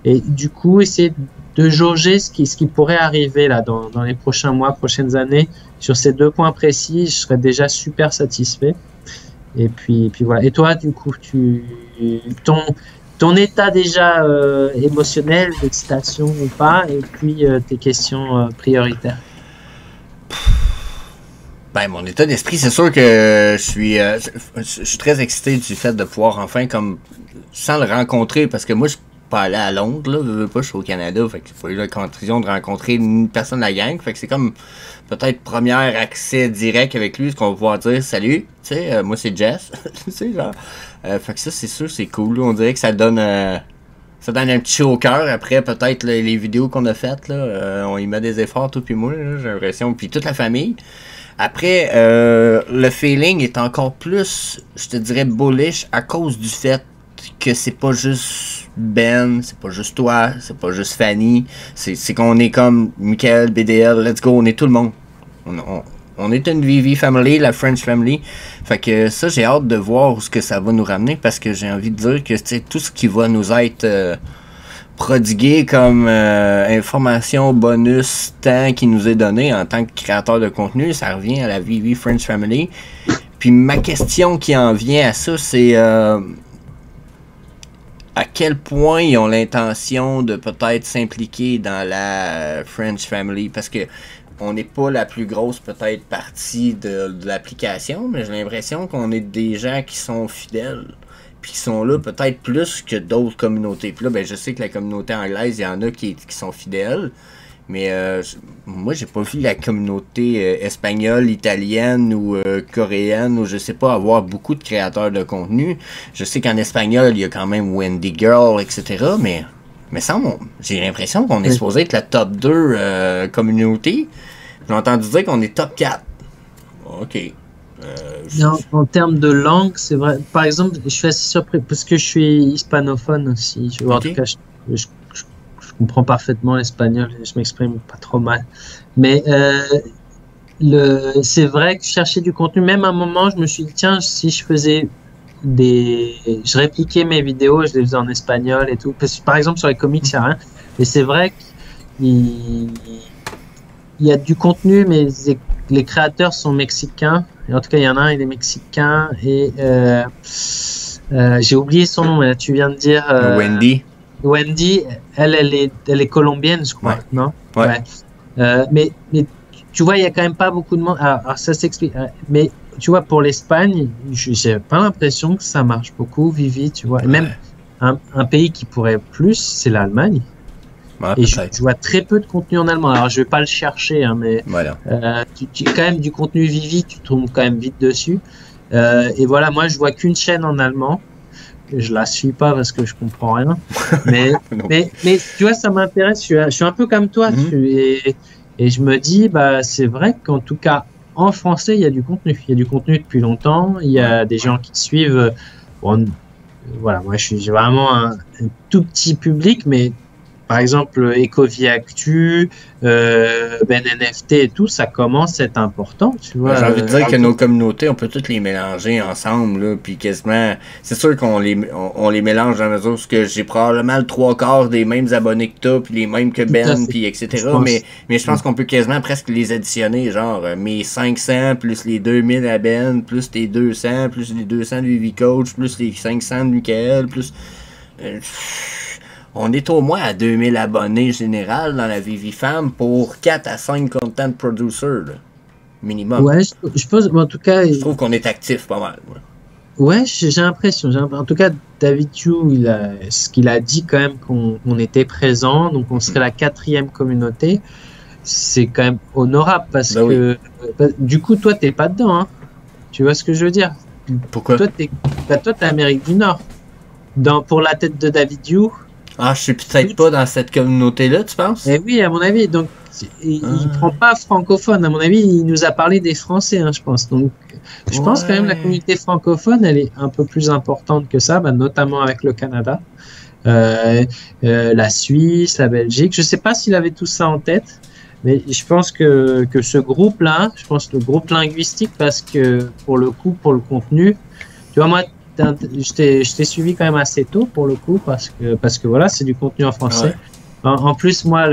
Et du coup, essayer de jauger ce qui pourrait arriver là dans les prochains mois, prochaines années, sur ces deux points précis, je serais déjà super satisfait. Et puis voilà. Et toi, du coup, ton état déjà émotionnel, d'excitation ou pas, et puis tes questions prioritaires. Ben, mon état d'esprit, c'est sûr que je suis très excité du fait de pouvoir enfin, comme, sans le rencontrer, parce que moi, je suis pas allé à Londres, là, je veux pas, je suis au Canada, fait que j'ai pas eu l'occasion de rencontrer une personne de la gang, fait que c'est comme, peut-être, premier accès direct avec lui, ce qu'on va pouvoir dire, salut, tu sais, moi c'est Jess, tu sais, genre, fait que ça, c'est sûr, c'est cool, là, on dirait que ça donne un petit chaud au cœur. Après, peut-être les vidéos qu'on a faites, là, on y met des efforts, tout puis moi, là, j'ai l'impression, puis toute la famille. Après, le feeling est encore plus, je te dirais, bullish à cause du fait que c'est pas juste Ben, c'est pas juste toi, c'est pas juste Fanny, c'est qu'on est comme Michael, BDL, let's go, on est tout le monde. On est une VV family, la French family. Fait que ça, j'ai hâte de voir où ce que ça va nous ramener, parce que j'ai envie de dire que tout ce qui va nous être prodigué comme information, bonus, temps qui nous est donné en tant que créateur de contenu, ça revient à la VV French family. Puis ma question qui en vient à ça, c'est à quel point ils ont l'intention de peut-être s'impliquer dans la French family, parce que on n'est pas la plus grosse peut-être partie de l'application, mais j'ai l'impression qu'on est des gens qui sont fidèles, puis qui sont là peut-être plus que d'autres communautés. Puis là, ben, je sais que la communauté anglaise, il y en a qui sont fidèles, mais moi, j'ai pas vu la communauté espagnole, italienne ou coréenne, ou je sais pas, avoir beaucoup de créateurs de contenu. Je sais qu'en espagnol, il y a quand même Wendy Girl, etc., mais j'ai l'impression qu'on est supposé être la top 2 communauté. J'ai entendu dire qu'on est top 4. OK. En termes de langue, c'est vrai. Par exemple, je suis assez surpris parce que je suis hispanophone aussi. Tu vois, okay. En tout cas, je comprends parfaitement l'espagnol et je m'exprime pas trop mal. Mais c'est vrai que je cherchais du contenu. Même à un moment, je me suis dit, tiens, si je faisais je répliquais mes vidéos, je les faisais en espagnol et tout. Parce que, par exemple, sur les comics, il n'y a rien. Et c'est vrai que il y a du contenu, mais les créateurs sont mexicains. Et en tout cas, il y en a un, il est mexicain. Et j'ai oublié son nom, mais là, tu viens de dire... Wendy. Wendy, elle est colombienne, je crois, Ouais. non? Ouais. Mais tu vois, il y a quand même pas beaucoup de monde. Alors ça s'explique. Mais tu vois, pour l'Espagne, j'ai pas l'impression que ça marche beaucoup, Vivi, tu vois. Et même un pays qui pourrait plus, c'est l'Allemagne. Ouais, Et je vois très peu de contenu en allemand. Alors je vais pas le chercher, hein, mais voilà. quand même du contenu Vivi, tu tombes quand même vite dessus. Et voilà, moi je vois qu'une chaîne en allemand. Je la suis pas parce que je comprends rien. Mais tu vois, ça m'intéresse. Je suis un peu comme toi. Et je me dis, bah, c'est vrai qu'en tout cas, en français, il y a du contenu. Il y a du contenu depuis longtemps. Il y a des gens qui suivent. Bon, voilà, moi, j'ai vraiment un tout petit public, mais par exemple, Ecovie Actu, Ben NFT et tout, ça commence à être important, tu vois. J'ai envie de dire que nos communautés, on peut toutes les mélanger ensemble, là, puis quasiment, c'est sûr qu'on on les mélange dans la mesure où que j'ai probablement le 3/4 des mêmes abonnés que toi, puis les mêmes que Ben, puis etc. Mais je pense qu'on peut quasiment presque les additionner, genre mes 500 plus les 2000 à Ben, plus tes 200, plus les 200 de Vivi Coach, plus les 500 de Michael, plus... on est au moins à 2000 abonnés général dans la Vivifam pour 4 à 5 content producers, là, minimum. Ouais, je pense, en tout cas... Je trouve qu'on est actif pas mal. Ouais, j'ai l'impression. En tout cas, David Yu, ce qu'il a dit quand même qu'on était présent, donc on serait la 4e communauté. C'est quand même honorable parce que du coup, toi, t'es pas dedans. Hein. Tu vois ce que je veux dire? Pourquoi? Toi, t'es Amérique du Nord. Pour la tête de David Yu. Ah, je suis peut-être pas dans cette communauté-là, tu penses? Eh oui, à mon avis. Donc, il prend pas francophone. À mon avis, il nous a parlé des Français, hein, je pense. Donc, je pense quand même la communauté francophone, elle est un peu plus importante que ça, notamment avec le Canada, la Suisse, la Belgique. Je sais pas s'il avait tout ça en tête, mais je pense que ce groupe-là, je pense le groupe linguistique, parce que pour le coup, pour le contenu, tu vois, moi, je t'ai suivi quand même assez tôt pour le coup parce que voilà, c'est du contenu en français. Ouais. En plus, moi,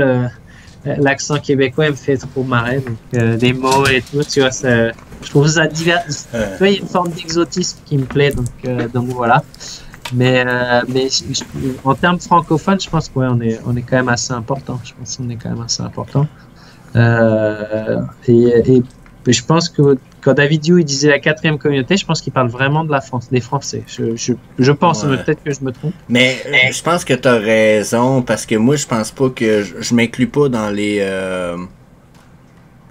l'accent québécois il me fait trop marrer, donc des mots et tout, tu vois, je trouve ça divers. Tu vois, il y a une forme d'exotisme qui me plaît, donc voilà. Mais en termes francophones, je pense qu'on est quand même assez important. Je pense qu'on est quand même assez important. Et je pense que quand David Yu il disait la 4e communauté, je pense qu'il parle vraiment de la France, des Français. Je pense, mais peut-être que je me trompe. Mais je pense que tu as raison, parce que moi, je pense pas que je m'inclus pas dans les...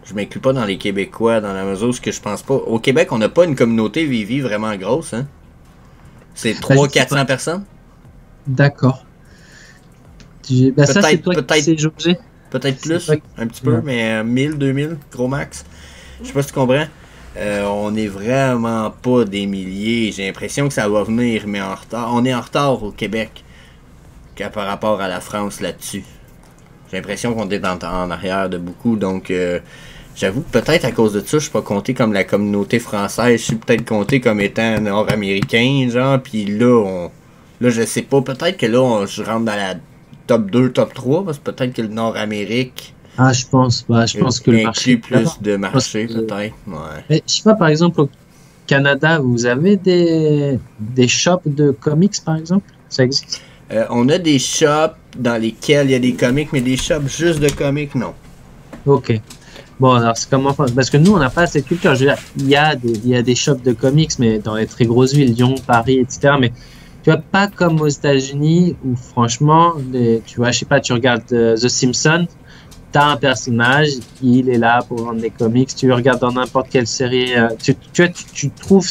je m'inclus pas dans les Québécois, dans la mesure où je pense pas... Au Québec, on n'a pas une communauté Vivi vraiment grosse, hein? C'est 300-400 personnes? D'accord. Ça, c'est toi qui sais jauger. Peut-être plus, un petit peu, mais 1000, 2000, gros max. Je sais pas si tu comprends. On est vraiment pas des milliers. J'ai l'impression que ça va venir, mais en retard. On est en retard au Québec par rapport à la France là-dessus. J'ai l'impression qu'on est en arrière de beaucoup. Donc, j'avoue que peut-être à cause de ça, je suis pas compté comme la communauté française. Je suis peut-être compté comme étant nord-américain, genre. Puis là, je sais pas. Peut-être que là, je rentre dans la top 2, top 3, parce que peut-être que le Nord-Amérique... Ah, je pense que le marché... plus de marché, peut-être. Ouais. Mais, je sais pas, par exemple, au Canada, vous avez des shops de comics, par exemple? Ça existe? On a des shops dans lesquels il y a des comics, mais des shops juste de comics, non. Ok. Bon, alors c'est comment... Parce que nous, on n'a pas cette culture. Je veux dire, il y a des shops de comics, mais dans les très grosses villes, Lyon, Paris, etc., mais... Tu vois, pas comme aux États-Unis où franchement, tu vois, je sais pas, tu regardes The Simpsons, t'as un personnage, il est là pour vendre des comics. Tu regardes dans n'importe quelle série, tu trouves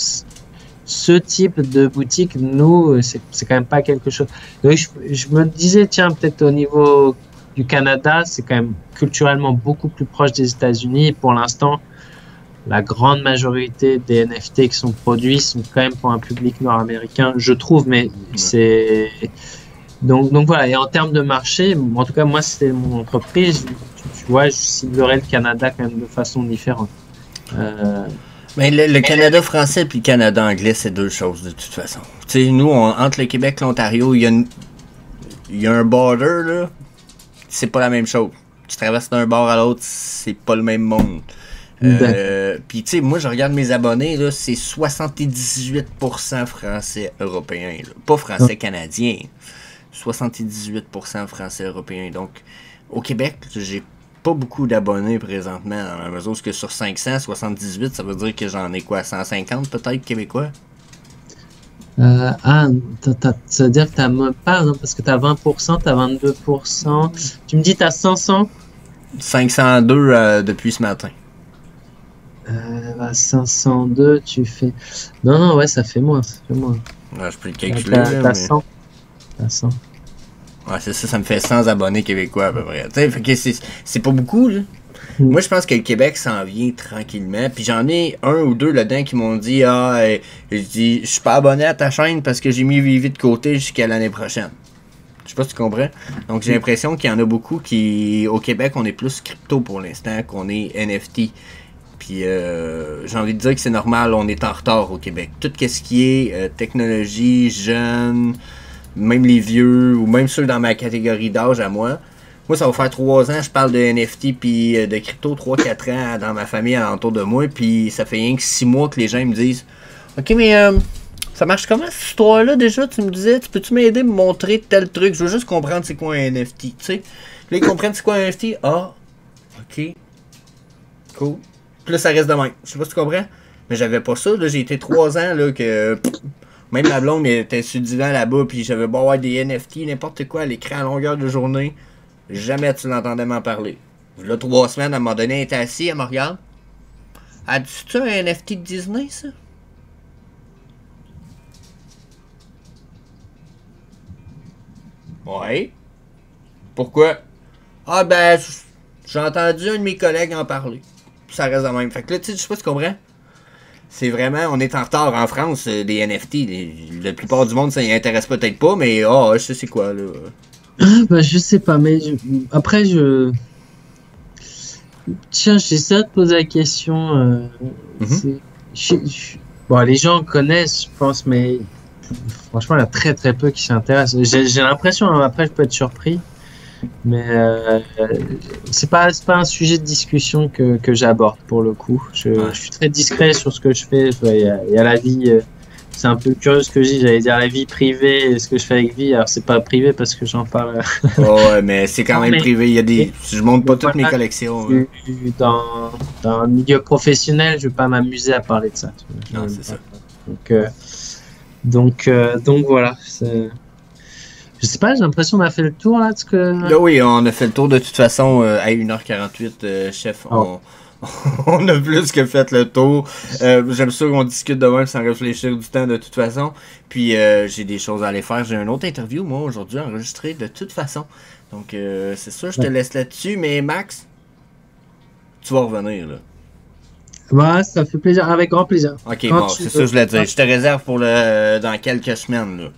ce type de boutique. Nous, c'est quand même pas quelque chose. Donc, je me disais, tiens, peut-être au niveau du Canada, c'est quand même culturellement beaucoup plus proche des États-Unis. Et pour l'instant, la grande majorité des NFT qui sont produits sont quand même pour un public nord-américain, je trouve, mais c'est... Donc voilà, et en termes de marché, en tout cas, moi, c'était mon entreprise, tu vois, je ciblerais le Canada quand même de façon différente. Mais le Canada français et le Canada anglais, c'est deux choses, de toute façon. Tu sais, nous, entre le Québec et l'Ontario, il y a un border, là, c'est pas la même chose. tu traverses d'un bord à l'autre, c'est pas le même monde. Puis tu sais, moi je regarde mes abonnés, là, c'est 78% français européens, là. Pas français canadien, 78% français européens. Donc au Québec, j'ai pas beaucoup d'abonnés présentement, dans la mesure que sur 500, 78, ça veut dire que j'en ai quoi, 150 peut-être québécois? Ça veut dire que t'as même pas, non, parce que t'as 20%, t'as 22%. Tu me dis t'as 500? 502 depuis ce matin. 502, tu fais... Non, ouais, ça fait moins, Ouais, je peux le calculer. T'as 100. T'as 100. Ouais, c'est ça, ça me fait 100 abonnés québécois à peu près. Tu sais, fait que c'est pas beaucoup, là. Moi, je pense que le Québec s'en vient tranquillement. Puis j'en ai un ou deux là-dedans qui m'ont dit je suis pas abonné à ta chaîne parce que j'ai mis Vivi de côté jusqu'à l'année prochaine. Je sais pas si tu comprends. Donc j'ai l'impression qu'il y en a beaucoup qui, au Québec, on est plus crypto pour l'instant qu'on est NFT. Puis j'ai envie de dire que c'est normal, on est en retard au Québec. Tout ce qui est technologie, jeunes, même les vieux, ou même ceux dans ma catégorie d'âge à moi. Moi, ça va faire 3 ans, je parle de NFT puis de crypto, 3-4 ans dans ma famille alentour de moi, puis ça fait rien que 6 mois que les gens me disent « Ok, mais ça marche comment cette histoire-là déjà? Tu me disais, peux-tu m'aider à me montrer tel truc? Je veux juste comprendre c'est quoi un NFT, tu sais. » Là, ils comprennent c'est quoi un NFT. Ah, ok, cool. Puis là, ça reste de même. Je sais pas si tu comprends, mais j'avais pas ça. Là, j'ai été 3 ans là que... même ma blonde était sur le divan là-bas, puis j'avais beau avoir des NFT, n'importe quoi à l'écran à longueur de journée. Jamais tu l'entendais m'en parler. Là, 3 semaines, à un moment donné, elle était assise, elle me regarde. Elle dit, c'est-tu un NFT de Disney, ça? Ouais. Pourquoi? Ah ben, j'ai entendu un de mes collègues en parler. Puis ça reste de même. Fait que là, tu sais, je sais pas si tu comprends. C'est vraiment, on est en retard en France, des NFT. La plupart du monde, ça y intéresse peut-être pas, mais je sais c'est quoi, là. Je sais pas, mais après, tiens, j'essaie de poser la question. Bon, les gens connaissent, je pense, mais franchement, il y a très très peu qui s'intéressent. J'ai l'impression, après, je peux être surpris, mais c'est pas un sujet de discussion que j'aborde pour le coup. Je suis très discret sur ce que je fais. Il y a la vie. C'est un peu curieux ce que je dis, j'allais dire la vie privée et ce que je fais avec vie, alors c'est pas privé parce que j'en parle. Ouais, mais c'est quand même privé, il y a des... Je montre pas toutes mes collections. Dans le milieu professionnel, je vais pas m'amuser à parler de ça. Non, c'est ça. Donc voilà. Je sais pas, j'ai l'impression qu'on a fait le tour là de ce que... Là, oui, on a fait le tour de toute façon à 1h48, chef. On a plus que fait le tour. J'aime ça qu'on discute de même sans réfléchir du temps de toute façon. Puis j'ai des choses à aller faire. J'ai une autre interview, moi, aujourd'hui, enregistrée de toute façon. Donc c'est ça, je te laisse là-dessus. Mais Max, tu vas revenir, là. Ouais, ça fait plaisir, avec grand plaisir. Ok, bon, c'est ça que je voulais dire. Je te réserve pour dans quelques semaines, là.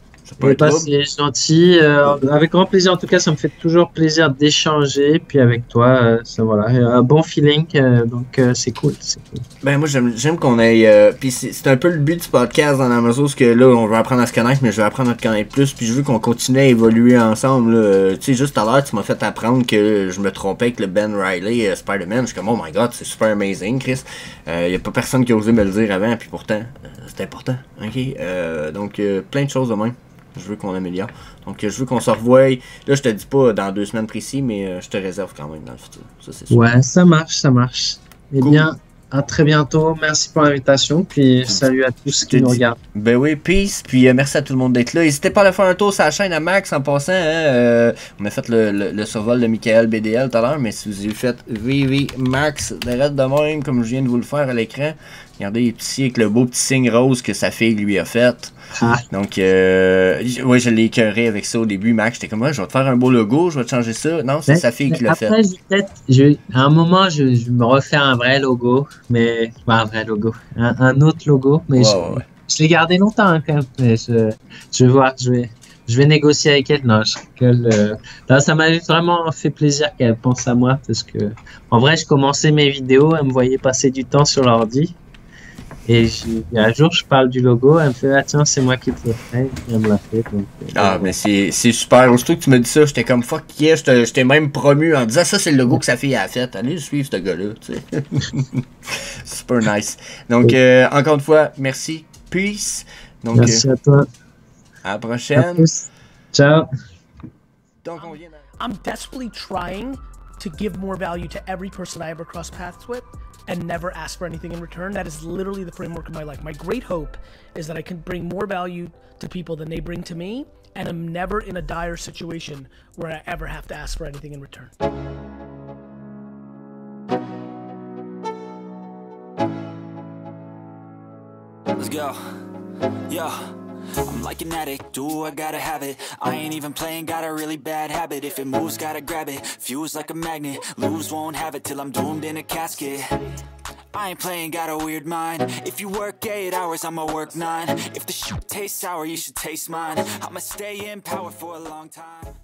C'est gentil, avec grand plaisir. En tout cas, ça me fait toujours plaisir d'échanger. Puis avec toi, ça voilà, un bon feeling, donc c'est cool, Ben moi j'aime qu'on aille. Puis c'est un peu le but du podcast dans la mesure où que là on veut apprendre à se connaître, mais je veux apprendre à te connaître plus. Puis je veux qu'on continue à évoluer ensemble. Tu sais, juste à l'heure, tu m'as fait apprendre que je me trompais avec le Ben Riley Spider-Man. Je suis comme oh my god, c'est super amazing, Chris. Y a pas personne qui a osé me le dire avant, puis pourtant c'est important. Ok, donc plein de choses de même. Je veux qu'on améliore. Donc, je veux qu'on se revoie. Là, je te dis pas dans 2 semaines précis, mais je te réserve quand même dans le futur. Ça, c'est sûr. Ouais, ça marche. Eh bien, à très bientôt. Merci pour l'invitation. Puis, salut à tous qui nous regardent. Ben oui, peace. Puis, merci à tout le monde d'être là. N'hésitez pas à aller faire un tour sur la chaîne à Max en passant. Hein, on a fait le survol de Michael BDL tout à l'heure, mais si vous avez fait VV Max, d'arrête de même, comme je viens de vous le faire à l'écran, regardez, il est ici avec le beau petit signe rose que sa fille lui a fait. Donc, ouais, je l'ai écœuré avec ça au début, Max. J'étais comme, ouais, je vais te faire un beau logo, je vais te changer ça. Non, c'est sa fille qui l'a fait. Après, à un moment, je me refais un vrai logo, mais pas un vrai logo, un autre logo, mais je l'ai gardé longtemps hein, quand même. Mais je vais voir, je vais négocier avec elle. Non, là, ça m'a vraiment fait plaisir qu'elle pense à moi parce que, en vrai, je commençais mes vidéos, elle me voyait passer du temps sur l'ordi. Et un jour, je parle du logo, elle me fait ah tiens, c'est moi qui te le ferai, elle me l'a fait. Donc, Ah, mais c'est super. Aussitôt que tu m'as dit ça, j'étais comme fuck yeah, j'étais même promu en disant ça, c'est le logo que sa fille a fait. Allez suivre ce gars-là, tu sais. Super nice. Donc, encore une fois, merci. Peace. Donc, merci à toi. à la À prochaine. plus. Ciao. Donc, on vient I'm desperately trying to give more value to every person I ever cross paths with and never ask for anything in return. That is literally the framework of my life. My great hope is that I can bring more value to people than they bring to me, and I'm never in a dire situation where I ever have to ask for anything in return. Let's go. Yo, I'm like an addict, do I gotta have it. I ain't even playing, got a really bad habit. If it moves, gotta grab it, fuse like a magnet. Lose, won't have it till I'm doomed in a casket. I ain't playing, got a weird mind. If you work 8 hours, I'ma work 9. If the shit tastes sour, you should taste mine. I'ma stay in power for a long time.